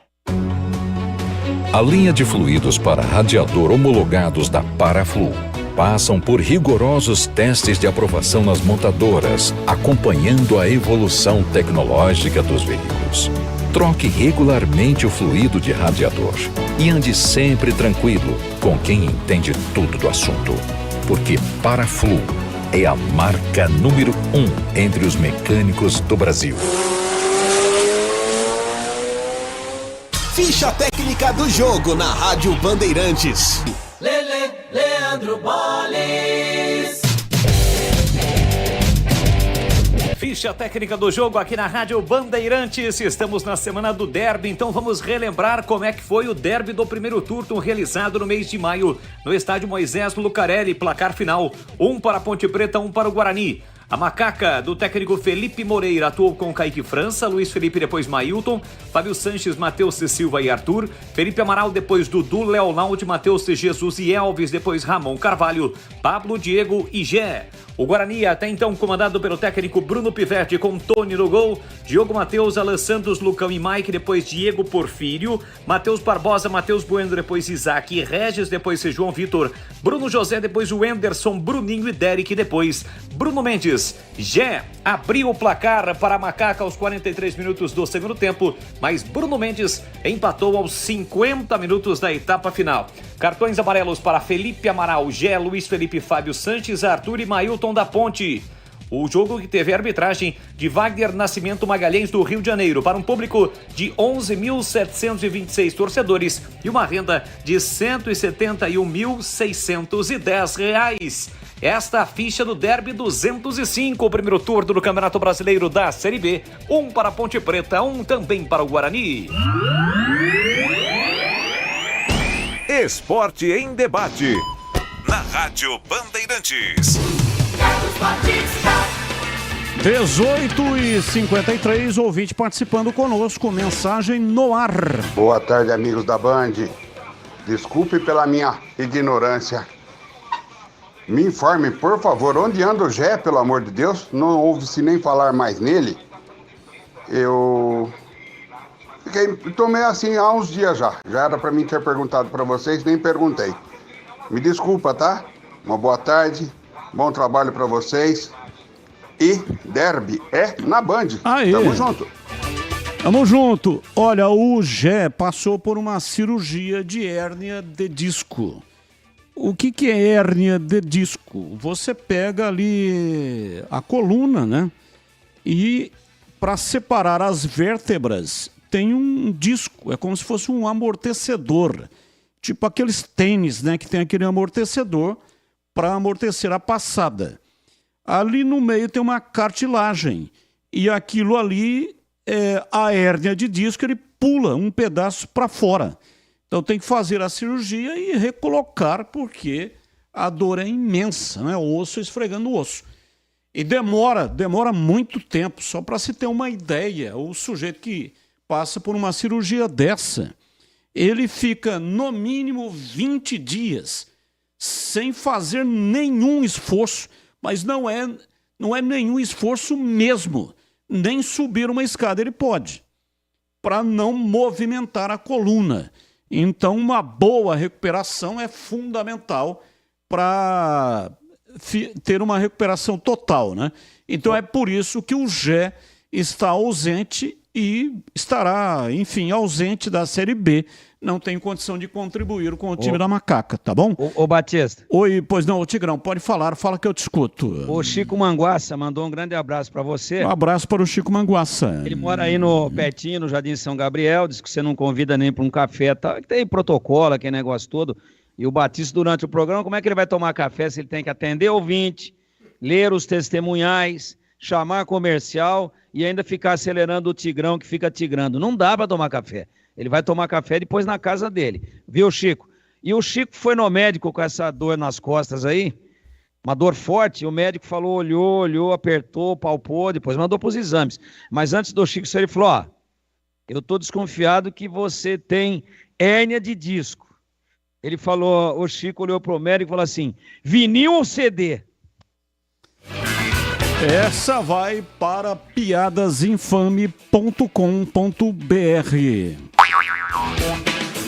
A linha de fluidos para radiador homologados da Paraflu passam por rigorosos testes de aprovação nas montadoras, acompanhando a evolução tecnológica dos veículos. Troque regularmente o fluido de radiador e ande sempre tranquilo com quem entende tudo do assunto, porque Paraflu é a marca número 1 entre os mecânicos do Brasil. Ficha técnica do jogo na Rádio Bandeirantes. Leandro Boles. Ficha técnica do jogo aqui na Rádio Bandeirantes. Estamos na semana do derby, então vamos relembrar como é que foi o derby do primeiro turno realizado no mês de maio no estádio Moisés Lucarelli. Placar final: 1 para a Ponte Preta, 1 para o Guarani. A Macaca do técnico Felipe Moreira atuou com Kaique França, Luiz Felipe depois Mailton, Fábio Sanches, Matheus Silva e Arthur, Felipe Amaral depois Dudu, Leonaldo, Matheus Jesus e Elvis, depois Ramon Carvalho, Pablo, Diego e Gé. O Guarani, até então comandado pelo técnico Bruno Pivetti, com Tony no gol, Diogo Matheus, Alan Santos, Lucão e Mike, depois Diego Porfírio, Matheus Barbosa, Matheus Bueno, depois Isaac e Regis, depois João Vitor, Bruno José, depois o Anderson, Bruninho e Derek, depois Bruno Mendes. Gé abriu o placar para a Macaca aos 43 minutos do segundo tempo, mas Bruno Mendes empatou aos 50 minutos da etapa final. Cartões amarelos para Felipe Amaral, Gé, Luiz Felipe, Fábio Sanches, Arthur e Mailton da Ponte. O jogo que teve a arbitragem de Wagner Nascimento Magalhães do Rio de Janeiro, para um público de 11.726 torcedores e uma renda de R$ 171.610. Esta a ficha do Derby 205, o primeiro turno do Campeonato Brasileiro da Série B. 1 para a Ponte Preta, 1 também para o Guarani. Esporte em debate. Na Rádio Bandeirantes. 18h53, ouvinte participando conosco, mensagem no ar. Boa tarde, amigos da Band. Desculpe pela minha ignorância. Me informe, por favor, onde anda o Gé, pelo amor de Deus? Não ouve-se nem falar mais nele. Eu tô meio assim há uns dias já. Já era para mim ter perguntado para vocês, nem perguntei. Me desculpa, tá? Uma boa tarde, bom trabalho para vocês. E derby é na Band. Aê. Tamo junto. Tamo junto. Olha, o Gé passou por uma cirurgia de hérnia de disco. O que é hérnia de disco? Você pega ali a coluna, né? E para separar as vértebras tem um disco, é como se fosse um amortecedor. Tipo aqueles tênis, né? Que tem aquele amortecedor para amortecer a passada. Ali no meio tem uma cartilagem. E aquilo ali, a hérnia de disco, ele pula um pedaço para fora. Então tem que fazer a cirurgia e recolocar, porque a dor é imensa, né? O osso esfregando o osso. E demora muito tempo. Só para se ter uma ideia, o sujeito que passa por uma cirurgia dessa, ele fica no mínimo 20 dias sem fazer nenhum esforço, mas não é nenhum esforço mesmo, nem subir uma escada ele pode, para não movimentar a coluna. Então, uma boa recuperação é fundamental para ter uma recuperação total, né? Então, é por isso que o Gé está ausente e estará, enfim, ausente da Série B. Não tem condição de contribuir com o time da Macaca, tá bom? Ô Batista. Oi, pois não, Tigrão, pode falar, fala que eu te escuto. O Chico Manguaça mandou um grande abraço para você. Um abraço para o Chico Manguaça. Ele mora aí pertinho, no Jardim São Gabriel, diz que você não convida nem para um café, tá? Tem protocolo, aquele negócio todo. E o Batista, durante o programa, como é que ele vai tomar café se ele tem que atender ouvinte, ler os testemunhais, chamar comercial e ainda ficar acelerando o Tigrão que fica tigrando? Não dá para tomar café. Ele vai tomar café depois na casa dele. Viu, Chico? E o Chico foi no médico com essa dor nas costas aí, uma dor forte, o médico falou, olhou, apertou, palpou, depois mandou para os exames. Mas antes do Chico, ele falou, ó, eu tô desconfiado que você tem hérnia de disco. Ele falou, o Chico olhou pro médico e falou assim, vinil ou CD? Essa vai para piadasinfame.com.br.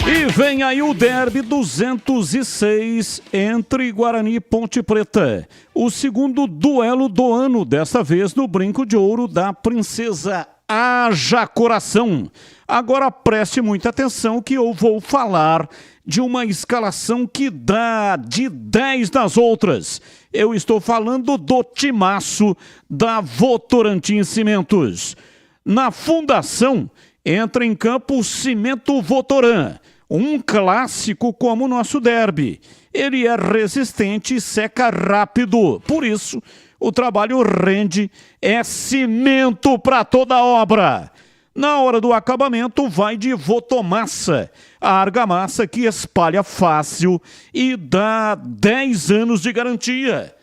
E vem aí o derby 206 entre Guarani e Ponte Preta. O segundo duelo do ano, desta vez no Brinco de Ouro da Princesa Haja Coração. Agora preste muita atenção que eu vou falar de uma escalação que dá de 10 nas outras. Eu estou falando do timaço da Votorantim Cimentos. Na fundação, entra em campo o Cimento Votoran, um clássico como o nosso derby. Ele é resistente e seca rápido, por isso o trabalho rende, é cimento para toda obra. Na hora do acabamento, vai de Votomassa, a argamassa que espalha fácil e dá 10 anos de garantia.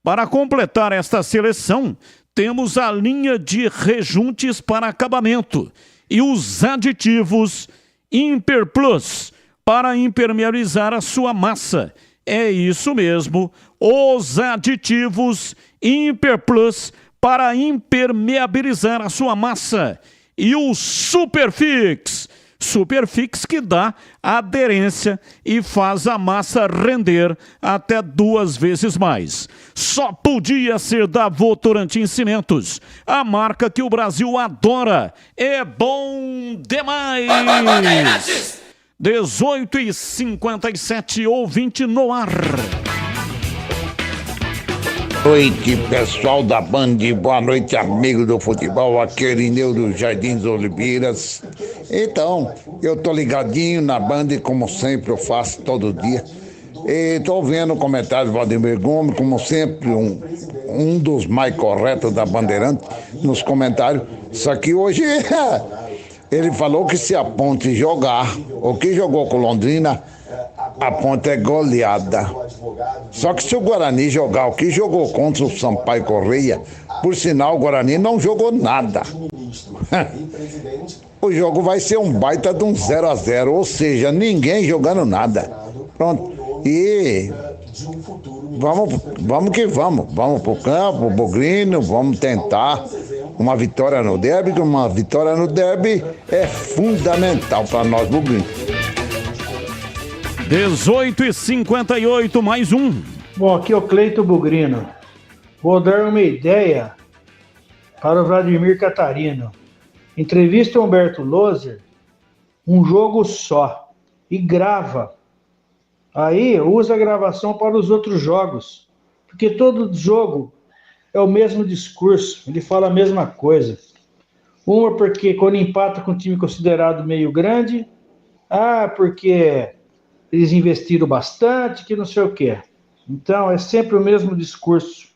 Para completar esta seleção, temos a linha de rejuntes para acabamento e os aditivos Imperplus para impermeabilizar a sua massa. É isso mesmo, os aditivos Imperplus para impermeabilizar a sua massa. E o Superfix que dá aderência e faz a massa render até 2 vezes mais. Só podia ser da Votorantim Cimentos, a marca que o Brasil adora. É bom demais! 18h57, ouvinte no ar. Boa noite, pessoal da Band, boa noite, amigo do futebol, aqui é Irineu dos Jardins Oliveiras. Então, eu tô ligadinho na Band, como sempre eu faço todo dia. E tô vendo o comentário do Valdemir Gomes, como sempre, um dos mais corretos da Bandeirante, nos comentários. Só que hoje ele falou que se a Ponte jogar o que jogou com Londrina, a Ponte é goleada. Só que se o Guarani jogar o que jogou contra o Sampaio Correia, por sinal o Guarani não jogou nada. O jogo vai ser um baita de um 0-0, ou seja, ninguém jogando nada. Pronto. E vamos que vamos. Vamos pro campo, Bugrino, vamos tentar uma vitória no derby, que uma vitória no derby é fundamental para nós, Bugrino. 18h58, mais um. Bom, aqui é o Cleito Bugrino. Vou dar uma ideia para o Vladimir Catarino. Entrevista Humberto Loser, um jogo só, e grava. Aí usa a gravação para os outros jogos, porque todo jogo é o mesmo discurso, ele fala a mesma coisa. Uma porque quando empata com um time considerado meio grande, porque eles investiram bastante, que não sei o quê. Então é sempre o mesmo discurso.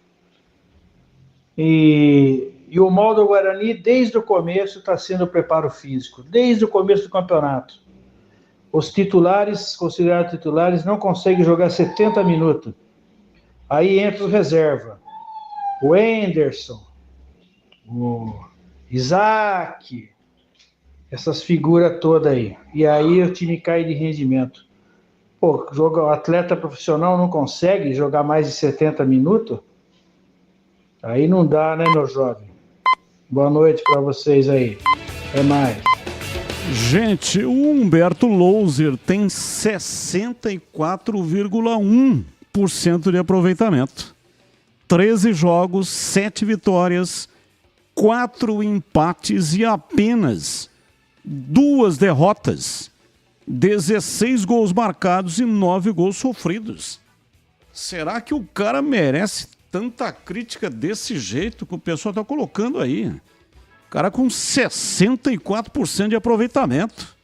E o mal do Guarani, desde o começo, está sendo o preparo físico, desde o começo do campeonato. Os titulares, considerados titulares, não conseguem jogar 70 minutos. Aí entra o reserva. O Anderson, o Isaac, essas figuras todas aí. E aí o time cai de rendimento. Pô, o atleta profissional não consegue jogar mais de 70 minutos? Aí não dá, né, meu jovem? Boa noite para vocês aí. Até mais. Gente, o Humberto Loser tem 64,1% de aproveitamento. 13 jogos, 7 vitórias, 4 empates e apenas 2 derrotas. 16 gols marcados e 9 gols sofridos. Será que o cara merece tanta crítica desse jeito que o pessoal está colocando aí? O cara com 64% de aproveitamento.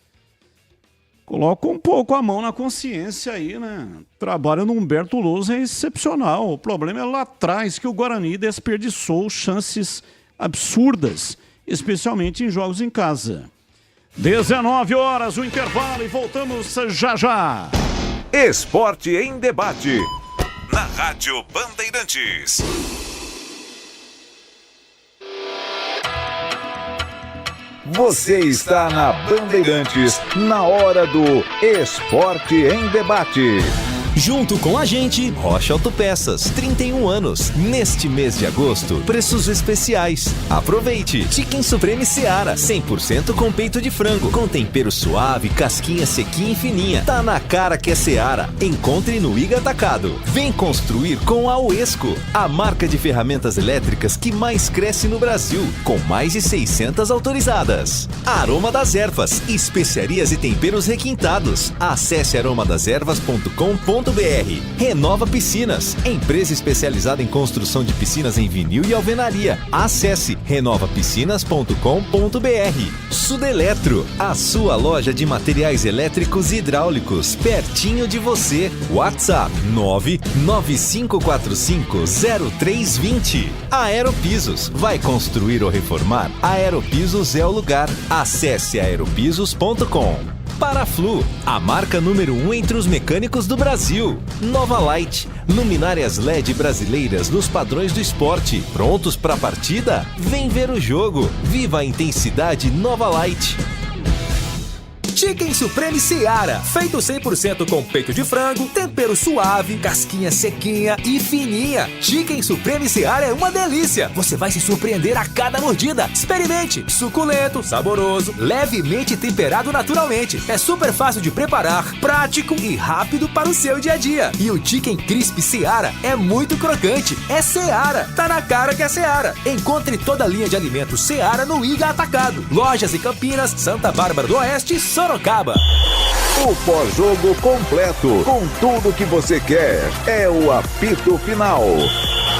Coloca um pouco a mão na consciência aí, né? O trabalho no Humberto Lousa é excepcional. O problema é lá atrás que o Guarani desperdiçou chances absurdas, especialmente em jogos em casa. 19 horas, o intervalo, e voltamos já já. Esporte em debate. Na Rádio Bandeirantes. Você está na Bandeirantes, na hora do Esporte em Debate. Junto com a gente, Rocha Autopeças, 31 anos. Neste mês de agosto, preços especiais. Aproveite! Chicken Supreme Seara, 100% com peito de frango, com tempero suave, casquinha sequinha e fininha. Tá na cara que é Seara. Encontre no Iga Atacado. Vem construir com a Uesco, a marca de ferramentas elétricas que mais cresce no Brasil, com mais de 600 autorizadas. Aroma das Ervas, especiarias e temperos requintados. Acesse aromadaservas.com.br. Renova Piscinas, empresa especializada em construção de piscinas em vinil e alvenaria. Acesse renovapiscinas.com.br. Sudeletro, a sua loja de materiais elétricos e hidráulicos, pertinho de você. WhatsApp 995450320. Aeropisos, vai construir ou reformar? Aeropisos é o lugar. Acesse aeropisos.com. Paraflu, a marca número 1 entre os mecânicos do Brasil. Nova Light, luminárias LED brasileiras nos padrões do esporte. Prontos para a partida? Vem ver o jogo. Viva a intensidade Nova Light. Chicken Supreme Seara, feito 100% com peito de frango, tempero suave, casquinha sequinha e fininha. Chicken Supreme Seara é uma delícia. Você vai se surpreender a cada mordida. Experimente. Suculento, saboroso, levemente temperado naturalmente. É super fácil de preparar, prático e rápido para o seu dia a dia. E o Chicken Crisp Seara é muito crocante. É Seara. Tá na cara que é Seara. Encontre toda a linha de alimentos Seara no Iga Atacado. Lojas em Campinas, Santa Bárbara do Oeste e Sorocaba. O pós-jogo completo, com tudo que você quer, é o apito final.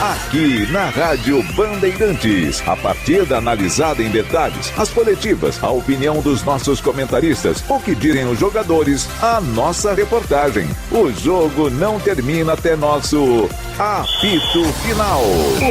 Aqui na Rádio Bandeirantes, a partida analisada em detalhes, as coletivas, a opinião dos nossos comentaristas, o que dizem os jogadores, a nossa reportagem. O jogo não termina até nosso apito final.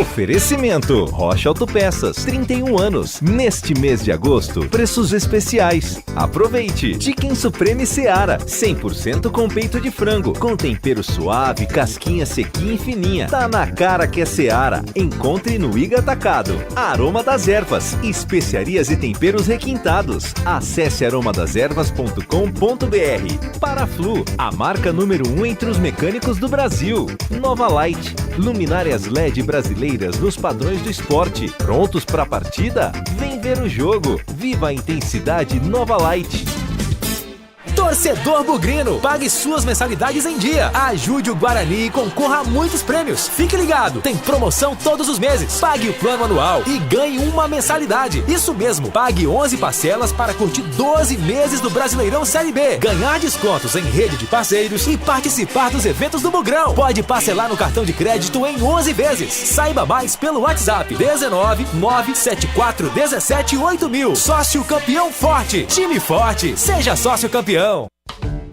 Oferecimento Rocha Autopeças, 31 anos. Neste mês de agosto, preços especiais. Aproveite! Chicken Supreme Seara, 100% com peito de frango, com tempero suave, casquinha sequinha e fininha. Tá na cara que é Seara. Encontre no Iga Atacado. Aroma das Ervas, especiarias e temperos requintados. Acesse aromadeservas.com.br. Paraflu, a marca número 1 entre os mecânicos do Brasil. Nova Light, luminárias LED brasileiras nos padrões do esporte. Prontos para a partida? Vem ver o jogo. Viva a intensidade Nova Light. Torcedor bugrino, pague suas mensalidades em dia. Ajude o Guarani e concorra a muitos prêmios. Fique ligado, tem promoção todos os meses. Pague o plano anual e ganhe uma mensalidade. Isso mesmo, pague 11 parcelas para curtir 12 meses do Brasileirão Série B. Ganhar descontos em rede de parceiros e participar dos eventos do Bugrão. Pode parcelar no cartão de crédito em 11 vezes. Saiba mais pelo WhatsApp 19 974 17 8000. Sócio campeão forte. Time forte. Seja sócio campeão.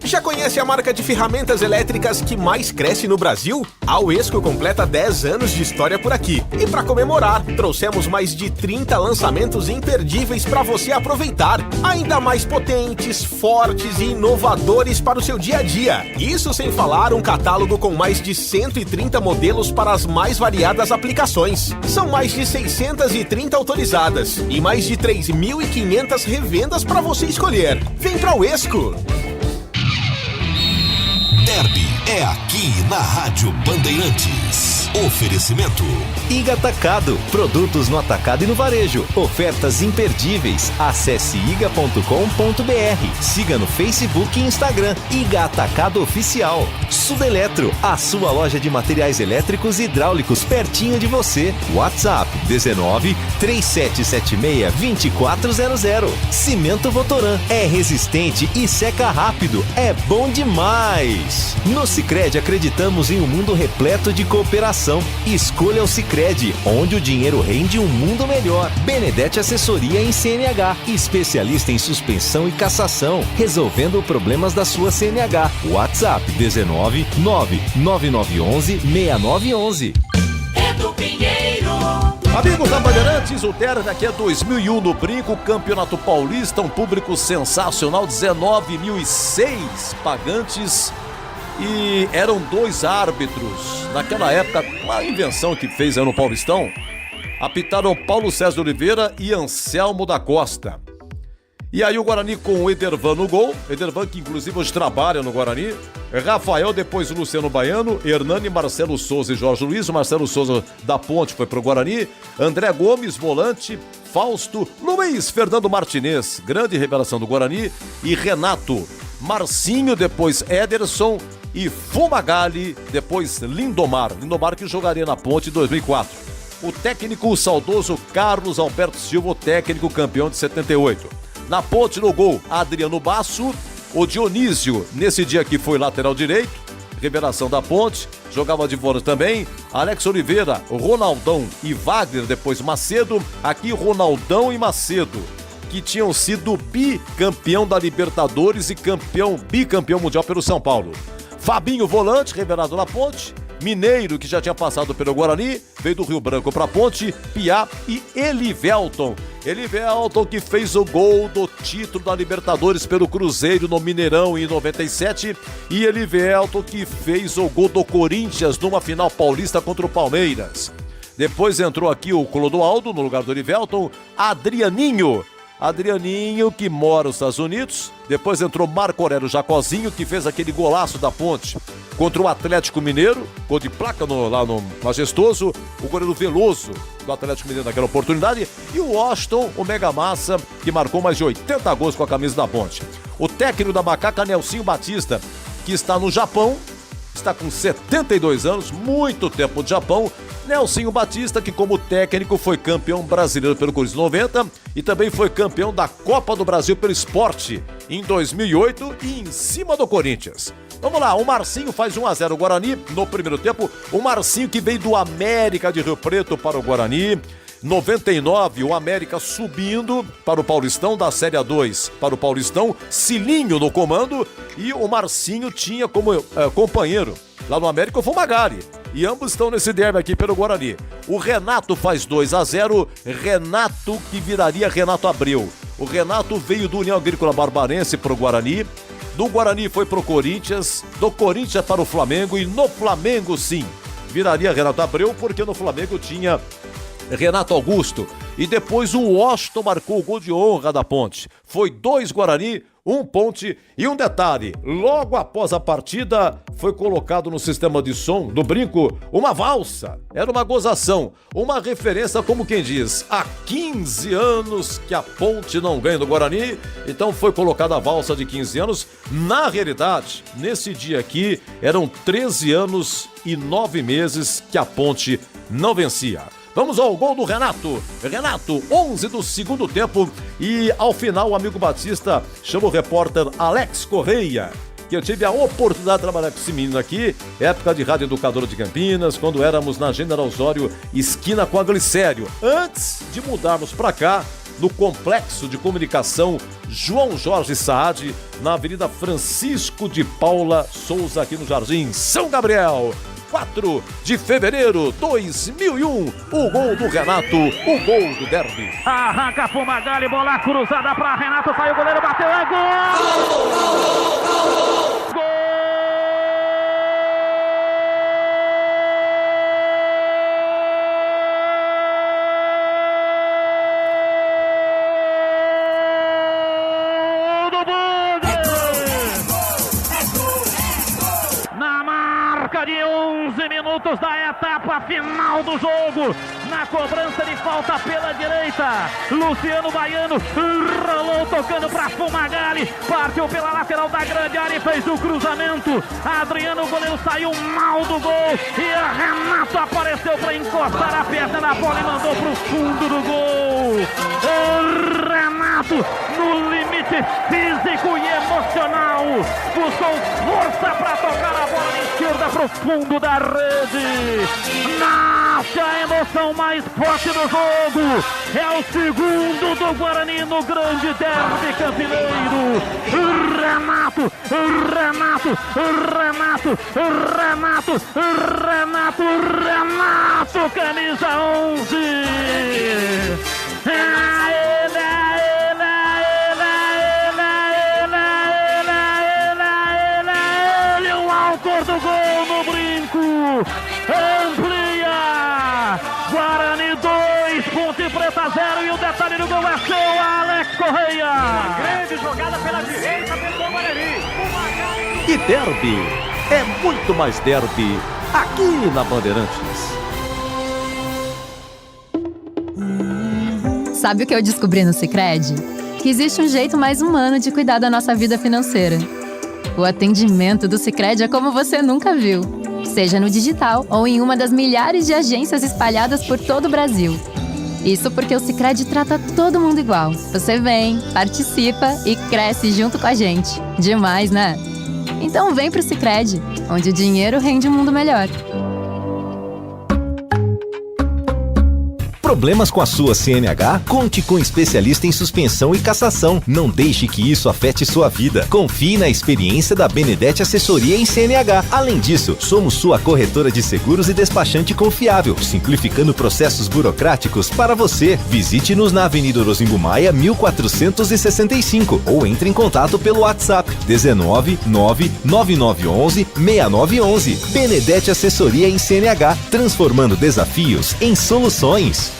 Já conhece a marca de ferramentas elétricas que mais cresce no Brasil? A Uesco completa 10 anos de história por aqui. E para comemorar, trouxemos mais de 30 lançamentos imperdíveis para você aproveitar. Ainda mais potentes, fortes e inovadores para o seu dia a dia. Isso sem falar um catálogo com mais de 130 modelos para as mais variadas aplicações. São mais de 630 autorizadas e mais de 3.500 revendas para você escolher. Vem pra Uesco! Derby é aqui na Rádio Bandeirantes. Oferecimento Iga Atacado, produtos no atacado e no varejo. Ofertas imperdíveis. Acesse iga.com.br. Siga no Facebook e Instagram Iga Atacado Oficial. Sudeletro, a sua loja de materiais elétricos e hidráulicos pertinho de você. WhatsApp 19 3776 2400. Cimento Votoran, é resistente e seca rápido. É bom demais. No Sicredi acreditamos em um mundo repleto de cooperação. Escolha o Sicredi, onde o dinheiro rende um mundo melhor. Benedetti Assessoria em CNH, especialista em suspensão e cassação, resolvendo problemas da sua CNH. WhatsApp 19 99911 6911. Edu Pinheiro. Amigos da Bandeirantes, o Derby é 2001 no Brinco, Campeonato Paulista, um público sensacional, 19.006 pagantes. E eram 2 árbitros. Naquela época, uma invenção que fez aí no Paulistão, apitaram Paulo César Oliveira e Anselmo da Costa. E aí o Guarani com o Edervan no gol, Edervan que inclusive hoje trabalha no Guarani, Rafael, depois Luciano Baiano, Hernani, Marcelo Souza e Jorge Luiz, o Marcelo Souza da Ponte foi pro Guarani, André Gomes, volante, Fausto, Luiz Fernando Martinez, grande revelação do Guarani, e Renato, Marcinho, depois Ederson, e Fumagalli, depois Lindomar que jogaria na Ponte em 2004. O técnico, o saudoso Carlos Alberto Silva, o técnico campeão de 78. Na Ponte, no gol, Adriano Basso, o Dionísio, nesse dia que foi lateral direito, revelação da Ponte, jogava de volante também, Alex Oliveira, Ronaldão e Wagner, depois Macedo, aqui Ronaldão e Macedo, que tinham sido bicampeão da Libertadores e bicampeão mundial pelo São Paulo. Fabinho, volante, revelado na Ponte. Mineiro, que já tinha passado pelo Guarani, veio do Rio Branco pra Ponte. Piá e Elivelton. Elivelton que fez o gol do título da Libertadores pelo Cruzeiro no Mineirão em 97. E Elivelton que fez o gol do Corinthians numa final paulista contra o Palmeiras. Depois entrou aqui o Clodoaldo no lugar do Elivelton. Adrianinho que mora nos Estados Unidos. Depois entrou Marco Aurélio Jacozinho, que fez aquele golaço da Ponte contra o Atlético Mineiro, gol de placa lá no Majestoso. O goleiro Veloso do Atlético Mineiro naquela oportunidade. E o Washington, o Mega Massa, que marcou mais de 80 gols com a camisa da Ponte. O técnico da Macaca, Nelsinho Batista, que está no Japão, está com 72 anos, muito tempo no Japão. Nelsinho Batista, que como técnico foi campeão brasileiro pelo Corinthians 90 e também foi campeão da Copa do Brasil pelo Sport em 2008 e em cima do Corinthians. Vamos lá, o Marcinho faz 1-0 o Guarani no primeiro tempo. O Marcinho que veio do América de Rio Preto para o Guarani. 99, o América subindo para o Paulistão, da Série A2 para o Paulistão, Cilinho no comando, e o Marcinho tinha como companheiro lá no América o Fumagalli. E ambos estão nesse derby aqui pelo Guarani. O Renato faz 2-0, Renato que viraria Renato Abreu. O Renato veio do União Agrícola Barbarense para o Guarani, do Guarani foi para o Corinthians, do Corinthians para o Flamengo e no Flamengo sim, viraria Renato Abreu, porque no Flamengo tinha Renato Augusto. E depois o Washington marcou o gol de honra da Ponte. Foi 2 Guarani, 1 Ponte. E um detalhe, logo após a partida foi colocado no sistema de som do Brinco uma valsa. Era uma gozação, uma referência, como quem diz, há 15 anos que a Ponte não ganha do Guarani. Então foi colocada a valsa de 15 anos. Na realidade, nesse dia aqui, eram 13 anos e 9 meses que a Ponte não vencia. Vamos ao gol do Renato. Renato, 11 do segundo tempo. E ao final o amigo Batista chama o repórter Alex Correia, que eu tive a oportunidade de trabalhar com esse menino aqui, época de Rádio Educadora de Campinas, quando éramos na General Osório, esquina com a Glicério. Antes de mudarmos para cá, no Complexo de Comunicação João Jorge Saad, na Avenida Francisco de Paula Souza, aqui no Jardim São Gabriel. 4 de fevereiro 2001, o gol do Renato, o gol do derby. Arranca Fumagalli, bola cruzada para Renato, saiu o goleiro, bateu, é gol! Gol! De 11 minutos da etapa final do jogo, na cobrança de falta pela direita, Luciano Baiano rolou tocando para Fumagalli, partiu pela lateral da grande área e fez o cruzamento. Adriano, o goleiro, saiu mal do gol e Renato apareceu para encostar a perna na bola e mandou para o fundo do gol. Renato, no limite físico e emocional, buscou força para tocar a bola na esquerda para o fundo da rede. Nasce a emoção mais forte do jogo. É o segundo do Guarani no grande derby campineiro. Renato, Renato, Renato, Renato, Renato, Renato, camisa 11. Ele, o autor do gol no Brinco, amplia, Guarani 2, Ponte Preta 0, e o detalhe do gol é seu, Alex Correia. Uma grande jogada pela direita, pelo Guarani. E derby é muito mais derby aqui na Bandeirantes. Sabe o que eu descobri no Sicredi? Que existe um jeito mais humano de cuidar da nossa vida financeira. O atendimento do Sicredi é como você nunca viu, seja no digital ou em uma das milhares de agências espalhadas por todo o Brasil. Isso porque o Sicredi trata todo mundo igual. Você vem, participa e cresce junto com a gente. Demais, né? Então vem pro Sicredi, onde o dinheiro rende um mundo melhor. Problemas com a sua CNH? Conte com um especialista em suspensão e cassação. Não deixe que isso afete sua vida. Confie na experiência da Benedetti Assessoria em CNH. Além disso, somos sua corretora de seguros e despachante confiável, simplificando processos burocráticos para você. Visite-nos na Avenida Orozimbo Maia, 1465, ou entre em contato pelo WhatsApp 19 99911 6911. Benedetti Assessoria em CNH, transformando desafios em soluções.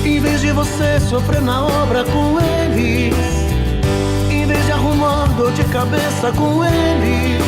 Em vez de você sofrer na obra com eles, em vez de arrumar dor de cabeça com eles,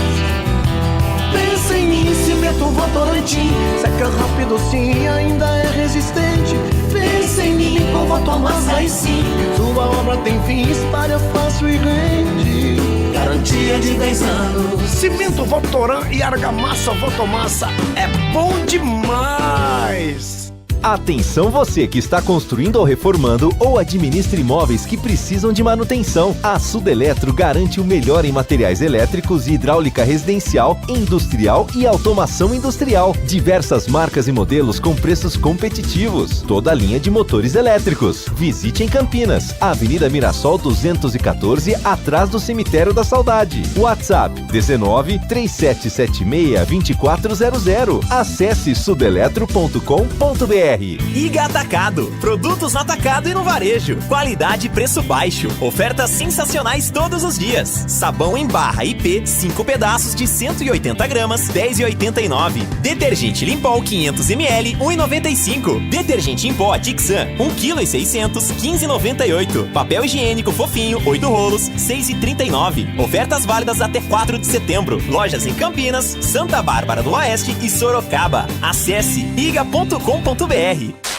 pensa em mim, cimento Votorantim, seca rápido sim, ainda é resistente. Pensa em mim, com Votomassa e sim, sua obra tem fim, espalha fácil e rende. Garantia de 10 anos. Cimento Votoran e argamassa Votomassa é bom demais! Atenção você que está construindo ou reformando ou administra imóveis que precisam de manutenção. A Sudeletro garante o melhor em materiais elétricos e hidráulica residencial, industrial e automação industrial. Diversas marcas e modelos com preços competitivos. Toda a linha de motores elétricos. Visite em Campinas, Avenida Mirassol 214, atrás do Cemitério da Saudade. WhatsApp 19 3776 2400. Acesse sudeletro.com.br. Iga Atacado, produtos no atacado e no varejo. Qualidade e preço baixo. Ofertas sensacionais todos os dias. Sabão em barra IP, 5 pedaços de 180 gramas, 10,89. Detergente Limpol 500 ml, 1,95. Detergente em pó Tixan, 1,6 kg, 15,98. Papel higiênico fofinho, 8 rolos, 6,39. Ofertas válidas até 4 de setembro. Lojas em Campinas, Santa Bárbara do Oeste e Sorocaba. Acesse iga.com.br.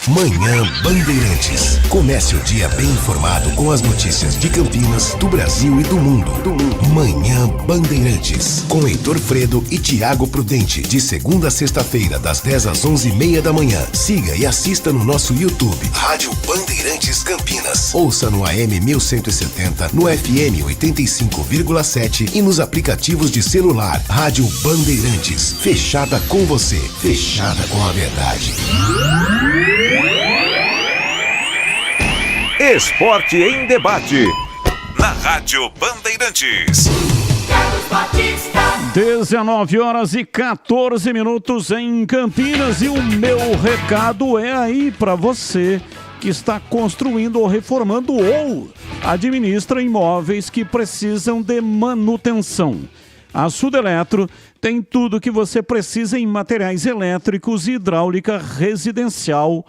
Manhã Bandeirantes. Comece o dia bem informado com as notícias de Campinas, do Brasil e do mundo. Manhã Bandeirantes. Com Heitor Fredo e Tiago Prudente. De segunda a sexta-feira, das 10 às 11h30 da manhã. Siga e assista no nosso YouTube. Rádio Bandeirantes Campinas. Ouça no AM 1170, no FM 85,7 e nos aplicativos de celular. Rádio Bandeirantes. Fechada com você. Fechada com a verdade. Esporte em debate. Na Rádio Bandeirantes. 19h14 em Campinas e o meu recado é aí para você que está construindo ou reformando ou administra imóveis que precisam de manutenção. A Sudeletro tem tudo que você precisa em materiais elétricos, hidráulica residencial,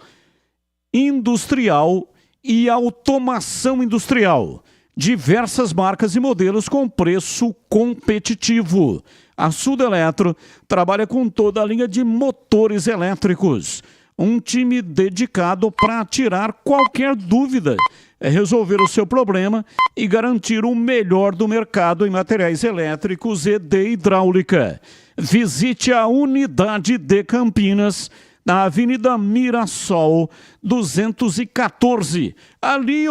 industrial e automação industrial. Diversas marcas e modelos com preço competitivo. A Sudeletro trabalha com toda a linha de motores elétricos. Um time dedicado para tirar qualquer dúvida, resolver o seu problema e garantir o melhor do mercado em materiais elétricos e de hidráulica. Visite a unidade de Campinas, na Avenida Mirassol 214, ali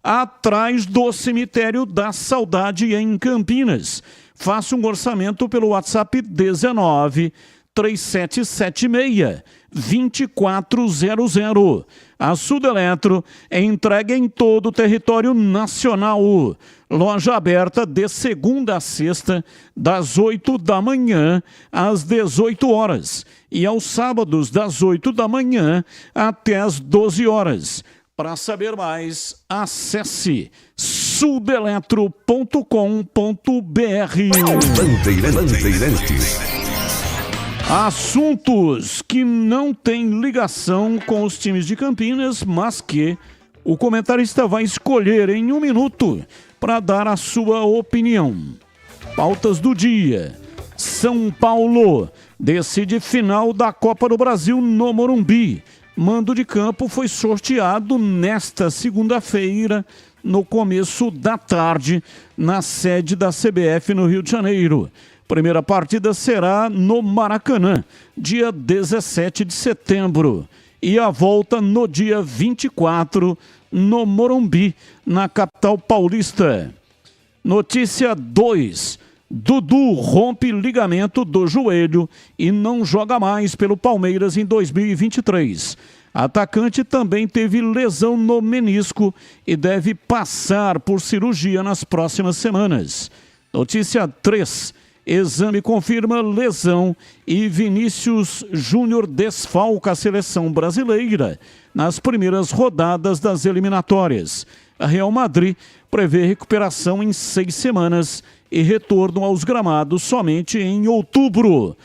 atrás do Cemitério da Saudade em Campinas. Faça um orçamento pelo WhatsApp 19-3776-2400. A Sudeletro é entregue em todo o território nacional. Loja aberta de segunda a sexta, das 8 da manhã às 18 horas. E aos sábados, das 8 da manhã até às 12 horas. Para saber mais, acesse sudeletro.com.br. Bandeirantes. Assuntos que não têm ligação com os times de Campinas, mas que o comentarista vai escolher em 1 minuto para dar a sua opinião. Pautas do dia. São Paulo decide final da Copa do Brasil no Morumbi. Mando de campo foi sorteado nesta segunda-feira, no começo da tarde, na sede da CBF no Rio de Janeiro. Primeira partida será no Maracanã, dia 17 de setembro. E a volta no dia 24, no Morumbi, na capital paulista. Notícia 2. Dudu rompe ligamento do joelho e não joga mais pelo Palmeiras em 2023. Atacante também teve lesão no menisco e deve passar por cirurgia nas próximas semanas. Notícia 3. Exame confirma lesão e Vinícius Júnior desfalca a seleção brasileira nas primeiras rodadas das eliminatórias. A Real Madrid prevê recuperação em 6 semanas e retorno aos gramados somente em outubro.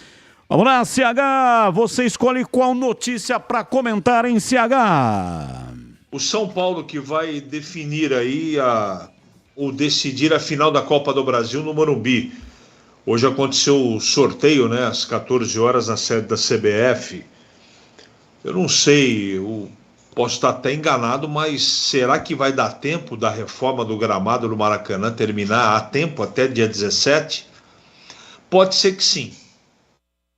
Vamos lá, CH, você escolhe qual notícia para comentar em CH. O São Paulo que vai definir aí ou decidir a final da Copa do Brasil no Morumbi. Hoje aconteceu o sorteio, né, às 14 horas na sede da CBF. Eu não sei, eu posso estar até enganado, mas será que vai dar tempo da reforma do gramado do Maracanã terminar a tempo, até dia 17? Pode ser que sim.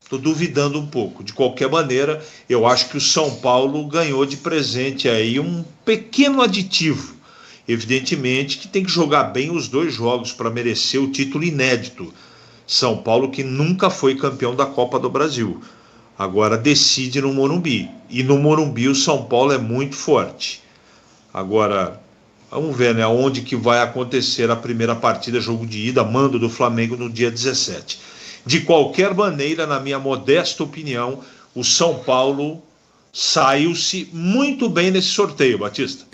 Estou duvidando um pouco. De qualquer maneira, eu acho que o São Paulo ganhou de presente aí um pequeno aditivo. Evidentemente que tem que jogar bem os 2 jogos para merecer o título inédito. São Paulo que nunca foi campeão da Copa do Brasil. Agora decide no Morumbi. E no Morumbi o São Paulo é muito forte. Agora, vamos ver, né, onde que vai acontecer a primeira partida, jogo de ida, mando do Flamengo no dia 17. De qualquer maneira, na minha modesta opinião, o São Paulo saiu-se muito bem nesse sorteio, Batista.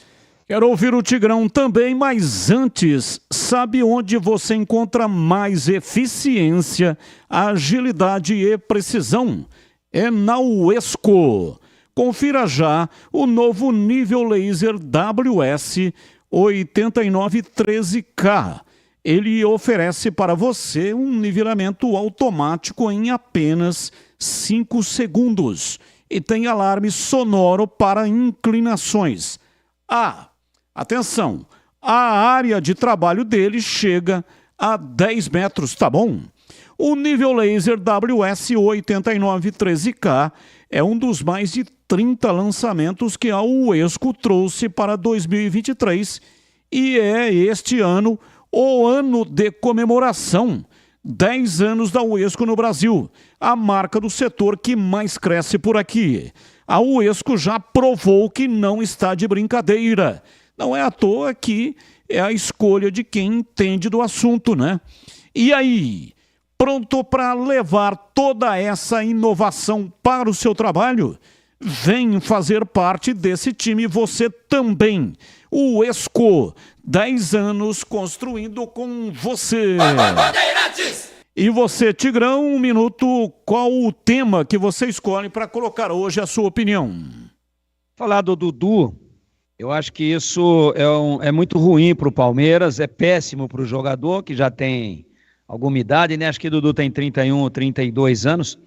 Quero ouvir o Tigrão também, mas antes, sabe onde você encontra mais eficiência, agilidade e precisão? É na Uesco. Confira já o novo nível laser WS 8913K. Ele oferece para você um nivelamento automático em apenas 5 segundos e tem alarme sonoro para inclinações. Atenção, a área de trabalho dele chega a 10 metros, tá bom? O nível laser WS 8913K é um dos mais de 30 lançamentos que a Uesco trouxe para 2023 e é este ano o ano de comemoração. 10 anos da Uesco no Brasil, a marca do setor que mais cresce por aqui. A Uesco já provou que não está de brincadeira. Não é à toa que é a escolha de quem entende do assunto, né? E aí, pronto para levar toda essa inovação para o seu trabalho? Vem fazer parte desse time você também. O Uesco, 10 anos construindo com você. E você, Tigrão, 1 minuto, qual o tema que você escolhe para colocar hoje a sua opinião? Falar do Dudu, eu acho que isso é muito ruim para o Palmeiras, é péssimo para o jogador, que já tem alguma idade, né? Acho que o Dudu tem 31 ou 32 anos,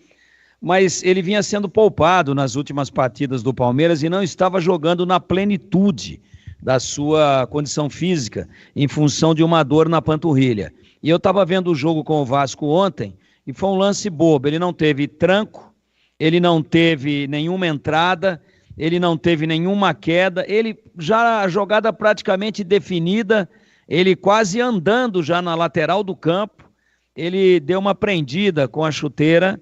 mas ele vinha sendo poupado nas últimas partidas do Palmeiras e não estava jogando na plenitude da sua condição física, em função de uma dor na panturrilha. E eu estava vendo o jogo com o Vasco ontem, e foi um lance bobo, ele não teve tranco, ele não teve nenhuma entrada, ele não teve nenhuma queda, ele já a jogada praticamente definida, ele quase andando já na lateral do campo, ele deu uma prendida com a chuteira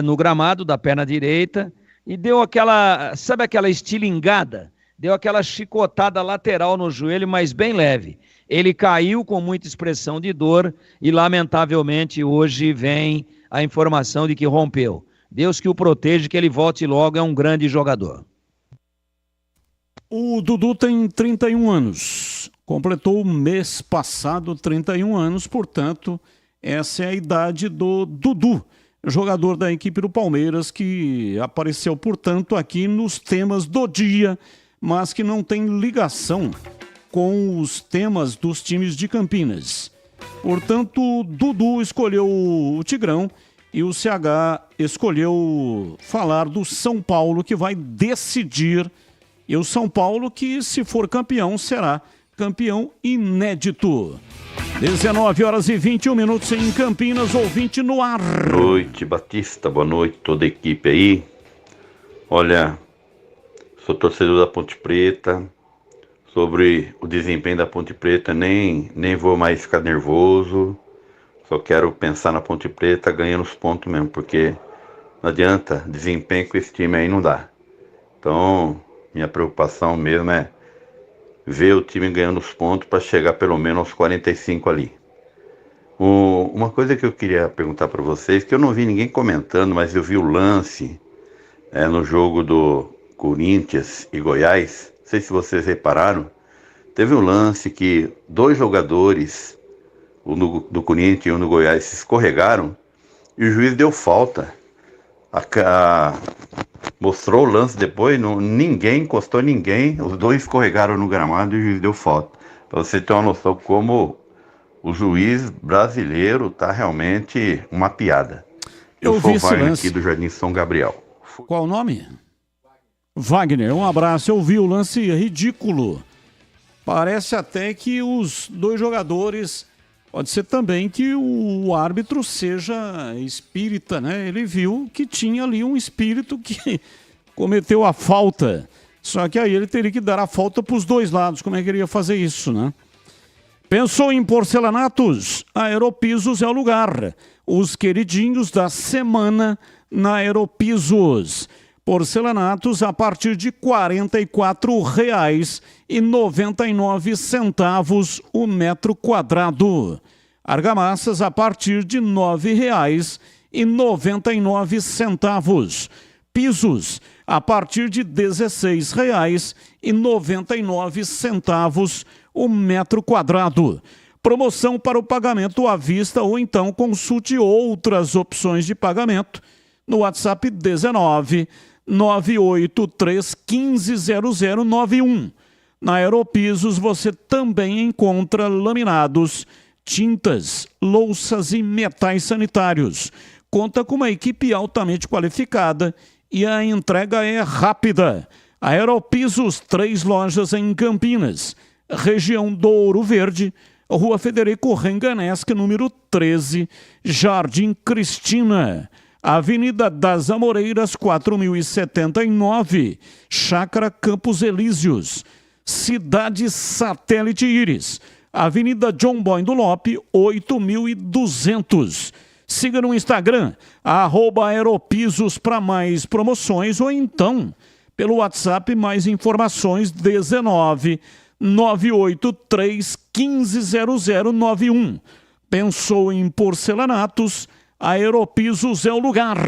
no gramado da perna direita e deu aquela, sabe aquela estilingada? Deu aquela chicotada lateral no joelho, mas bem leve. Ele caiu com muita expressão de dor e, lamentavelmente, hoje vem a informação de que rompeu. Deus que o proteja, que ele volte logo, é um grande jogador. O Dudu tem 31 anos. Completou mês passado 31 anos, portanto, essa é a idade do Dudu, jogador da equipe do Palmeiras, que apareceu, portanto, aqui nos temas do dia, mas que não tem ligação com os temas dos times de Campinas. Portanto, Dudu escolheu o Tigrão e o CH escolheu falar do São Paulo, que vai decidir. E o São Paulo que, se for campeão, será campeão inédito. 19h21 em Campinas, ouvinte no ar. Boa noite, Batista. Boa noite, toda a equipe aí. Olha, sou torcedor da Ponte Preta. Sobre o desempenho da Ponte Preta, nem vou mais ficar nervoso. Só quero pensar na Ponte Preta ganhando os pontos mesmo, porque não adianta, desempenho com esse time aí não dá. Então, minha preocupação mesmo é ver o time ganhando os pontos para chegar pelo menos aos 45 ali. Uma coisa que eu queria perguntar para vocês, que eu não vi ninguém comentando, mas eu vi o lance no jogo do Corinthians e Goiás. Não sei se vocês repararam, teve um lance que 2 jogadores, um do Corinthians e um do Goiás, se escorregaram e o juiz deu falta. Mostrou o lance depois, ninguém encostou ninguém, os 2 escorregaram no gramado e o juiz deu falta. Para você ter uma noção como o juiz brasileiro está realmente uma piada. Eu sou o Wagner aqui do Jardim São Gabriel. Qual o nome? Wagner, um abraço. Eu vi o lance ridículo. Parece até que os 2 jogadores, pode ser também que o árbitro seja espírita, né? Ele viu que tinha ali um espírito que cometeu a falta. Só que aí ele teria que dar a falta para os 2 lados. Como é que ele ia fazer isso, né? Pensou em porcelanatos? A Aeropisos é o lugar. Os queridinhos da semana na Aeropisos. Porcelanatos a partir de R$ 44,99 o metro quadrado. Argamassas a partir de R$ 9,99. pisos a partir de R$ 16,99 o metro quadrado. Promoção para o pagamento à vista ou então consulte outras opções de pagamento no WhatsApp 19 983 15 0091. Na Aeropisos você também encontra laminados, tintas, louças e metais sanitários. Conta com uma equipe altamente qualificada e a entrega é rápida. Aeropisos, 3 lojas em Campinas, região do Ouro Verde, Rua Federico Renganesca, número 13, Jardim Cristina. Avenida das Amoreiras, 4079, Chácara Campos Elíseos. Cidade Satélite Íris, Avenida John Boindulope, 8200. Siga no Instagram, @Aeropisos para mais promoções ou então pelo WhatsApp mais informações 19 983 15 0091. Pensou em porcelanatos? Aeropisos é o lugar.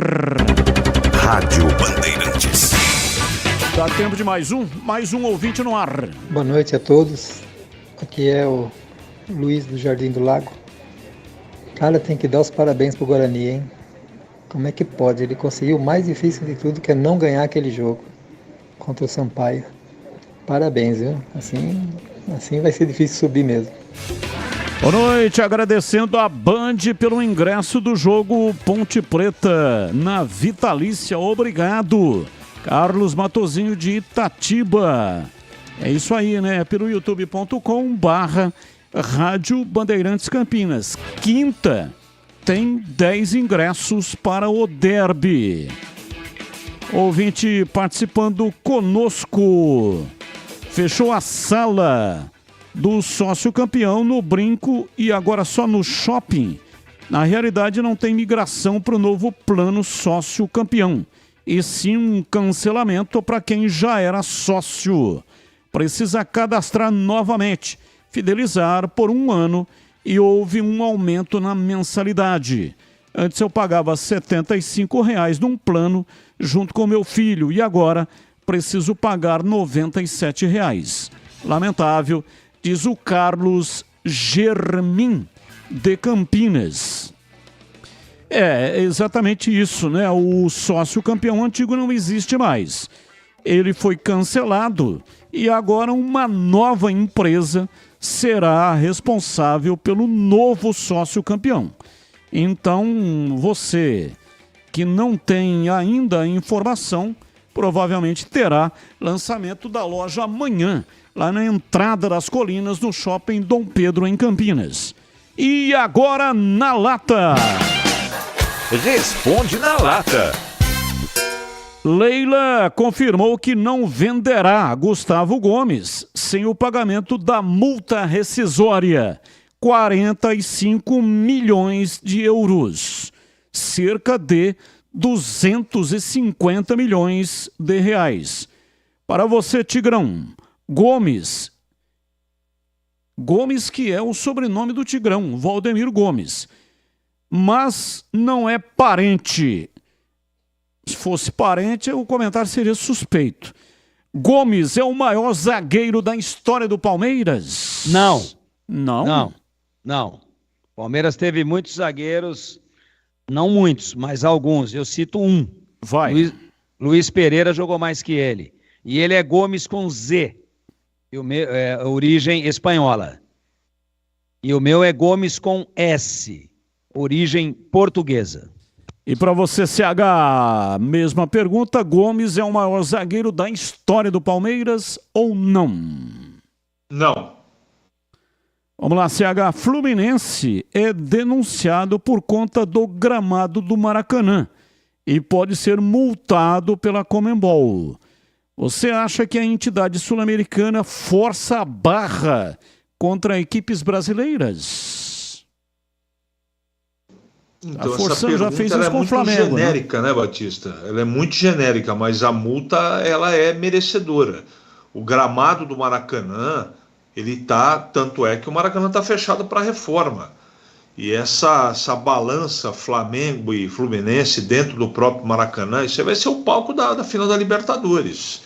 Rádio Bandeirantes. Dá tempo de mais um ouvinte no ar. Boa noite a todos. Aqui é o Luiz do Jardim do Lago. Cara, tem que dar os parabéns pro Guarani, hein? Como é que pode? Ele conseguiu o mais difícil de tudo, que é não ganhar aquele jogo contra o Sampaio. Parabéns, viu? Assim vai ser difícil subir mesmo. Boa noite, agradecendo a Band pelo ingresso do jogo Ponte Preta na Vitalícia. Obrigado. Carlos Matozinho de Itatiba. É isso aí, né? Pelo youtube.com/Rádio Bandeirantes Campinas. Quinta tem 10 ingressos para o derby. Ouvinte participando conosco. Fechou a sala do sócio campeão no Brinco e agora só no shopping. Na realidade não tem migração para o novo plano sócio campeão, e sim um cancelamento para quem já era sócio. Precisa cadastrar novamente, fidelizar por 1 ano e houve um aumento na mensalidade. Antes eu pagava R$ 75 num plano junto com meu filho e agora preciso pagar R$ 97. Lamentável, diz o Carlos Germin de Campinas. É exatamente isso, né? O sócio campeão antigo não existe mais. Ele foi cancelado e agora uma nova empresa será responsável pelo novo sócio campeão. Então, você que não tem ainda a informação, provavelmente terá lançamento da loja amanhã, lá na entrada das Colinas, no Shopping Dom Pedro, em Campinas. E agora, na lata. Responde na lata. Leila confirmou que não venderá Gustavo Gomes sem o pagamento da multa rescisória. 45 milhões de euros. Cerca de 250 milhões de reais. Para você, Tigrão, Gomes, que é o sobrenome do Tigrão, Valdemiro Gomes, mas não é parente. Se fosse parente, o comentário seria suspeito. Gomes é o maior zagueiro da história do Palmeiras? Não. Não? Não. Palmeiras teve muitos zagueiros, não muitos, mas alguns. Eu cito um. Vai. Luiz Pereira jogou mais que ele. E ele é Gomes com Z. E o meu é origem espanhola. E o meu é Gomes com S, origem portuguesa. E para você, CH, mesma pergunta, Gomes é o maior zagueiro da história do Palmeiras ou não? Não. Vamos lá, CH, Fluminense é denunciado por conta do gramado do Maracanã e pode ser multado pela Conmebol. Você acha que a entidade sul-americana força a barra contra equipes brasileiras? Então, a força já fez isso com o Flamengo. É muito genérica, né, Batista? Ela é muito genérica, mas a multa ela é merecedora. O gramado do Maracanã, ele tá, tanto é que o Maracanã está fechado para reforma. E essa balança Flamengo e Fluminense dentro do próprio Maracanã, isso vai ser o palco da final da Libertadores.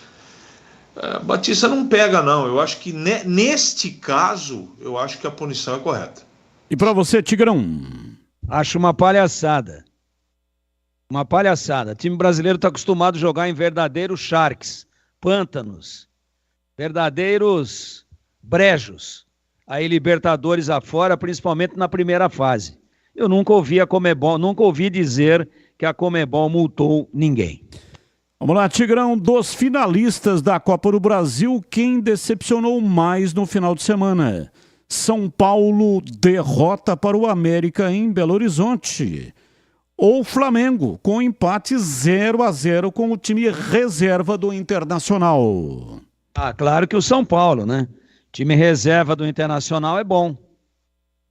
Batista não pega, não. Eu acho que neste caso, eu acho que a punição é correta. E para você, Tigrão? Acho uma palhaçada. Uma palhaçada. O time brasileiro está acostumado a jogar em verdadeiros charques, pântanos, verdadeiros brejos. Aí Libertadores afora, principalmente na primeira fase. Eu nunca ouvi a Conmebol, nunca ouvi dizer que a Conmebol multou ninguém. Vamos lá, Tigrão, dos finalistas da Copa do Brasil, quem decepcionou mais no final de semana? São Paulo derrota para o América em Belo Horizonte. Ou Flamengo, com empate 0-0 com o time reserva do Internacional. Ah, claro que o São Paulo, né? Time reserva do Internacional é bom.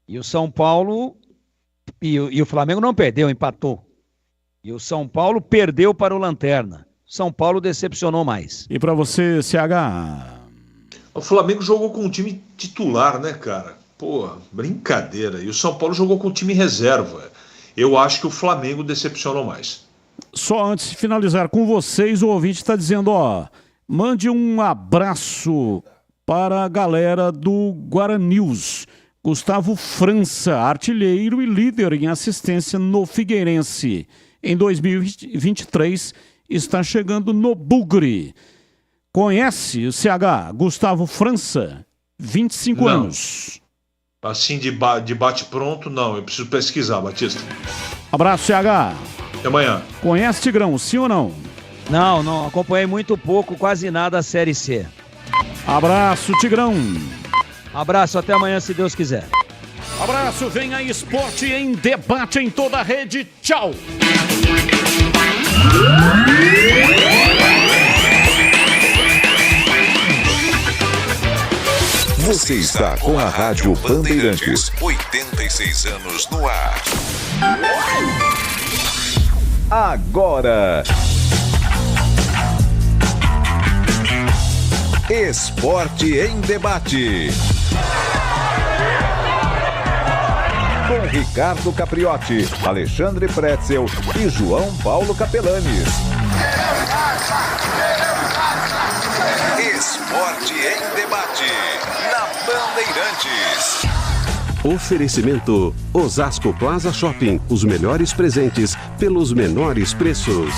E o São Paulo... E o Flamengo não perdeu, empatou. E o São Paulo perdeu para o Lanterna. São Paulo decepcionou mais. E para você, CH? O Flamengo jogou com um time titular, né, cara? Pô, brincadeira. E o São Paulo jogou com o time reserva. Eu acho que o Flamengo decepcionou mais. Só antes de finalizar com vocês, o ouvinte está dizendo, mande um abraço para a galera do Guaranius. Gustavo França, artilheiro e líder em assistência no Figueirense. Em 2023, está chegando no Bugre. Conhece o CH? Gustavo França, 25 anos. Assim de bate-pronto, não. Eu preciso pesquisar, Batista. Abraço, CH. Até amanhã. Conhece, Tigrão, sim ou não? Não. Acompanhei muito pouco, quase nada a Série C. Abraço, Tigrão. Abraço, até amanhã, se Deus quiser. Abraço, vem aí, Esporte em Debate em toda a rede. Tchau. Você está com a Rádio Bandeirantes. 86 anos no ar. Agora, Esporte em Debate. Com Ricardo Capriotti, Alexandre Pretzel e João Paulo Capelanes. Esporte em Debate, na Bandeirantes. Oferecimento Osasco Plaza Shopping, os melhores presentes pelos menores preços.